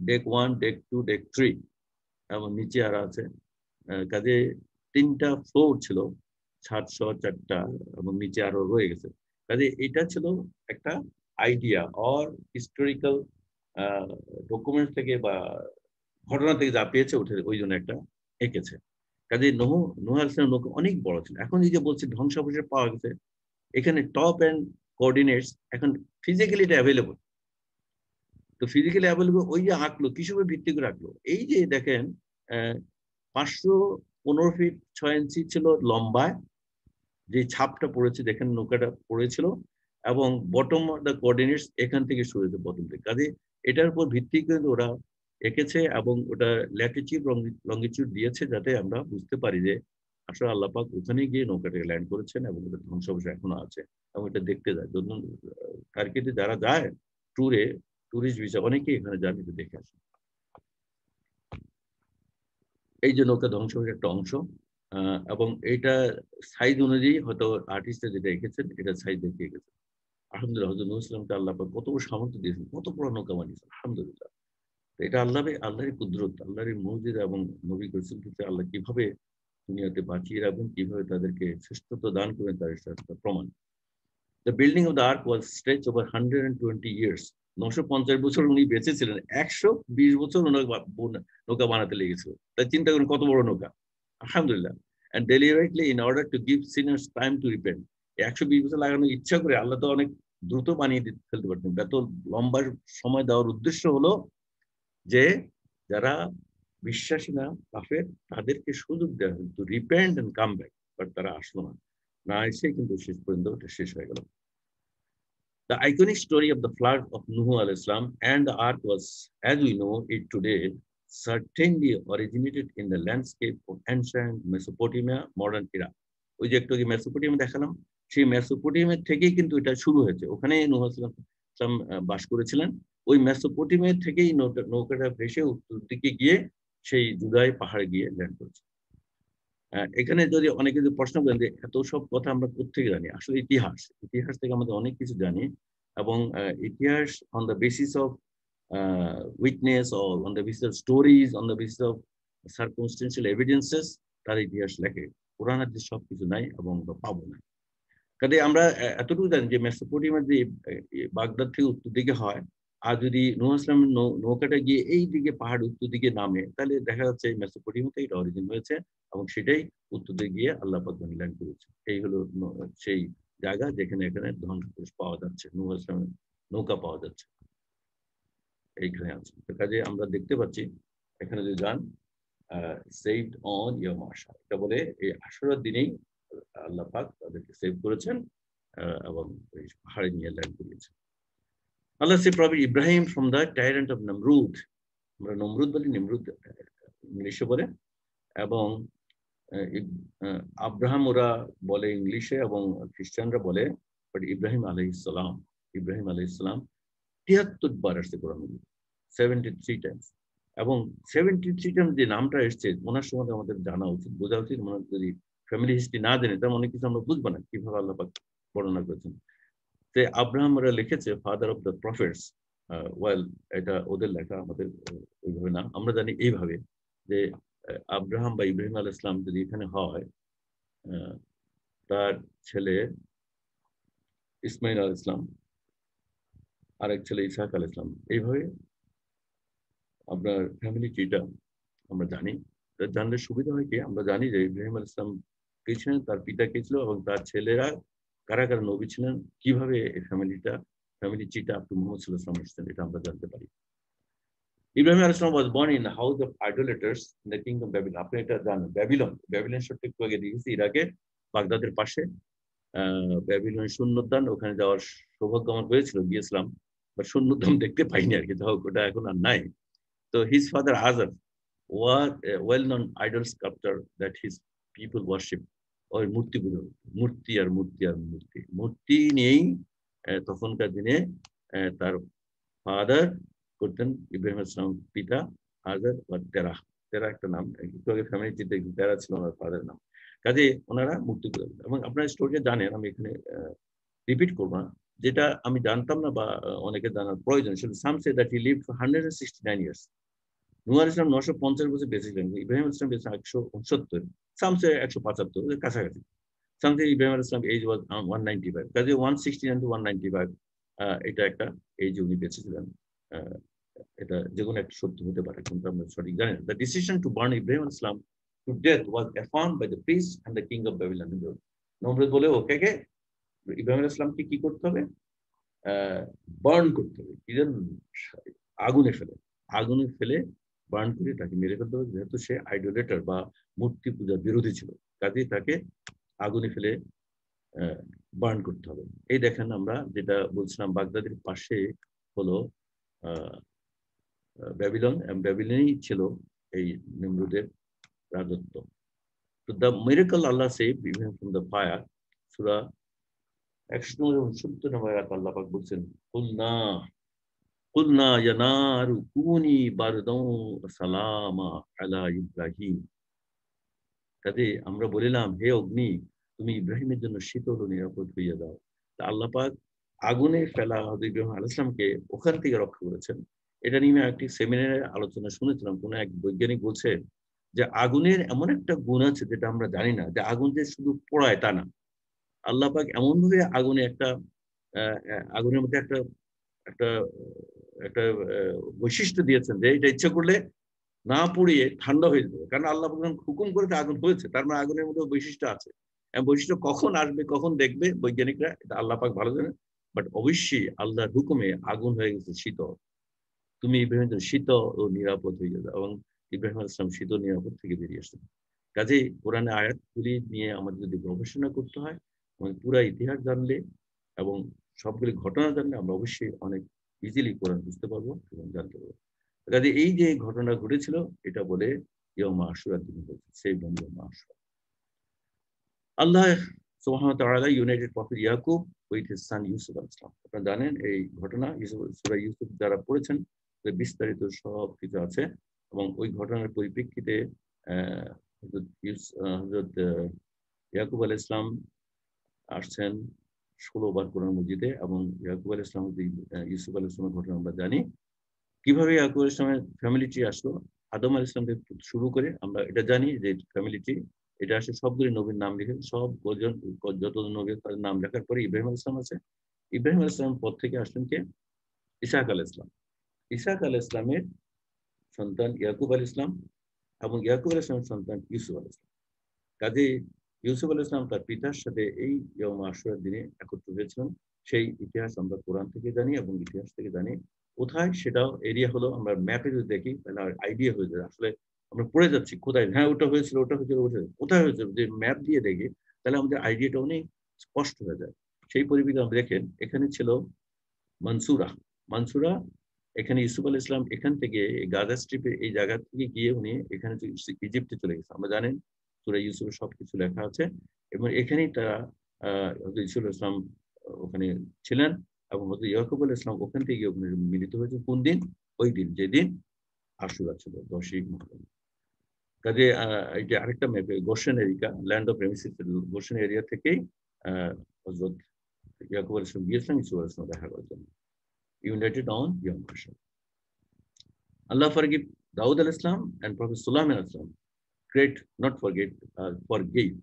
ডেক 1, ডেক 2, ডেক 3, এবং নিচে আর আছে। কাজে 3টা ফ্লোর ছিল, 4টা, এবং নিচে আরো রয়ে গেছে। কাজে এটা ছিল একটা আইডিয়া অর হিস্টোরিক্যাল ডকুমেন্ট থেকে বা ঘটনা থেকে যা পেয়েছে ওই জন্য একটা এঁকেছে। কাজে নূহ আলাইহিস সালামের নৌকা অনেক বড় ছিল। এখন এই যে বলছি ধ্বংসাবশেষ পাওয়া গেছে, এখানে টপ এন্ড কোঅর্ডিনেটস এখন ফিজিক্যালি এটা অ্যাভেলেবল। তো ফিজিক্যালি অ্যাভেলেবল ওই যে আঁকলো, কিসবের ভিত্তি করে আঁকলো, এই যে দেখেন 515 ফিট 6 ইঞ্চি ছিল লম্বায়, যে ছাপটা পড়েছে দেখেন নৌকাটা পড়েছিল, এবং বটম দ্য কোঅর্ডিনেটস এখান থেকে শুরু হয়েছে, বটম থেকে। কাজে এটার উপর ভিত্তি করে ওরা এঁকেছে, এবং ওটা ল্যাটিটিউড লঙ্গিটিউড দিয়েছে যাতে আমরা বুঝতে পারি যে আসলে আল্লাহ পাক ওখানে গিয়ে নৌকাটাকে ল্যান্ড করেছেন, এবং ওটা ধ্বংসাবশেষ এখনো আছে, এবং এটা দেখতে যায়। টার্কিতে যারা যায় ট্যুরে, টুরিস্ট ভিসা, অনেকেই এখানে যান, এটা দেখে আসে। এই যে নৌকা ধ্বংসাবশেষ একটা অংশ, এবং এটা সাইজ অনুযায়ী হয়তো আর্টিস্টরা যেটা এঁকেছেন এটা সাইজ দেখে এঁকেছেন। আলহামদুলিল্লাহ হযরত নূহ ইসলামকে আল্লাহ পাক কত বড় সামর্থ্য দিয়েছেন, কত বড় নৌকা বানিয়েছেন, আলহামদুলিল্লাহ। তো এটা আল্লাহরই কুদরত, আল্লাহরই মুজিজা এবং নবী রাসূলকে আল্লাহ কিভাবে দুনিয়াতে বাঁচিয়ে রাখবেন, কিভাবে তাদেরকে শ্রেষ্ঠত্ব দান করবেন তার একটা প্রমাণ। The building of the ark was stretched over 120 years. 950 বছর উনি বেঁচে ছিলেন। 120 বছর উনার নৌকা বানাতে লেগেছিল। তাই চিন্তা করুন কত বড় নৌকা। আলহামদুলিল্লাহ। And deliberately in order to give sinners time to repent. 120 বছর লাগানোর ইচ্ছা করে আল্লাহ তো অনেক দ্রুত বানিয়ে ফেলতে পারতেন। এত লম্বা সময় দেওয়ার উদ্দেশ্য হলো যে যারা বিশ্বাসী না, কাফের, তাদেরকে সুযোগ দেওয়া হলো to repent and come back. But তারা আসলো না। না এসে কিন্তু শেষ পর্যন্ত ওটা শেষ হয়ে গেল। The iconic story of the flood of Nuh alayhi salam and the ark was, as we know it today, certainly originated in the landscape of ancient Mesopotamia, modern Iraq. ওই যে একটু আগে মেসোপটেমিয়া দেখালাম, সেই মেসোপটেমিয়া থেকেই কিন্তু এটা শুরু হয়েছে। ওখানে নূহ আলাইহিস সালাম বাস করেছিলেন। ওই মেসোপটেমিয়া থেকেই নৌকাটা ভেসে উত্তর দিকে গিয়ে সেই জুদাই পাহাড়ে গিয়ে ল্যান্ড করেছে। এখানে যদি অনেকে যদি প্রশ্ন করেন যে এত সব কথা আমরা কোত্থেকে জানি, আসলে ইতিহাস থেকে আমাদের অনেক কিছু জানি এবং ইতিহাস on the basis of witness or on the basis of stories, on the basis of circumstantial evidences তার ইতিহাস লেখে। কোরআন হাদিস সব কিছু নাই এবং পাবো না। কাজে আমরা এতটুকু জানি যে মেসোপটেমিয়া যে বাগদাদ থেকে উত্তর দিকে হয়, আর যদি নূহ ইসলামের নৌকাটা গিয়ে এই দিকে পাহাড় উত্তর দিকে নামে, তাহলে দেখা যাচ্ছে মেসোপটেমিয়া থেকে এটা অরিজিন হয়েছে এবং সেটাই উত্তর দিকে গিয়ে আল্লাহ পাক ল্যান্ড করেছে। এই হলো সেই জায়গা যেখানে এখানে ধ্বংস পাওয়া যাচ্ছে, নূহ ইসলামের নৌকা পাওয়া যাচ্ছে এইখানে আছে। কাজে আমরা দেখতে পাচ্ছি এখানে যদি যান saved on Yawm Ashura, এটা বলে এই আশুরার দিনেই আল্লাহ পাক তাদেরকে সেভ করেছেন এবং এই পাহাড়ে নিয়ে ল্যান্ড করিয়েছেন। Allah saved Prophet Ibrahim from the tyrant of Namrud. আমরা নমরুদ বলি, নিমরুদ ইংলিশে বলে, এবং আব্রাহাম ওরা বলে ইংলিশে এবং খ্রিস্টানরা বলে, বাট ইব্রাহিম আলাইহিস সালাম 73 বার আসছে কোরআনে, 73 টাইমস। এবং 73 টাইমস যে নামটা এসছে ওনার সম্বন্ধে আমাদের জানা উচিত, বোঝা উচিত। মানে যদি ফ্যামিলি হিস্ট্রি না জানে তেমন অনেক কিছু আমরা বুঝবো না কিভাবে আল্লাহ পাক বর্ণনা করেছেন। যে আব্রাহাম ওরা লিখেছে father of the prophets, well এটা ওদের লেখা, আমাদের ওইভাবে না। আমরা জানি এইভাবে যে আব্রাহাম বা ইব্রাহিম আলাইহিস সালাম যদি এখানে হয়, তার ছেলে ইসমাইল আলাইহিস সালাম, আরেক ছেলে ইসহাক আলাইহিস সালাম, এইভাবে আপনার ফ্যামিলি ট্রিটা আমরা জানি। জানলে সুবিধা হয় কি, আমরা জানি যে ইব্রাহিম আলাইহিস সালাম কে ছিলেন, তার পিতা কে ছিল এবং তার ছেলেরা কারা কারা নবী ছিলেন, কিভাবে এই ফ্যামিলি ট্রিটা আপ টু মুহাম্মদ সাল্লাল্লাহু আলাইহি ওয়াসাল্লাম এটা আমরা জানতে পারি। ইব্রাহিম আলাইহিস সালাম was born in the house of idolaters in the kingdom of Babylon. আপনি এটা জানেন, ব্যাবিলন শব্দটা একটু আগে দেখেছি, ইরাকের বাগদাদের পাশে ব্যাবিলন শূন্যদান, ওখানে যাওয়ার সৌভাগ্য আমার হয়েছিল, গিয়েছিলাম, বাট শূন্যদান দেখতে পাইনি আর কি, যাই হোক ওটা এখন আর নাই। তো হিজ ফাদার আজার was a well-known idol sculptor that his people worship. ওই মূর্তি পুজো, মূর্তি নিয়েই তখনকার দিনে তার ফাদার করতেন, ইব্রাহিম আলাইহিস সালাম পিতা আজার বা তেরা একটা নাম, একটু আগে ফ্যামিলি চিন্তা তেরা ছিল ওনার ফাদারের নাম। কাজে ওনারা মূর্তি পুজো করতেন। এবং আপনার স্টোরিটা জানেন, আমি এখানে রিপিট করবো না, যেটা আমি জানতাম না বা অনেকে জানার প্রয়োজন ছিল। Some say that he lived for 169 years. Nuh আলাইহিস সালাম 950 বছর বেঁচে ছিলেন, ইব্রাহিম আলাইহিস সালাম বেঁচে 169, সামসে 175, কাছাকাছি। সামথিং ইব্রাহিম আলাইহিস সালাম এজ ওয়াজ 195, কাজে 169 to 195 এটা একটা এজ উনি বেঁচে ছিলেন। এটা যেকোনো একটা সত্য হতে পারে, কিন্তু আমরা সঠিক জানি না। The decision to burn Ibrahim আলাইহিস সালাম to death was affirmed by the priest and the king of Babylon. Namrud বলে ওকে ইব্রাহিম আলাইহিস সালামকে কি করতে হবে, বার্ন করতে হবে, কি জানেন, আগুনে ফেলে বার্ন করে তাকে মেরে ফেলতে হবে, যেহেতু সে আইডোলেটার বা মূর্তি পূজা বিরোধী ছিল, কাজেই তাকে আগুনে ফেলে বার্ন করতে হবে। এই দেখেন আমরা যেটা বলছিলাম, বাগদাদের পাশে হলো ব্যাবিলনই ছিল এই নিমরুদের রাজত্ব। তো the miracle Allah saved Ibrahim from the fire, সূরা 169 নম্বর আয়াত আল্লাহ পাক বলছেন, কুলনা ইয়া নারু কুনি বারদাও ওয়া সালামা আলা ইব্রাহিম। কাজে আমরা বলিলাম, হে অগ্নি তুমি ইব্রাহিমের জন্য শীতল ও নিরাপদ হইয়া দাও। তা আল্লাহ পাক আগুনে ফেলা হযরত ইব্রাহিম আলাইহিস সালামকে ওখান থেকে রক্ষা করেছেন। এটা নিয়ে আমি একটি সেমিনারে আলোচনা শুনেছিলাম। কোন এক বৈজ্ঞানিক বলছে যে আগুনের এমন একটা গুণ আছে যেটা আমরা জানি না, যে আগুন যে শুধু পোড়ায় তা না। আল্লাহ পাক এমনভাবে আগুনে একটা আগুনের মধ্যে একটা একটা একটা বৈশিষ্ট্য দিয়েছেন যে এটা ইচ্ছা করলে না পুড়িয়ে ঠান্ডা হয়ে যাবে। কারণ আল্লাহ পাক যখন হুকুম করেছে আগুন হয়েছে। তার মানে আগুনের মধ্যে বৈশিষ্ট্য আছে। বৈশিষ্ট্য কখন আসবে, কখন দেখবে বৈজ্ঞানিকরা এটা আল্লাহ পাক ভালো জানেন। বাট অবশ্যই আল্লাহর হুকুমে আগুন হয়ে গেছে শীতল। তুমি ইব্রাহিম শীতল ও নিরাপদ হয়ে যাবে, এবং ইব্রাহিম আলাইহিস সালাম শীতল নিরাপদ থেকে বেরিয়ে আসছেন। কাজেই কোরআনের আয়াতগুলি নিয়ে আমাদের যদি গবেষণা করতে হয়, এবং পুরা ইতিহাস জানলে এবং সবগুলি ঘটনা জানলে আমরা অবশ্যই অনেক ইজিলি কোরআন বুঝতে পারবো এবং জানতে পারবো। কাজে এই যে ঘটনা ঘটেছিল এটা বলে ইয়মা আশুরার দিন বলছে, সেই বন্ধু আশুরা। আল্লাহ সুবহানাহু ওয়া তাআলা united prophet Yakub with his son Yusuf আলাইহিস সালাম। আপনারা জানেন এই ঘটনা সূরা ইউসুফ যারা পড়েছেন বিস্তারিত সব কিছু আছে, এবং ওই ঘটনার পরিপ্রেক্ষিতে হযরত ইয়াকুব আলাইহিস সালাম আসছেন 16 বার কোরআন মজিদে, এবং ইয়াকুব আলাইহিস সালাম ইউসুফ আলাইহিস সালামের ঘটনা আমরা জানি। কিভাবে ইয়াকুব আলাইহিস সালামের ফ্যামিলি ট্রি আসলো, আদম আলাইহিস সালাম থেকে শুরু করে আমরা এটা জানি যে ফ্যামিলি ট্রি এটা আসলে সবগুলি নবীর নাম লিখে সব যত নবীর নাম লেখার পরে ইব্রাহিম আলাইহিস সালাম আছে। ইব্রাহিম আলাইহিস সালামের পর থেকে আসলেন কে? ইসহাক আলাইহিস সালাম। ইসহাক আলাইহিস সালামের সন্তান ইয়াকুব আলাইহিস সালাম, এবং ইয়াকুব আলাইহিস সালামের সন্তান ইউসুফ আলাইহিস সালাম। কাজে ইউসুফ আলাইহিস সালাম তার পিতার সাথে এই ইয়ম আশুরার দিনে একত্র হয়েছিলেন। সেই ইতিহাস আমরা কোরআন থেকে জানি এবং ইতিহাস থেকে জানি। কোথায় সেটাও এরিয়া হলো, আমরা ম্যাপে যদি দেখি তাহলে আইডিয়া হয়ে যায়। আসলে আমরা পড়ে যাচ্ছি কোথায়, হ্যাঁ ওটা হয়েছিল, ওটা হয়েছিল, ওটা কোথায় হয়েছিল, যে ম্যাপ দিয়ে দেখি তাহলে আমাদের আইডিয়াটা অনেক স্পষ্ট হয়ে যায়। সেই পরিপ্রেক্ষিতে আমরা দেখেন এখানে ছিল মানসুরা। মানসুরা এখানে ইউসুফ আলাইহিস সালাম এখান থেকে গাজা স্ট্রিপে এই জায়গা থেকে গিয়ে উনি এখানে ইজিপ্টে চলে গেছে। আমরা জানেন সূরা ইউসুফে সবকিছু লেখা আছে, এবং এখানেই তারা হযরত ইউসুফ আলাইহিস সালাম ওখানে ছিলেন, এবং হযরত ইয়াকুব আলাইহিস সালাম ওখান থেকে গিয়ে ওখানে মিলিত হয়েছে। কোন দিন? ওই দিন যেদিন আশুরা ছিল, 10ই মুহররম। কাজে এই যে আরেকটা ম্যাপে গোশেন এরিয়া, ল্যান্ড অফ রেমিসিস, গোশেন এরিয়া থেকেই হযরত ইয়াকুব আলাইহিস সালাম গিয়েছিলেন ইউসুফ আলাইহিস সালাম দেখা করার জন্য। United on Yom Kippur. Allah forgive Dawud al-Islam and Prophet Sulaiman al-Islam. Great, not forget, forgave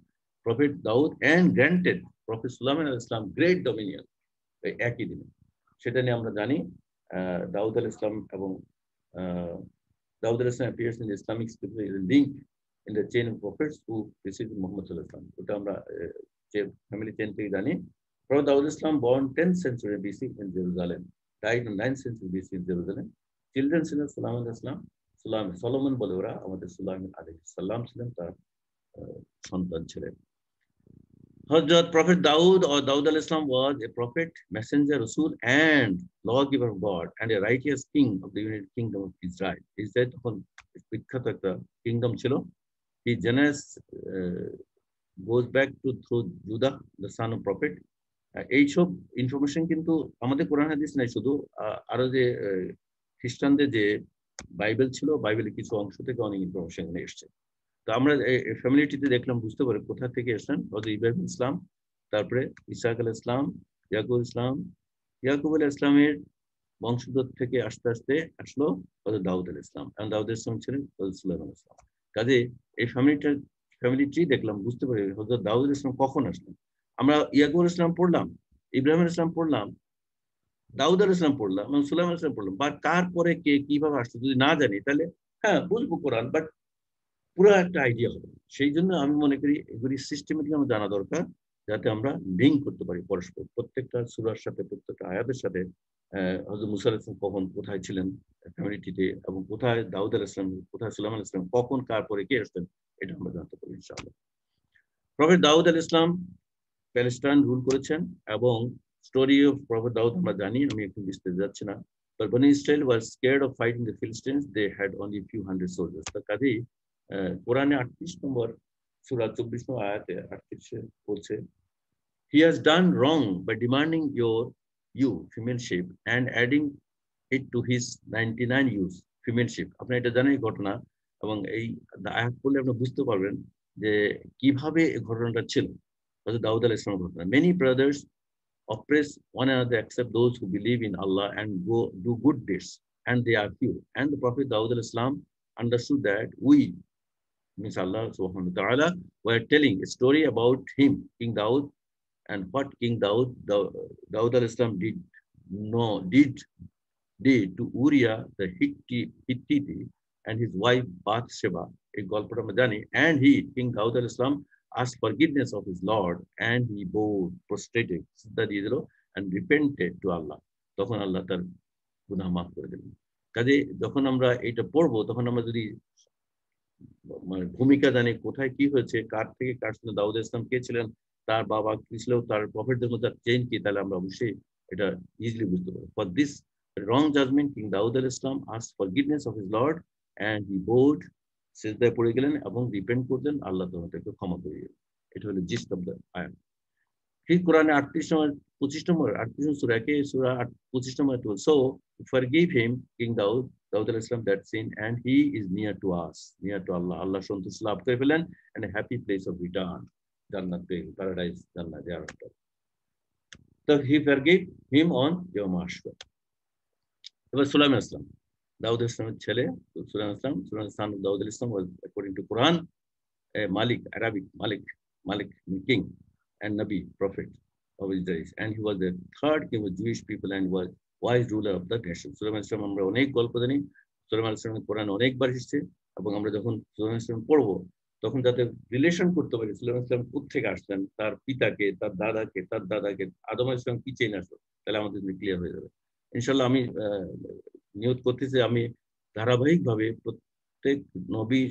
Prophet Dawud and granted Prophet Sulaiman al-Islam great dominion. একই দিনে সেটা নিয়ে আমরা জানি দাউদ আল-ইসলাম এবং Dawud al-Islam appears in the Islamic scripture is a link in the chain of prophets who preceded Muhammad sallallahu alaihi wasallam. ওটা আমরা যে ফ্যামিলি চেইন থেকে জানি। Prophet Dawud al-Islam born 10th century BC in Jerusalem, died in 9th century BC in Jerusalem. Children ছিলেন সুলাইমান আলাইহিস সালাম, Solomon বলে ওরা, আমাদের সুলাইমান আলাইহিস সালাম ছিলেন তার সন্তান ছিলেন। Hazrat Prophet Dawood or Dawud al-Islam was a prophet, messenger, Rasul, and lawgiver of God, and a righteous king of the United Kingdom of Israel. Israel তখন বিখ্যাত একটা কিংডম ছিল। His genesis goes back to through Judah, the son of prophet. এইসব information কিন্তু আমাদের কোরআন হাদিস নাই, শুধু আরো যে খ্রিস্টানদের যে বাইবেল ছিল, বাইবেলের কিছু অংশ থেকে অনেক ইনফরমেশন এখানে এসছে। তো আমরা ফ্যামিলিটিতে দেখলাম, বুঝতে পারি কোথা থেকে এসেছেন। হযরত ইব্রাহিম ইসলাম, তারপরে ইসহাক আলাইহিস সালাম, ইয়াকুব ইসলাম, ইয়াকুব আলাইহিস ইসলামের বংশধর থেকে আস্তে আস্তে আসলো হযরত দাউদ আলাইহিস সালাম, এবং দাউদ আলাইহিস সালাম ছিলেন হযরত সুলাইমান আলাইহিস সালাম। কাজে এই ফ্যামিলি ট্রি দেখলাম, বুঝতে পারি হযরত দাউদ আলাইহিস সালাম কখন আসলেন। আমরা ইয়াকুব আলাইহিস সালাম পড়লাম, ইব্রাহিম আলাইহিস সালাম পড়লাম, দাউদ আলাইহিস সালাম পড়লাম, এবং সুলাইমান আলাইহিস সালাম পড়লাম, বা কার পরে কে কিভাবে আসছে যদি না জানি তাহলে হ্যাঁ বুঝবো কোরআন, বাট পুরো একটা আইডিয়া হবে। সেই জন্য আমি মনে করি এগুলি সিস্টেমেটিক আমার জানা দরকার, যাতে আমরা লিঙ্ক করতে পারি পরস্পর, প্রত্যেকটা সূরার সাথে, প্রত্যেকটা আয়াতের সাথে। হযরত মুসা আলাইহিস সালাম কখন কোথায় ছিলেন ফ্যামিলিটিতে, এবং কোথায় দাউদ আলাইহিস সালাম, কোথায় সুলাইমান আলাইহিস সালাম, কখন কার পরে কে আসতেন, এটা আমরা জানতে পারি ইনশাআল্লাহ। প্রফেট দাউদ আলাইহিস সালাম প্যালেস্টাইন রুল করেছেন, এবং স্টোরি অফ প্রফেট দাউদ আমরা জানি, আমি একটু বিস্তারিত যাচ্ছি না। But Bani Israel was scared of fighting the Philistines. They had only few hundred soldiers. তার কাজেই কোরআনে 38 নম্বর সূরা 24 নম্বর আয়াতে 38 বলছে, He has done wrong by demanding you female sheep and adding it to his 99 ewes female sheep. আপনি এটা জানেন এই ঘটনা, এবং এই আয়াত পড়লে আপনি বুঝতে পারবেন যে কিভাবে এই ঘটনাটা ছিল হযরত দাউদ আলাইহিস সালামের ঘটনা। Many brothers oppress one another except those who believe in Allah and go do good deeds, and they are few. And the Prophet Dawud al-Islam understood that we, means Allah subhanahu wa ta'ala, were telling a story about him, King Dawud, and what King Dawud al-Islam did to Uriah the Hittite and his wife Bathsheba, a গল্পটা আমরা জানি, and he, King Dawud al-Islam, asked forgiveness of his Lord, and he bowed, prostrated, সিজদা দিয়ে দিল, and repented to Allah. তখন আল্লাহ তার গুনাহ মাফ করে দিলেন। কাজে যখন আমরা এটা পড়বো, তখন আমরা যদি মানে ভূমিকা জানি কোথায় কি হয়েছে, কার থেকে কার সঙ্গে দাউদ ইসলাম কে ছিলেন, তার বাবা কি ছিল, তার প্রফেটদের মধ্যে চেঞ্জ কি, তাহলে আমরা অবশ্যই এটা ইজিলি বুঝতে পারবো। For this wrong judgment, King Dawud al-Islam asked forgiveness of his Lord, and he bowed, সিজদায় পড়ে গেলেন এবং রিপেন্ট করলেন, আল্লাহ তাকে ক্ষমা করে দিলেন। এটা হলো জিস্ট অফ দ্য আয়াত। ঠিক কোরআনে 25 নম্বর 38 সূরা, একে সূরা 25 নম্বর। So forgive him, King Dawud al-Islam, that sin, and he is near to us, near to Allah. Allah সন্তুষ্ট লাভ করে ফেলেন, and a happy place of return, জান্নাত, paradise, জান্নাত thereafter. So he forgave him on Yawm Ashura. এবার সুলাইমান ইসলাম, দাউদ ইসলামের ছেলে সুলাইমান ইসলাম, দাউদ ইসলাম was, according to Quran, a Arabic Malik, king and Nabi, prophet of Israel, and he was the third king of Jewish people and was wise ruler of the nation. Sulaiman ইসলাম আমরা অনেক গল্প জানি, সুলাইমান ইসলামের কোরআন অনেকবার এসেছে, এবং আমরা যখন সুলাইমান ইসলাম পড়বো তখন যাতে রিলেশন করতে পারি সুলাইমান ইসলাম কোথেকে আসলেন, তার পিতাকে, তার দাদাকে, আদম আলাইহিস সালাম কি চেঞ্জ আসলো, তাহলে আমাদের ক্লিয়ার হয়ে যাবে ইনশাল্লাহ। আমি নিয়ত করতেছি আমি ধারাবাহিকভাবে প্রত্যেক নবী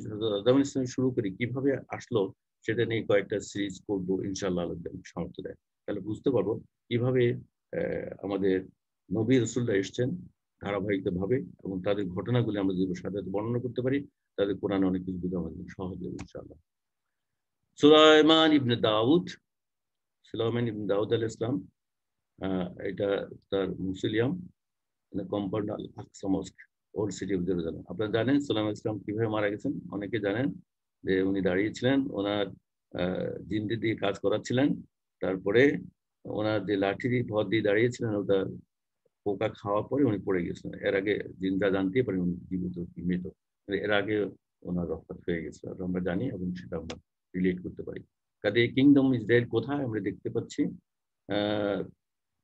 আদম আলাইহিস সালাম শুরু করি কিভাবে আসলো সেটা নিয়ে কয়েকটা সিরিজ করবো ইনশাল্লাহ, সামর্থ্য দেয়, তাহলে বুঝতে পারবো কিভাবে আমাদের নবী রাসূলরা এসেছেন ধারাবাহিকভাবে, এবং তাদের ঘটনাগুলি আমরা যদি সাথে বর্ণনা করতে পারি, তাদের কোরআনে অনেক কিছু বুঝা আমাদের সহজ হবে ইনশাআল্লাহ। সুলাইমান ইবনে দাউদ আলাইহিস সালাম, এটা তার মুসলিয়াম compound Al Aqsa mosque, old city of Jerusalem. আপনারা জানেন সুলাইমান ইসলাম কিভাবে মারা গেছেন, অনেকে জানেন যে উনি দাঁড়িয়েছিলেন, ওনার জিন্দি দিয়ে কাজ করাচ্ছিলেন, তারপরে ওনার যে লাঠি ভর দিয়ে দাঁড়িয়েছিলেন ওটা পোকা খাওয়ার পরে উনি পড়ে গেছিলেন। এর আগে জিন্দা জানতেই পারেন উনি জীবিত কি মৃত, এর আগে ওনার রক্ত হয়ে গেছিল, আমরা জানি এবং সেটা আমরা রিলেট করতে পারি। কাজে কিংডম ইসরায়েল কোথায় আমরা দেখতে পাচ্ছি,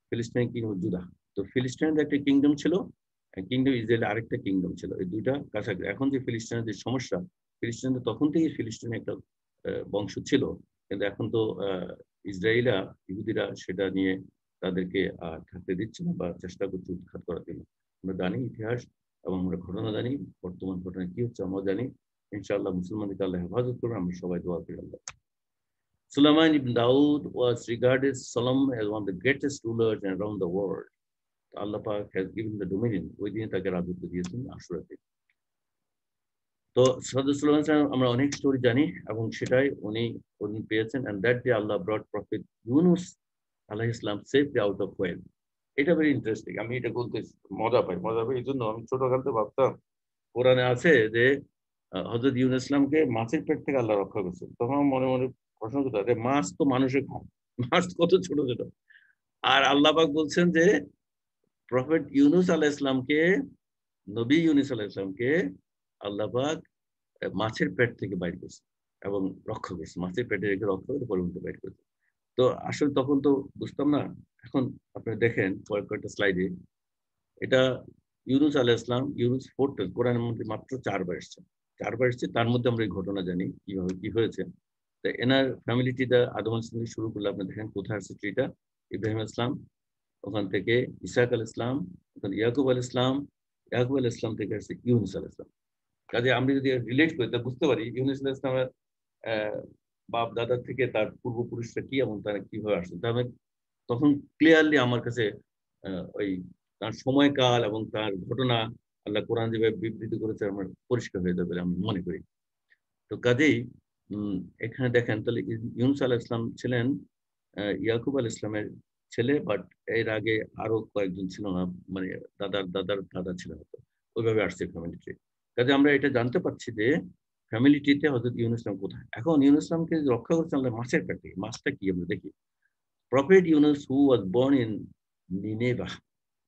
ফিলিস্তিন কিংডম জুদা। তো ফিলিস্তিনের একটা কিংডম ছিল, কিংডম ইসরায়েলের আরেকটা কিংডম ছিল, এই দুইটা কাছাকাছি। এখন যে ফিলিস্তিনের যে সমস্যা, ফিলিস্তিনের তখন থেকেই ফিলিস্তিনের একটা বংশ ছিল, কিন্তু এখন তো ইসরায়েলরা, ইহুদিরা সেটা নিয়ে তাদেরকে থাকতে দিচ্ছে না বা চেষ্টা করছে উৎখাত করার জন্য। আমরা জানি ইতিহাস এবং আমরা ঘটনা জানি, বর্তমান ঘটনা কি হচ্ছে আমরা জানি। ইনশাআল্লাহ মুসলমানদেরকে আল্লাহ হেফাজত করবেন, আমরা সবাই দোয়া করি আল্লাহ। Sulaiman ibn Daud was regarded solemn as one of the greatest rulers around the world. Allah Pak has given the dominion, ওই দিনে তাকে রাজত্ব দিয়েছেন আশুরাতে। তো সুলাইমান আমরা অনেক স্টোরি জানি, এবং সেটাই উনি পেয়েছেন, and that day Allah brought Prophet Yunus alayhi salam safely out of whale. এটা ভেরি ইন্টারেস্টিং। আমি এটা বলতে মজা পাই এই জন্য আমি ছোটকালতে ভাবতাম কোরআনে আছে যে হযরত ইউনূস ইসলামকে মাছের পেট থেকে আল্লাহ রক্ষা করছেন, তখন মনে মনে প্রশ্ন করতে, মাছ তো মানুষের খায়, মাছ কত ছোট ছোট, আর আল্লাহ পাক বলছেন যে প্রফেট ইউনূস আলাইহিস সালামকে, নবী ইউনূস আলাইহিস সালামকে আল্লাহ পাক মাছের পেট থেকে বাইর করছে এবং রক্ষা করছে, মাছের পেটে রেখে রক্ষা করে পরিবর্তন বাইর করছে। তো আসলে তখন তো বুঝতাম না। এখন আপনারা দেখেন কয়েকটা স্লাইডে, এটা ইউনূস আলাইহিস সালাম, ইউনূস 4 কোরআনের মধ্যে মাত্র 4 বার এসেছে, তার মধ্যে আমরা এই ঘটনা জানি কিভাবে কি হয়েছে। তো এনার ফ্যামিলিটিটা আদম আলাইহিস সালাম শুরু করলে আপনি দেখেন কোথায় আসছে ট্রিটা, ইব্রাহিম আলাইহিস সালাম, ওখান থেকে ইসহাক আলাইহিস সালাম, ওখান ইয়াকুব আলাইহিস সালাম থেকে আসছে ইউনূস আলাইহিস সালাম। কাজে আমরা যদি রিলেট করি তা বুঝতে পারি ইউনূস আলাইহিস সালামের বাপ দাদার থেকে তার পূর্বপুরুষরা কি এবং তারা কিভাবে আসছে। তখন ক্লিয়ারলি আমার কাছে ওই তার সময়কাল এবং তার ঘটনা আল্লাহ কোরআন যেভাবে বিবৃতি করেছে আমার পরিষ্কার হয়ে যাবে আমি মনে করি। তো কাজেই এখানে দেখেন তাহলে ইউনূস আলাইহিস সালাম ছিলেন ইয়াকুব আলাইহিস সালামের ছেলে, বাট এর আগে আরো কয়েকজন ছিল না, মানে দাদার দাদা ছিল হয়তো, ওইভাবে আসছে ফ্যামিলিতে। কাজে আমরা এটা জানতে পারছি যে ফ্যামিলিটিতে হযরত ইউনূস ইসলাম কোথায়। এখন ইউনূস ইসলামকে রক্ষা করছে আল্লাহ মাছের পেট থেকে। মাছটা কি আমরা দেখি, Prophet Yunus, who was born in Nineveh,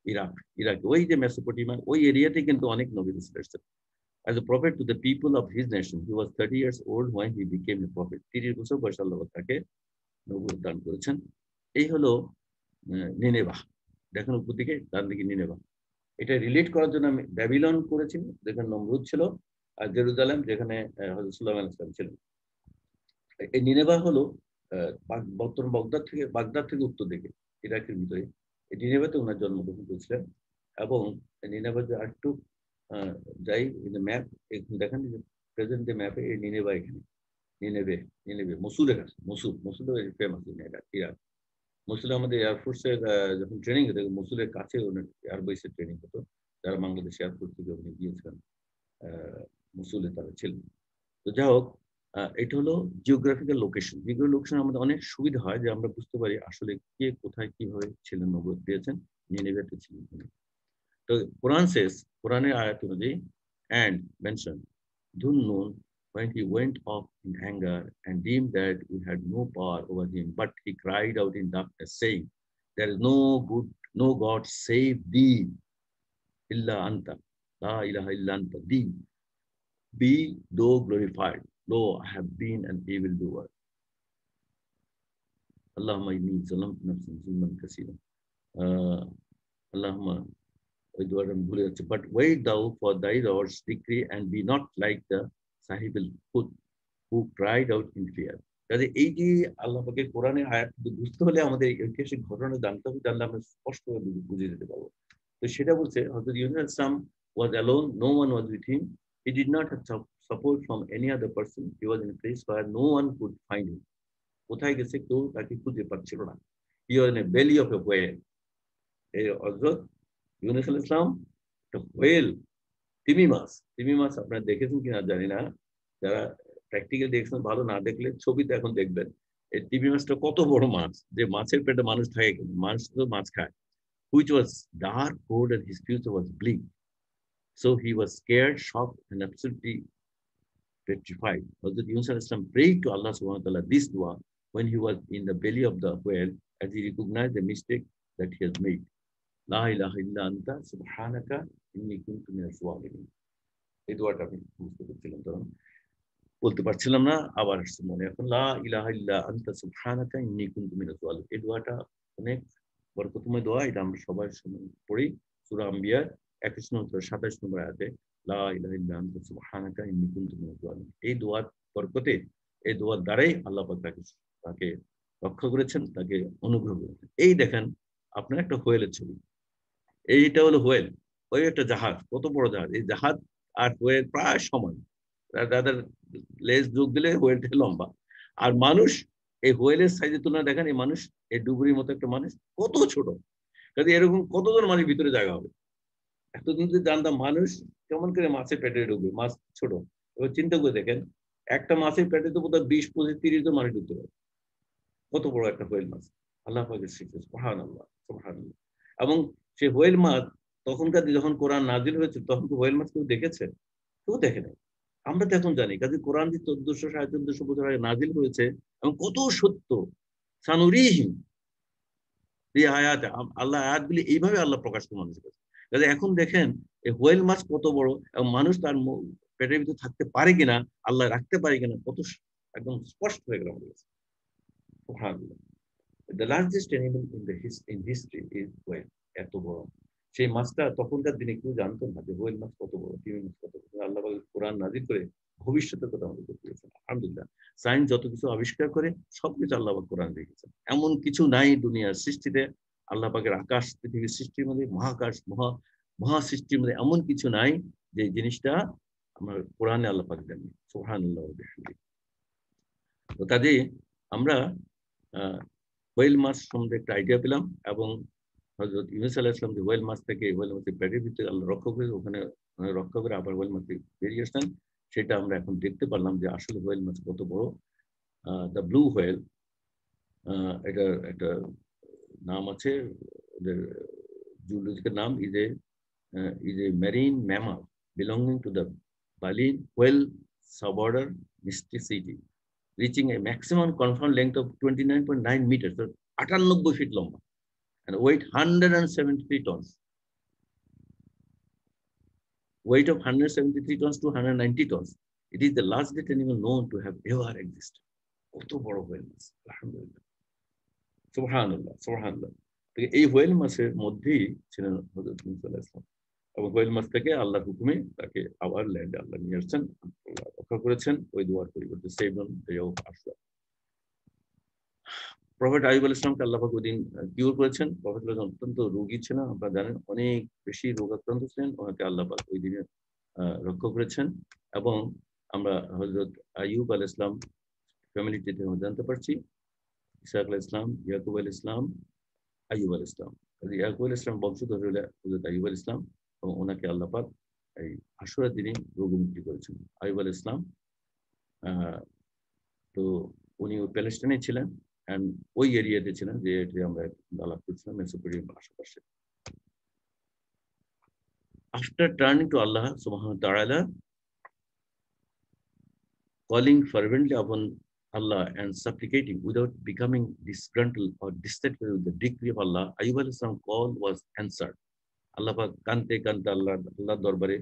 Iraq, ওই যে মেসোপটেমিয়া ওই এরিয়াতে কিন্তু অনেক নবী রাসূল এসেছেন। As a prophet to the people of his nation, he was 30 years old when he became a prophet. 30 বছর বয়সে আল্লাহ তাকে নবুয়ত দান করেছেন। এই হলো নিনেভা। দেখেন উপর দিকে, ডান দিকে নিনেভা। এটা রিলেট করার জন্য আমি ব্যাবিলন করেছি, যেখানে নমরুদ ছিল, আর জেরুজালেম যেখানে হযরত সুলাইমান আলাইহিস সালাম ছিলেন। এই নিনেভা হলো বর্তমান বাগদাদ থেকে উত্তর দিকে, ইরাকের ভিতরে। এই নিনেভাতে ওনার জন্মগ্রহণ করেছিলেন। এবং নিনেভা যে আরেকটু যাই ম্যাপ দেখেন, প্রেজেন্ট যে ম্যাপে এই নিনেভা, এখানে নিনেভে মসুলের কাছে, মসুল ফেমাস ইরাক। মসুলে আমাদের এয়ারফোর্সের যখন ট্রেনিং হতো, মসুলের কাছে এয়ারবেসের ট্রেনিং হতো, যারা বাংলাদেশ এয়ারফোর্স থেকে ওখানে গিয়েছিলেন, মসুলে তারা ছিলেন। তো যাই হোক, এটা হলো জিওগ্রাফিক্যাল লোকেশন। জিওগ্রাফিক্যাল লোকেশন আমাদের অনেক সুবিধা হয় যে আমরা বুঝতে পারি আসলে কে কোথায় কিভাবে ছিলেন, নবুয়ত পেয়েছেন, নিনেভেতে ছিলেন। তো কোরআনের আয়াত অনুযায়ী, and mentioned Dhunnun when he went off in anger and deemed that we had no power over him, but he cried out in darkness, saying, there is no God save thee, illa anta, la ilaha illa anta, thee be thou glorified, though I have been an evildoer. Allahumma inni zalamtu nafsi zulman kaseeran. Allahumma, but wait thou for thy Lord's decree and be not like the Sahib al-Hud who cried out in fear. কাজে এই যে আল্লাহ পাকের কোরআনের আয়াত বুঝতে হলে আমাদের ঐতিহাসিক ঘটনা জানতে হবে, জানলে আমরা স্পষ্টভাবে বুঝে যেতে পারবো। তো সেটা বলছে, হযরত ইউনুস আলাইহিস সালাম was alone, no one was with him. He did not have support from any other person. He was in a place where no one could find him. কোথায় গেছে কেউ তাকে খুঁজে পাচ্ছিল না। He was in a belly of a whale. এই হযরত ইউনুস আলাইহিস সালাম একটা হোয়েল, তিমি মাছ আপনারা দেখেছেন কিনা জানি না, যারা প্র্যাকটিক্যাল দেখছেন ভালো, না দেখলে ছবিতে এখন দেখবেন। এই তিমি মাছটা কত বড় মাছ, যে মাছের পেটে মানুষ থাকে, মানুষ তো মাছ খায়। Which was dark, cold, and his future was bleak. So he was scared, shocked, and absolutely petrified. Hazrat Yunus alayhis salam prayed to Allah subhanahu wa ta'ala this dua when he was in the belly of the whale, as he recognized the mistake that he has made. La ilaha illa anta subhanaka inni kuntu minaz zalimin. এই দোয়াটা আমি বুঝতে পারছিলাম, তখন বলতে পারছিলাম না, আবার আসছে মনে। এখন লা ইলাহা ইল্লা আনতা সুবহানাকা ইন্নী কুনতু মিনাজ জালিমিন, এই দোয়াটা অনেক বরকতময় দোয়া। এটা আমরা সবাই পড়ি সূরা আম্বিয়ার 21 নম্বর 27 নম্বর আয়াতে, লা ইলাহা ইল্লা আনতা সুবহানাকা ইন্নী কুনতু মিনাজ জালিমিন। এই দোয়ার বরকতে, এই দোয়ার দ্বারাই আল্লাহ পাক তাকে রক্ষা করেছেন, তাকে অনুগ্রহ করেছেন। এই দেখেন আপনার একটা হোয়েলের ছবি, এইটা হলো হোয়েল, ওই একটা জাহাজ, কত বড় জাহাজ। এই জাহাজ আর হোয়েল প্রায় সমান, তাদের লেজ যোগ দিলে হোয়েলটা লম্বা। আর মানুষ, এই হোয়েলের সাইজের তুলনায় দেখেন এই মানুষ, এই ডুবুরির মতো একটা মানুষ কত ছোট। কাজে এরকম কতজন মানুষ ভিতরে জায়গা হবে? এতদিন যদি জানতাম মানুষ কেমন করে মাছের পেটে ঢুকবে, মাছ ছোট। এবার চিন্তা করে দেখেন, একটা মাছের পেটে তো বোধহয় 20, 25, 30 জন মানুষ ঢুকতে পারে। কত বড় একটা হোয়েল মাছ, আল্লাহ পাকের সৃষ্টি, সুবহানাল্লাহ সুবহানাল্লাহ। এবং সেই হোয়েল মাছ তখনকার যখন কোরআন নাজিল হয়েছে, তখন তো হোয়েল মাছ কেউ দেখেছে? কেউ দেখে নাই। আমরা তো এখন জানি। কাজে কোরআন যে 1400 1450 বছর আগে নাজিল হয়েছে এবং কত সত্য, সানুরিহিম এই আয়াত, আল্লাহ আয়াতগুলি এইভাবে আল্লাহ প্রকাশ করে মানুষের কাছে। কাজে এখন দেখেন এই হোয়েল মাছ কত বড়, এবং মানুষ তার পেটের ভিতরে থাকতে পারে কিনা, আল্লাহ রাখতে পারে কিনা, কত একদম স্পষ্ট হয়ে গেল আমাদের কাছে। সুবহানাল্লাহ। The largest animal in history is whale. এত বড় সেই মাছটা তখনকার দিনে কেউ জানতো না যে হোয়েল মাছ কত বড়, তিমি মাছ কত বড়। আল্লাহ কোরআন নাজিল করে ভবিষ্যতের কথা আমাদের বলেছেন। আলহামদুলিল্লাহ, সায়েন্স যত কিছু আবিষ্কার করে সবকিছু আল্লাহ পাক কোরআন রেখেছেন। এমন কিছু নাই দুনিয়ার সৃষ্টিতে, আল্লাহ পাকের আকাশ পৃথিবীর সৃষ্টির মধ্যে, মহাকাশ মহা সৃষ্টির মধ্যে এমন কিছু নাই যে জিনিসটা আমার কোরআনে আল্লাহ পাক দেননি। সুবহানাল্লাহ ওয়া বিহামদিহি। তো কাজেই আমরা হোয়েল মাছ সম্বন্ধে একটা আইডিয়া পেলাম, এবং হযরত ইউনূস আলাইহিস সালাম যে হোয়েল মাছ থেকে, হোয়েল মাছের পেটের ভিতরে আল্লাহ রক্ষা করে, ওখানে রক্ষা করে আবার হোয়েল মাছ বেরিয়ে আসলেন, সেটা আমরা এখন দেখতে পারলাম যে আসলে হোয়েল মাছ কত বড়। দ্য ব্লু হোয়েল, এটা একটা নাম আছে ওদের জুলজিক্যাল নাম, is a marine mammal belonging to the baleen whale suborder Mysticeti, reaching a maximum confirmed length of 29.9 meters. So 98 fit লম্বা, and weight 173 tons. Weight of 173 tons to 190 tons. It is the largest animal known to have ever existed. কত বড় whale মাছ, আলহামদুলিল্লাহ, সুবহানাল্লাহ, সুবহানাল্লাহ। এই whale মাছের মধ্যেই ছিলেন হযরত মুসা আলাইহিস সালাম, এবং হোয়েল মাছ থেকে আল্লাহর হুকুমে তাকে আবার ল্যান্ডে আল্লাহ নিয়ে আসছেন, আল্লাহ রক্ষা করেছেন ওই দোয়ার পরিবর্তে, save on day of Ashura. Prophet Ayub আলাইহিস সালামকে আল্লাহ পাক ওইদিন কিউর করেছেন। প্রফেট অত্যন্ত রোগী ছিলেন, আপনারা জানেন, অনেক বেশি রোগাক্রান্ত ছিলেন, ওনাকে আল্লাহ পাক ওই দিনে রক্ষা করেছেন। এবং আমরা হযরত আইয়ুব আলাইহিস সালাম ফ্যামিলিটিতে জানতে পারছি, ইসহাক আলাইহিস সালাম, ইয়াকুব আলাইহিস সালাম, আইয়ুব আলাইহিস সালাম। ইয়াকুব আলাইহিস সালাম বংশধর হলো হযরত আইয়ুব আলাইহিস সালাম, এবং ওনাকে আল্লাহ পাক এই আশুরার দিনে রোগমুক্তি করেছেন। আইয়ুব আলাইহিস সালাম তো উনি প্যালেস্টাইনে ছিলেন, and ওই এরিয়াতে ছিলেন যে আমরা আলাপ করছিলাম, মেসোপটেমিয়ার আশেপাশে। After turning to Allah subhanahu wa ta'ala, calling fervently upon Allah and supplicating without becoming disgruntled or distracted with the decree of Allah, Ayyub alayhis salam call was answered. Allah পাক কানতে কানতে আল্লাহ দরবারে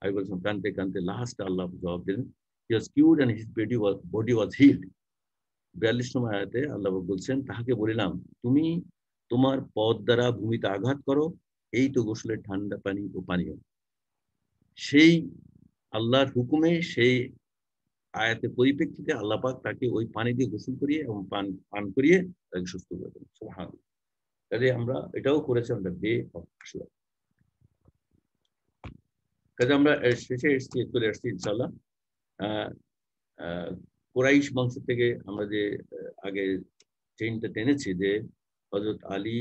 আইয়ুব আলাইহিস সালাম কানতে কানতে লাস্ট আল্লাহ জবাব দিলেন। He was cured and his body was healed. 42 নম্বর আয়াতে আল্লাহ বলছেন, তাহাকে বলিলাম, তুমি তোমার পদ দ্বারা ভূমিতে আঘাত করো, এই তো গোসলের ঠান্ডা পানি ও পানীয়। সেই আল্লাহর হুকুমে, সেই আয়াতের পরিপ্রেক্ষিতে আল্লাহ পাক তাকে ওই পানি দিয়ে গোসল করিয়ে এবং পান করিয়ে তাকে সুস্থ করে দেন। সুবহানাল্লাহ। কাজে আমরা এটাও করেছি, আমরা ডে অফ আশুরা। কাজে আমরা শেষে চলে আসছি ইনশাআল্লাহ। কুরাইশ বংশ থেকে আমরা যে আগে চেইনটা টেনেছি, যে হযরত আলী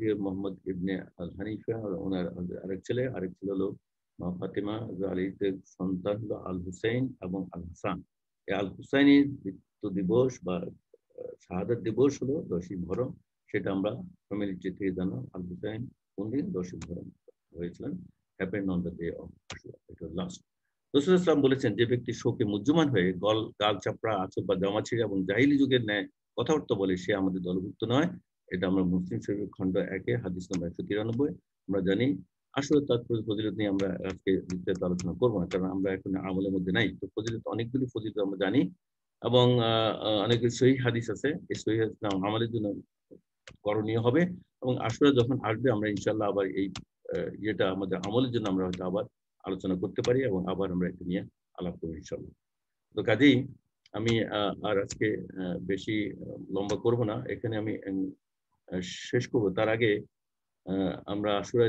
থেকে মোহাম্মদ ইবনে আল হানিফা, ওনার আরেক ছেলে হলো ফাতেমা, আলীর সন্তান হলো আল হুসাইন এবং আল হাসান। এই আল হুসাইনের মৃত্যু দিবস বা শাহাদাত দিবস হলো 10ই মুহররম। সেটা আমরা ফ্যামিলি থেকে জানো, আল হুসাইন কোন দিন 10ই মুহররম হয়েছিলেন, happened on the day of Ashura. এটা লাস্ট। রাসূল সাল্লাল্লাহু আলাইহি ওয়াসাল্লাম বলেছেন, যে ব্যক্তি শোকে মুহ্যমান হয়ে গাল চাপড়া, আঁচল বা জামা ছিঁড়ে এবং জাহিলি যুগের ন্যায় কথাবার্তা বলে, সে আমাদের দলভুক্ত নয়। এটা আমরা মুসলিম শরীফ খণ্ড 1 হাদিস নম্বর 193। আমরা জানি আশুরার তাৎপর্য ফজিলত নিয়ে আমরা আজকে বিস্তারিত আলোচনা করবো না, কারণ আমরা এখন আমলের মধ্যে নাই। তো ফজিলত, অনেকগুলি ফজিলত আমরা জানি, এবং অনেকগুলি সহিহ হাদিস আছে। এই সহিহ হাদিস আমলের জন্য করণীয় হবে, এবং আশুরা যখন আসবে আমরা ইনশাআল্লাহ আবার এই ইয়েটা আমাদের আমলের জন্য আমরা হয়তো আবার আলোচনা করতে পারি, এবং আবার আমরা এটা নিয়ে আলাপ করবো ইনশাআল্লাহ। তো কাজেই আমি আর আজকে বেশি লম্বা করব না, এখানে আমি শেষ করব। তার আগে আমরা আশুরা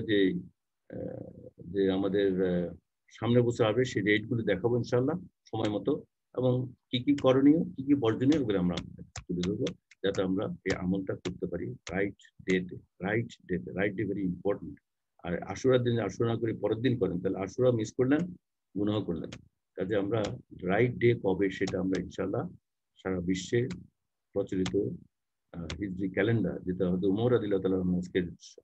যে আমাদের সামনের বছর আসবে সেই ডেটগুলো দেখাবো ইনশাআল্লাহ সময় মতো, এবং কি কি করণীয়, কি কি বর্জনীয়, ওগুলো আমরা তুলে ধরবো, যাতে আমরা এই আমলটা করতে পারি রাইট ডে ভেরি ইম্পর্টেন্ট। আর আশুরার দিন আশুরা না করে পরের দিন করেন, তাহলে আশুরা মিস করলেন, গুনাহ করলেন। কাজে আমরা রাইট ডে কবে সেটা আমরা ইনশাআল্লাহ সারা বিশ্বে প্রচলিত হিজরি ক্যালেন্ডার, যেটা হয়তো উমর রাদিয়াল্লাহু তাআলা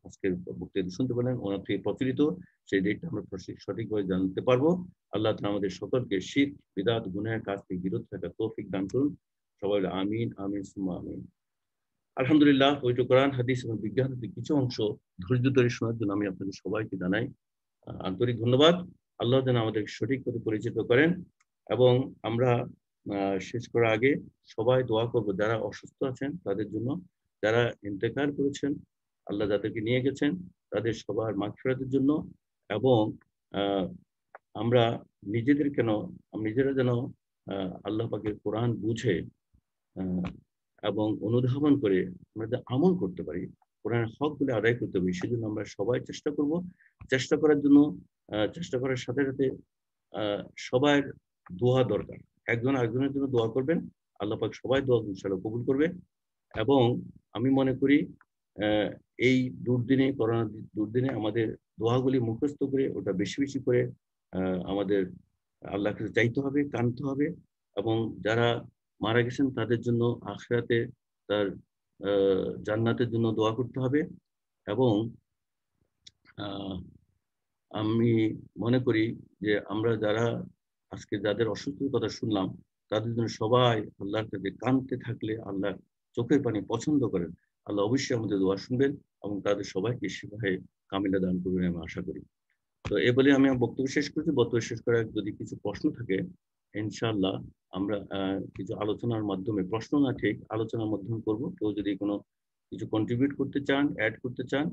আজকের বক্তৃতা শুনতে পেলেন, ওনার থেকে প্রচলিত সেই ডেটটা আমরা সঠিকভাবে জানতে পারবো। আল্লাহ তাআলা আমাদের সকলকে শিরক, বিদআত, গুনাহের কাজ থেকে বিরত থাকার তৌফিক দান করুন। সবাই আমিন আমিন সুম্মা আমিন। আলহামদুলিল্লাহ, পবিত্র কোরআন, হাদিস এবং বিজ্ঞান থেকে কিছু অংশ ধৈর্য ধরে শোনার জন্য আমি আপনাদের সবাইকে জানাই আন্তরিক ধন্যবাদ। আল্লাহ যেন আমাদের সঠিক পথে পরিচিত করেন, এবং আমরা শেষ করার আগে সবাই দোয়া করব যারা অসুস্থ আছেন তাদের জন্য, যারা ইন্তেকাল করেছেন আল্লাহ যাদেরকে নিয়ে গেছেন তাদের সবার মাগফিরাতের জন্য, এবং আমরা নিজেরা যেন আল্লাহ পাকের কোরআন বুঝে এবং অনুধাবন করে আমরা আমল করতে পারি, কোরআনের হকগুলো আদায় করতে পারি, সেজন্য আমরা সবাই চেষ্টা করব। চেষ্টা করার জন্য চেষ্টা করার সাথে সাথে সবার দোয়া দরকার। একজন আরেকজনের জন্য দোয়া করবেন, আল্লাহ পাক সবাই দোয়া ইনশাআল্লাহ কবুল করবে। এবং আমি মনে করি এই দুর্দিনে, করোনা দুর্দিনে আমাদের দোয়াগুলি মুখস্থ করে ওটা বেশি বেশি করে আমাদের আল্লাহর কাছে চাইতে হবে, কানতে হবে, এবং যারা মারা গেছেন তাদের জন্য আখিরাতে তার জান্নাতের জন্য দোয়া করতে হবে। এবং আমি মনে করি যে আমরা যারা আজকে যাদের অসুস্থতার কথা শুনলাম, তাদের জন্য সবাই আল্লাহর কাছে কানতে থাকলে আল্লাহ চোখের পানি পছন্দ করেন, আল্লাহ অবশ্যই আমাদের দোয়া শুনবেন এবং তাদের সবাইকে শিফায়ে কামিলা দান করবেন আমি আশা করি। তো এ বলে আমি আমার বক্তব্য শেষ করছি। বক্তব্য শেষ করার যদি কিছু প্রশ্ন থাকে ইনশাআল্লাহ আমরা কিছু আলোচনার মাধ্যমে, প্রশ্ন না ঠিক আলোচনার মাধ্যমে করব। কেউ যদি কোনো কিছু কন্ট্রিবিউট করতে চান, অ্যাড করতে চান,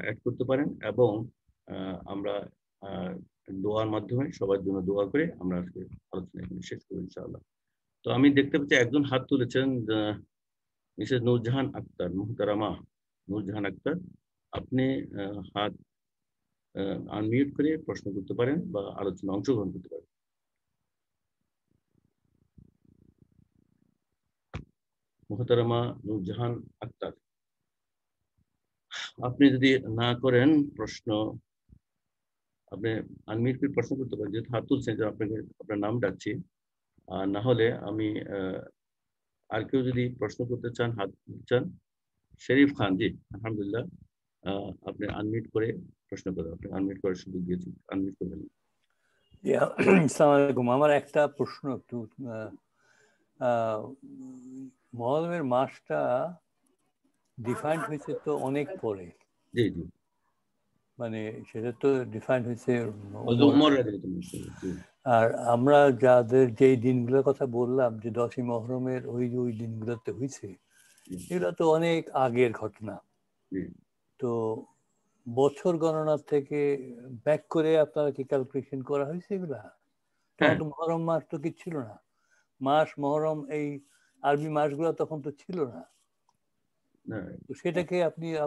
অ্যাড করতে পারেন এবং আমরা দোয়ার মাধ্যমে সবার জন্য দোয়া করে আমরা আজকে আলোচনা এখানে শেষ করব ইনশাআল্লাহ। তো আমি দেখতে পাচ্ছি একজন হাত তুলেছেন, মিসেস নূরজাহান আক্তার, মুহতারামা নূরজাহান আক্তার। আপনি হাত আনমিউট করে প্রশ্ন করতে পারেন বা আলোচনা অংশগ্রহণ করতে পারেন। মুহতারামা নূরজাহান আক্তার, আপনি যদি না করেন প্রশ্ন, আপনি আনমিউট করে প্রশ্ন করতে পারেন, যেহেতু হাত তুলছেন যে আপনাকে আপনার নাম ডাকছি। আর না হলে আমি আর কেউ যদি প্রশ্ন করতে চান, হাত চান, শরীফ খান, জি আলহামদুলিল্লাহ, আপনি আনমিউট করে প্রশ্ন করেন। আপনি আনমিউট করার সুযোগ দিয়েছি, আনমিউট করবেন। আসসালামু আলাইকুম। আমার একটা প্রশ্ন, একটু মুহররমের মাসটা ডিফাইন্ড হয়েছে তো অনেক পরে, জি জি, মানে সেটা তো ডিফাইন্ড হয়েছে আর আমরা যাদের যেই দিনগুলোর কথা বললাম যে 10ই মুহররমের ওই দিনগুলোতে হয়েছে, এগুলো তো অনেক আগের ঘটনা। তো বছর গণনা থেকে ব্যাক করে আপনারা কি ক্যালকুলেশন করা হয়েছে এগুলা? তখন তো মুহররম মাস তো কি ছিল না, মাস মুহররম এই আরবি মাসগুলো তখন তো ছিল না। তো সেটাকে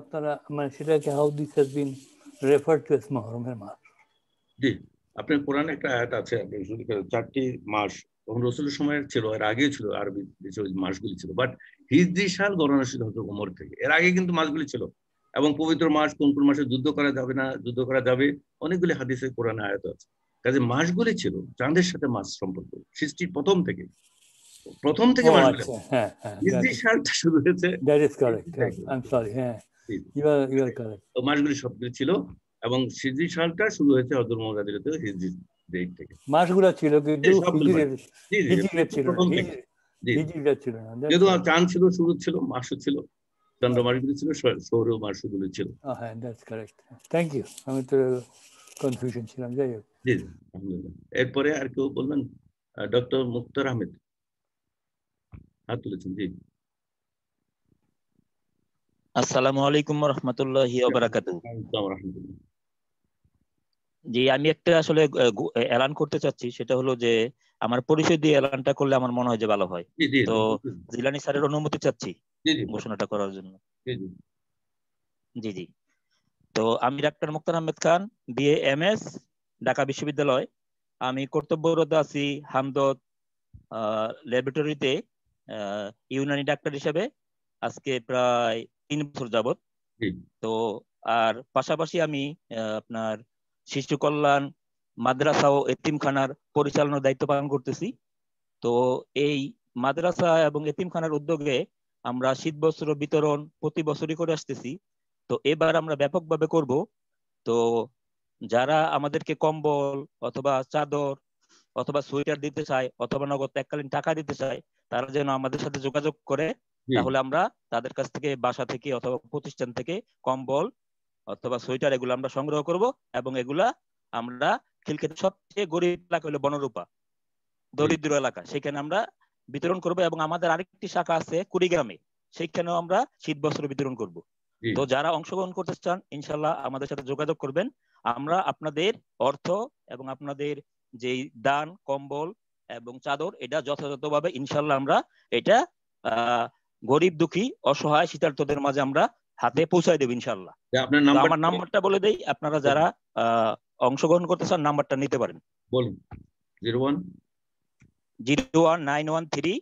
আপনারা মানে সেটাকে how this has been referred to as মুহররমের মাস? জি, আপনার কোরআনে একটা আয়াত আছে, আপনি শুধু 4টি মাস তখন রাসূলের সময় ছিল, এর আগে ছিল আরবি যে মাসগুলি ছিল, বাট হিজরি সাল গণনা শুরু হতো ওমর থেকে। এর আগে কিন্তু মাসগুলি ছিল এবং পবিত্র মাস কোন কোন মাসে যুদ্ধ করা যাবে না, যুদ্ধ করা যাবে, অনেকগুলি হাদিসে কোরআনে আয়াত আছে। কাজে মাসগুলি ছিল, চাঁদের সাথে মাস সম্পর্ক সৃষ্টির প্রথম থেকে মাসগুলি। হ্যাঁ, হিজরি সালটা শুরু হয়েছে, that is correct, I am sorry, হ্যাঁ ইউ আর কারেক্ট। তো মাসগুলি সবগুলি ছিল এবং হিজরি সালটা শুরু হয়েছে হযরত মুহাম্মদ রাদিয়াল্লাহু হিজরি ডেট থেকে। মাসগুলো ছিল কিন্তু হিজরিটা ছিল না। যেহেতু চাঁদ ছিল, সূর্য ছিল, মাসও ছিল, চন্দ্র মাসগুলি ছিল, সৌর মাসগুলি ছিল। হ্যাঁ, দ্যাটস কারেক্ট। থ্যাংক ইউ, আমি তো কনফিউশন ছিলাম। যাই হোক, জি জি, আলহামদুলিল্লাহ। এরপরে আর কেউ বলবেন? ডক্টর মুক্তার আহমেদ হাত তুলেছেন, জি। আসসালামু আলাইকুম ওয়া রাহমাতুল্লাহি ওয়া বারাকাতুহু। জি, আমি একটা আসলে এলান করতে চাচ্ছি, সেটা হলো যে আমার পরিচয় দিয়ে এলানটা করলে আমার মনে হয় যে ভালো হয়। তো জিলানী স্যারের অনুমতি চাচ্ছি ঘোষণাটা করার জন্য। জি জি, তো আমি ডাক্তার মুক্তার আহমেদ খান, বিএ এমএস, ঢাকা বিশ্ববিদ্যালয়। আমি কর্তব্যরত আছি হামদর্দ ল্যাবরেটরিতে ইউনানি ডাক্তার হিসেবে আজকে প্রায় 3 বছর যাবত। তো আর পাশাপাশি আমি আপনার শিশু কল্যাণ মাদ্রাসা ও এতিমখানার পরিচালনার দায়িত্ব পালন করতেছি। তো এই মাদ্রাসা এবং এতিমখানার উদ্যোগে আমরা শীত বস্ত্র বিতরণ প্রতি বছরই করে আসতেছি। তো এবার আমরা ব্যাপকভাবে করব। তো যারা আমাদেরকে কম্বল অথবা চাদর অথবা সোয়েটার দিতে চায় অথবা নগদ এককালীন টাকা দিতে চায়, তারা যেন আমাদের সাথে যোগাযোগ করে, তাহলে আমরা তাদের কাছ থেকে বাসা থেকে অথবা প্রতিষ্ঠান থেকে কম্বল অথবা সোয়েটার এগুলো আমরা সংগ্রহ করব এবং এগুলা আমরা খিলক্ষেতের সবচেয়ে গরিব এলাকা হলো বনরূপা, দরিদ্র এলাকা, সেখানে আমরা বিতরণ করব। এবং আমাদের আরেকটি শাখা আছে কুড়িগ্রামে, সেখানেও আমরা শীত বস্ত্র বিতরণ করব। তো যারা অংশগ্রহণ করতে চান ইনশাআল্লাহ আমাদের সাথে যোগাযোগ করবেন। আমরা আপনাদের অর্থ এবং আপনাদের যেই দান, কম্বল এবং চাদর, এটা যথাযথভাবে ইনশাআল্লাহ আমরা এটা গরিব দুঃখী অসহায় শীতার্তদের মাঝে আমরা হাতে পৌঁছায় দেব ইনশাআল্লাহ। আমার নাম্বারটা বলে দেই, আপনারা যারা অংশগ্রহণ করতে চান নাম্বারটা নিতে পারেন। বলুন। 01913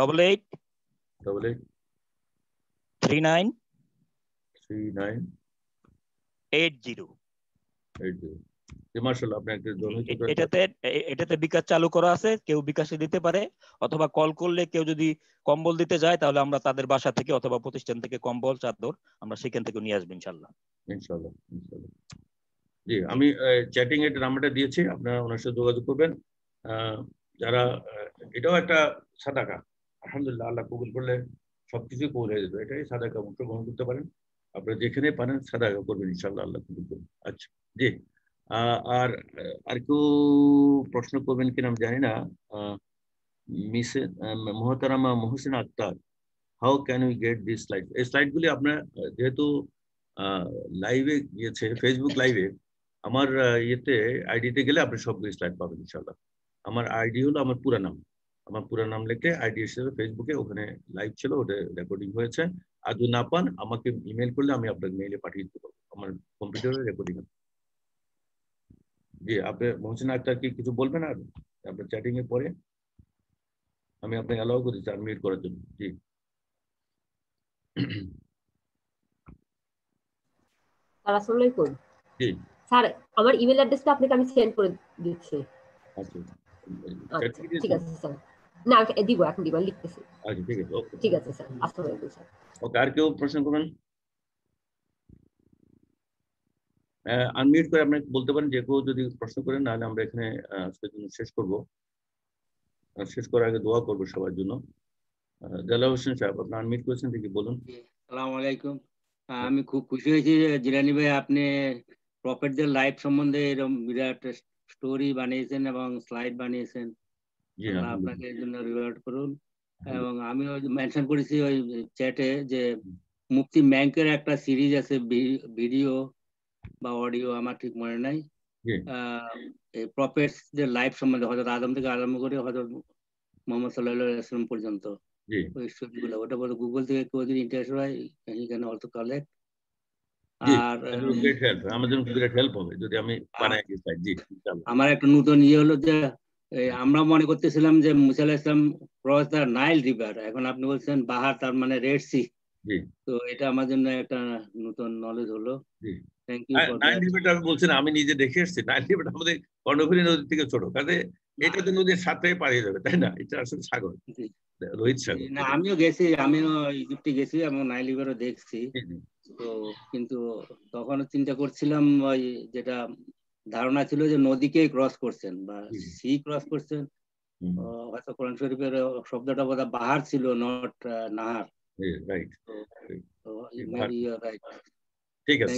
88 39 80। এটাতে বিকাশ চালু করা আছে, কেউ বিকাশে দিতে পারে অথবা কল করলে কেউ যদি কম্বল দিতে যায় তাহলে আমরা তাদের বাসা থেকে অথবা প্রতিষ্ঠান থেকে কম্বল চাদর আমরা সেখান থেকে নিয়ে আসবো ইনশাআল্লাহ। ইনশাআল্লাহ। জি, আমি চ্যাটিং এর নাম্বারটা দিয়েছি, আপনারা ওনার সাথে যোগাযোগ করবেন। যারা এটাও একটা সাদাকা। আলহামদুলিল্লাহ, আল্লাহ কবুল করলে সবকিছু কবুল হয়ে যাবে। এটাই সাদাকা, গ্রহণ করতে পারেন আপনারা, যেখানে পারেন সাদাকা করবেন, ইনশাআল্লাহ আল্লাহ কবুল করবেন। আচ্ছা জি, আর আর কেউ প্রশ্ন করবেন কিনা আমি জানি না। Miss Mohtarama Mohsin Akhtar, how can we get this slide? এই স্লাইডগুলি আপনার যেহেতু লাইভে গিয়েছে, ফেসবুক লাইভে, আমার ইয়েতে আইডিতে গেলে আপনি সবগুলি স্লাইড পাবেন ইনশাআল্লাহ। আমার আইডি হলো আমার পুরা নাম, আমার পুরা নাম লিখে আইডি এসেছে ফেসবুকে, ওখানে লাইভ ছিল, ওটা রেকর্ডিং হয়েছে। আর যদি না পান আমাকে ইমেল করলে আমি আপনার মেইলে পাঠিয়ে দিতে পারবো, আমার কম্পিউটারে রেকর্ডিং আছে। জি, আপনি মহসিন আক্তার কি কিছু বলবেন আর আপনার চ্যাটিং এর পরে? আমি আপনাকে অ্যালাউ করেছি আনমিউট করার জন্য। জি আসসালামু আলাইকুম। জি স্যার, আমার ইমেল অ্যাড্রেসটা আপনাকে আমি সেন্ড করে দিচ্ছি। আচ্ছা আচ্ছা ঠিক আছে স্যার। না দিব, এখন দিব, লিখতেছি। আচ্ছা ঠিক আছে, ওকে ঠিক আছে স্যার, আসসালামু আলাইকুম স্যার। ওকে, আর কেউ প্রশ্ন করবেন? আনমিউট করে আপনি বলতে পারেন যে কেউ যদি প্রশ্ন করেন, নাহলে আমরা এখানে আজকের জন্য শেষ করব। শেষ করার আগে দোয়া করবো সবার জন্য। জালাল হোসেন সাহেব, আপনি আনমিউট করেছেন দেখি, বলুন। আসসালামু আলাইকুম। আমি খুব খুশি হয়েছি যে জিলানী ভাই আপনি প্রফেটদের লাইফ সম্বন্ধে এরকম বিরাট স্টোরি বানিয়েছেন এবং স্লাইড বানিয়েছেন। আল্লাহ আপনাকে এর জন্য রিওয়ার্ড করুন। এবং আমিও মেনশন করেছি ওই চ্যাটে যে মুফতি ব্যাংকের একটা সিরিজ আছে, ভিডিও বা অডিও, আমার ঠিক মনে নাই, এই প্রফেটদের লাইফ সম্বন্ধে, হযরত আদম থেকে আরম্ভ করে হযরত মুহাম্মদ সাল্লাল্লাহু আলাইহি ওয়াসাল্লাম পর্যন্ত ওই স্টোরিগুলো, ওটা বলে গুগল থেকে কেউ যদি ইন্টারেস্ট হয় হি ক্যান অলসো কালেক্ট। আর আমাদের বিরাট হেল্প হবে যদি আমি বানাই দিই স্লাইড। জি ইনশাআল্লাহ। আমার একটা নতুন ইয়ে হলো যে আমরা মনে করতেছিলাম যে মুসা আলাইহিস সালাম ক্রস দ্য নাইল রিভার, এখন আপনি বলছেন বাহার, তার মানে রেড সি। তো এটা আমার জন্য একটা নতুন নলেজ হলো। Thank you for that. Nile রিভারটা আমি বলছি না, আমি নিজে দেখে এসেছি। নাইল রিভারটা আমাদের কর্ণফুলী নদী থেকে ছোট, কাজে এটা তো নদীর সাথে পাড়িয়ে যাবে, তাই না? এটা আসলে সাগর, রোহিত সাগর। না আমিও গেছি, আমিও ইজিপ্টে গেছি এবং নাইল রিভারও দেখছি। তো কিন্তু তখন চিন্তা করছিলাম ওই যেটা ধারণা ছিল যে নদীকে ক্রস করছেন বা সি ক্রস করছেন, হয়তো কোরআন শরীফের শব্দটা বোধহয় বাহার ছিল, নট নাহার। Right, right. ঠিক আছে,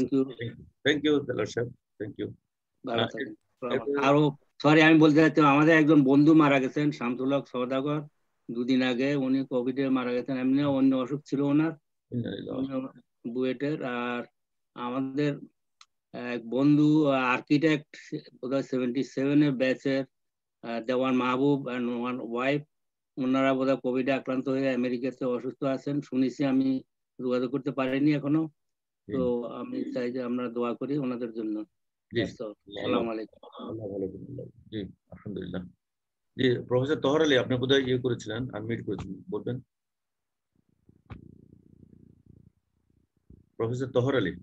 থ্যাংক ইউ জালাল সাহেব, থ্যাংক ইউ। ভালো থাকেন। আরো সরি, আমি বলতে চাচ্ছি আমাদের একজন বন্ধু মারা গেছেন, শামসুল হক সওদাগর, দুদিন আগে। উনি কোভিডে মারা গেছেন, এমনি অন্য অসুখ ছিল ওনার, বুয়েটের। আর আমাদের এক বন্ধু আর্কিটেক্ট, বোধহয় 77-এর ব্যাচের, দেওয়ান মাহবুব এন্ড ওয়ান ওয়াইফ, ওনারা বোধহয় কোভিডে আক্রান্ত হয়ে আমেরিকাতে অসুস্থ আছেন শুনেছি। আমি যোগাযোগ করতে পারিনি এখনো, তো আমি চাই যে আমরা দোয়া করি ওনাদের জন্য। আসসালামু আলাইকুম। জি আলহামদুলিল্লাহ। জি প্রফেসর তহর আলী, আপনি বোধহয় ইয়ে করেছিলেন, আনমিউট করেছিলেন, বলবেন। প্রফেসর তহর আলী,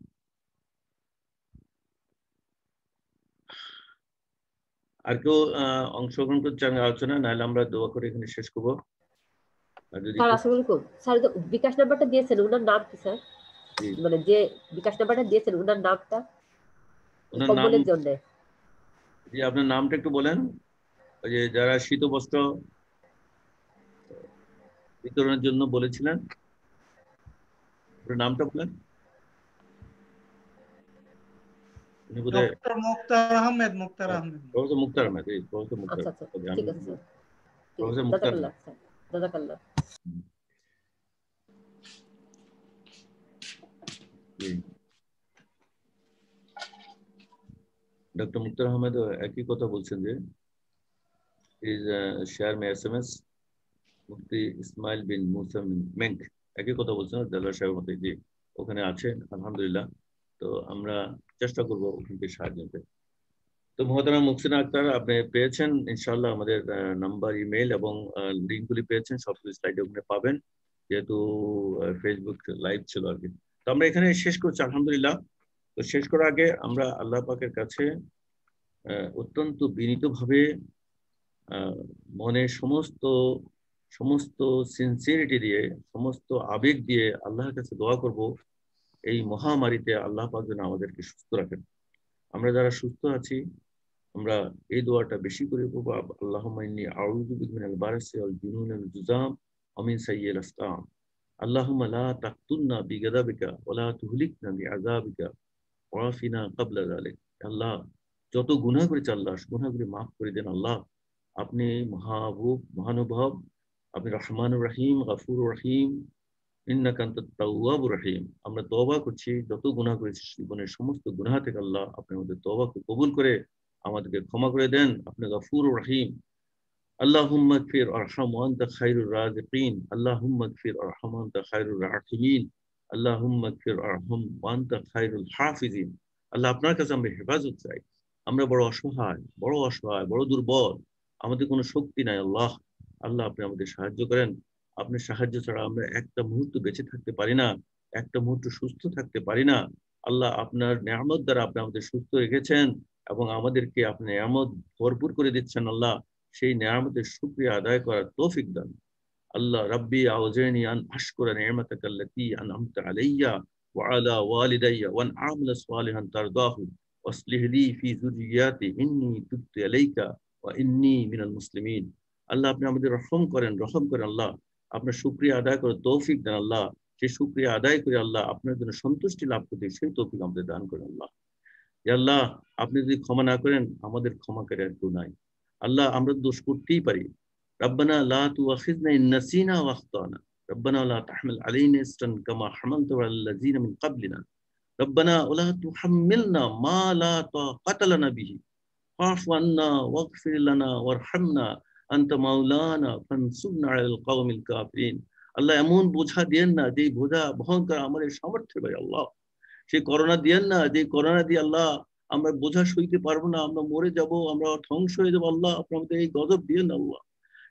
আর কেউ অংশগ্রহণ করতে চান আলোচনা? নাহলে আমরা দোয়া করে এখানে শেষ করবো। স্যার আসসালামু আলাইকুম। স্যার তো বিকাশ নাম্বারটা দিয়েছেন, ওনার নাম কি স্যার? মানে যে বিকাশ নাম্বারটা দিয়েছেন ওনার নামটা কম্বলের জন্য। জি আপনার নামটা একটু বলেন, ওই যে যারা শীত বস্ত্র বিতরণের জন্য বলেছিলেন, নামটা বলেন। মুক্তার আহমেদ। মুক্তার আহমেদ। প্রফেসর মুক্তার আহমেদ। এই প্রফেসর মুক্তার। আচ্ছা আচ্ছা ঠিক আছে স্যার। প্রফেসর মুক্তার। জাযাকাল্লাহ। ডক্টর মুক্তার আহমেদ একই কথা বলছেন যে ইজ শেয়ার মে এসএমএস মুফতি ইসমাইল বিন মুসা মেঙ্ক, একই কথা বলছেন জালাল সাহেবের মতে। জি ওখানে আছে আলহামদুলিল্লাহ। তো আমরা চেষ্টা করবো ওখানকে সাহায্য করতে। তো মহতারাম মুহসিনা আক্তার, আপনি পেয়েছেন ইনশাআল্লাহ আমাদের নাম্বার, ইমেল এবং লিঙ্কগুলি পেয়েছেন, সবগুলি স্লাইডে ওখানে পাবেন, যেহেতু ফেসবুক লাইভ ছিল আর কি। তো আমরা এখানে শেষ করছি আলহামদুলিল্লাহ। তো শেষ করার আগে আমরা আল্লাহ পাকের কাছে অত্যন্ত বিনীতভাবে মনে সমস্ত সিনসিয়ারিটি দিয়ে, সমস্ত আবেগ দিয়ে আল্লাহর কাছে দোয়া করব, এই মহামারীতে আল্লাহ পাক যেন আমাদেরকে সুস্থ রাখেন। আমরা যারা সুস্থ আছি আমরা এই দোয়াটা বেশি করে পড়ব। আল্লাহুম্মা ইন্নী আউযু বিকা মিনাল বারাসি ওয়াল জুনুনি ওয়াল জুযাম ওয়া মিন সাইয়্যিল আসকাম। আল্লাহুম্মা লা তাকতুলনা বিগাদাবিকা ওয়া লা তুহলিকনা বিআযাবিকা ওয়া আফিনা ক্বাবলা যালিক। আল্লাহ, যত গুনাহ করেছি আল্লাহ, গুনাহগুলো মাফ করে দেন আল্লাহ। আপনি মহানুভব, আপনি রহমানুর রহিম, গফুরুর রহিম, ইন্নাকা আনতাত তাওয়াবুর রহিম। আমরা তওবা করছি, যত গুনাহ করেছি জীবনের সমস্ত গুনাহ থেকে আল্লাহ আপনি আমাদের তওবাকে কবুল করে আমাদেরকে ক্ষমা করে দেন। আপনি গফুরুর রহিম। আল্লাহুম্মা গফির আরহাম ওয়া আনতা খায়রুর রাযিকিন। আল্লাহুম্মা গফির আরহাম ওয়া আনতা খায়রুর রাহিমিন। আল্লাহুম্মা গফির আরহাম ওয়া আনতা খায়রুল হাফিজিন। আল্লাহ, আপনার কাছে আমরা হেফাজত চাই। আমরা বড় অসহায়, বড় দুর্বল, আমাদের কোনো শক্তি নাই আল্লাহ। আল্লাহ, আপনি আমাদের সাহায্য করেন। আপনার সাহায্য ছাড়া আমরা একটা মুহূর্ত বেঁচে থাকতে পারি না, একটা মুহূর্ত সুস্থ থাকতে পারি না। আল্লাহ, আপনার নিয়ামত দ্বারা আপনি আমাদের সুস্থ রেখেছেন এবং আমাদেরকে আপনি নিয়ামত ভরপুর করে দিচ্ছেন। আল্লাহ, সেই নিয়ামতের শুকরিয়া আদায় করার তৌফিক দান। আল্লাহ, রাব্বি আউজিনি আন আশকুরা নি'মাতাকা আল্লাতী আন'আমতা আলাইয়া ওয়া আলা ওয়ালিদাইয়া ওয়া আন আ'মালা সালিহান তারদাহু ওয়াসলিহ লি ফি যুররিয়াতি ইন্নী তুবতু ইলাইকা ওয়া ইন্নী মিনাল মুসলিমিন। আল্লাহ, আপনি আমাদের রহম করেন আল্লাহ। আপনার শুকরিয়া আদায় করার তৌফিক দেন আল্লাহ। সেই শুকরিয়া আদায় করে আল্লাহ আপনার জন্য সন্তুষ্টি লাভ করতে সেই তৌফিক আমাদের দান করেন আল্লাহ। ইয়া আল্লাহ, আপনি যদি ক্ষমা না করেন আমাদের ক্ষমাকারী আর কেউ নাই। আল্লাহ, আমরা দোষ করতেই পারি। রব্বানা লা তুআখিযনা ইন নাসিনা ওয়া আখতানা। রব্বানা লা তাহমিল আলাইনা ইসরান কামা হামালতাহু আলাল লাযিনা মিন ক্বাবলিনা। রব্বানা ওয়া লা তুহাম্মিলনা মা লা তাকাতা লানা বিহি ফা'ফু আন্না ওয়াগফির লানা ওয়ারহামনা আনতা মাওলানা ফানসুরনা আলাল কওমিল কাফিরিন। আল্লাহ, এমন বোঝা দিয়েন না যে বোঝা বহন করা আমাদের সামর্থ্যের বাইরে আল্লাহ। সেই করোনা দিয়েন না যে করোনা দিয়ে আল্লাহ আমরা বোঝা সইতে পারবো না, আমরা মরে যাব, আমরা ধ্বংস হয়ে যাবো। আল্লাহ, আপনি আমাদের এই গজব দিয়েন না আল্লাহ।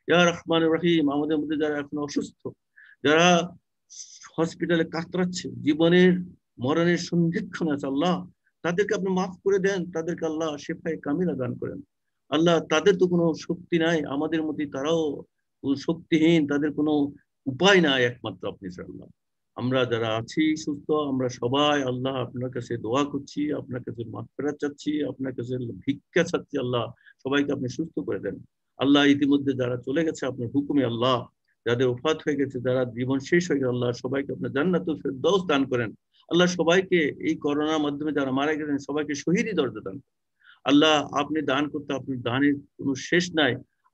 ইয়া রহমানুর রহিম, আমাদের মধ্যে যারা এখন অসুস্থ, যারা হসপিটালে কাতরাচ্ছে, জীবনের মরণের সন্ধিক্ষণ আছে আল্লাহ, তাদেরকে আপনি মাফ করে দেন। তাদেরকে আল্লাহ শেফায়ে কামিলা দান করেন। আল্লাহ, তাদের তো কোনো শক্তি নাই, আমাদের মধ্যে তারাও শক্তিহীন, তাদের কোনো উপায় নাই, একমাত্র আপনি আল্লাহ। আমরা যারা আছি সুস্থ, আমরা সবাই আল্লাহ আপনার কাছে দোয়া করছি, আপনার কাছে মাগফিরাত চাচ্ছি, আপনার কাছে ভিক্ষা চাচ্ছি আল্লাহ, সবাইকে আপনি সুস্থ করে দেন আল্লাহ। ইতিমধ্যে যারা চলে গেছে আপনার হুকুমে আল্লাহ, যাদের ওফাত হয়ে গেছে, যারা জীবন শেষ হয়ে গেছে আল্লাহ, সবাইকে আপনার জান্নাতুল ফেরদাউস দান করেন আল্লাহ। সবাইকে এই করোনার মাধ্যমে যারা মারা গেছেন সবাইকে শহীদি দরজা দান আল্লাহ। আপনি দান করতে, আপনি দানের কোনো শেষ নাই,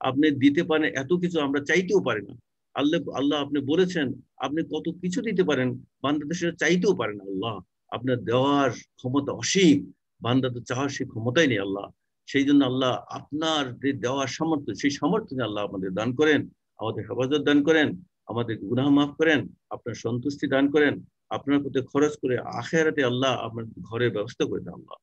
আপনি দিতে পারেন এত কিছু আমরা চাইতেও পারি না আল্লাহ। আপনি বলেছেন আপনি কত কিছু দিতে পারেন, বান্দাদের সেটা চাইতেও পারেন আল্লাহ। আপনার দেওয়ার ক্ষমতা অসীম, বান্দা তো চাওয়ার সেই ক্ষমতাই নেই আল্লাহ। সেই জন্য আল্লাহ আপনার যে দেওয়ার সামর্থ্য, সেই সামর্থ্য আল্লাহ আমাদের দান করেন, আমাদের হেফাজত দান করেন, আমাদের গুনাহ মাফ করেন, আপনার সন্তুষ্টি দান করেন, আপনার প্রতি খরচ করে আখিরাতে আল্লাহ আপনার ঘরের ব্যবস্থা করে দেন আল্লাহ।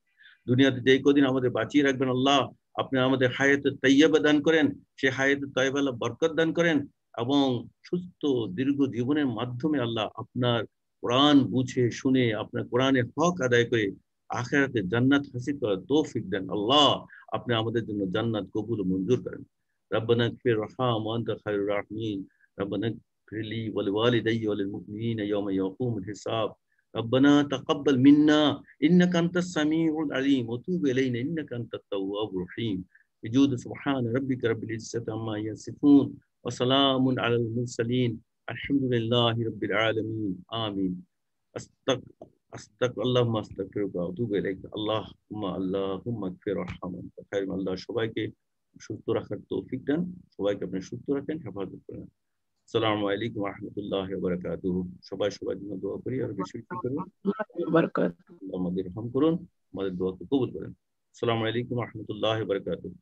দুনিয়াতে যেই কদিন আমাদের বাঁচিয়ে রাখবেন আল্লাহ, আপনি আমাদের হায়াতে তাইয়্যিবা দান করেন, সেই হায়াতে তাইয়্যিবা আল্লাহ বরকত দান করেন এবং সুস্থ দীর্ঘ জীবনের মাধ্যমে আল্লাহ আপনার কোরআন বুঝে শুনে আপনার কোরআনের হক আদায় করে আখিরাতে জান্নাত হাসিল করার তৌফিক দেন আল্লাহ। আপনি আমাদের জন্য জান্নাত কবুল ও মঞ্জুর করেন। রব্বানা গফির ওয়ারহাম ওয়া আনতা খায়রুর রাহিমিন। রব্বানা গফির লি ওয়া লিওয়ালিদাইয়া ওয়া লিল মুমিনিনা ইয়াওমা ইয়াকুমুল হিসাব। ربنا تقبل منا إنك أنت السميع العليم وتوب إلينا إنك أنت التواب الرحيم. بجود سبحان ربك رب العزة عما يصفون وسلام على المرسلين الحمد لله رب العالمين آمين. اللهم استغفرك واتوب إليك. اللهم اغفر وارحم وانت خير من الله. সবাইকে সুস্থ রাখার তৌফিক দেন, সবাইকে আপনি সুস্থ রাখেন, হেফাজত করেন। আসসালামু আলাইকুম ওয়া রাহমাতুল্লাহি ওয়া বারাকাতুহু। সবাই সবার জন্য দোয়া করি আর বেশি বেশি করে আমাদের রহম করুন, আমাদের দোয়াকে কবুল করেন। আসসালামু আলাইকুম ওয়া রাহমাতুল্লাহি ওয়া বারাকাতুহু।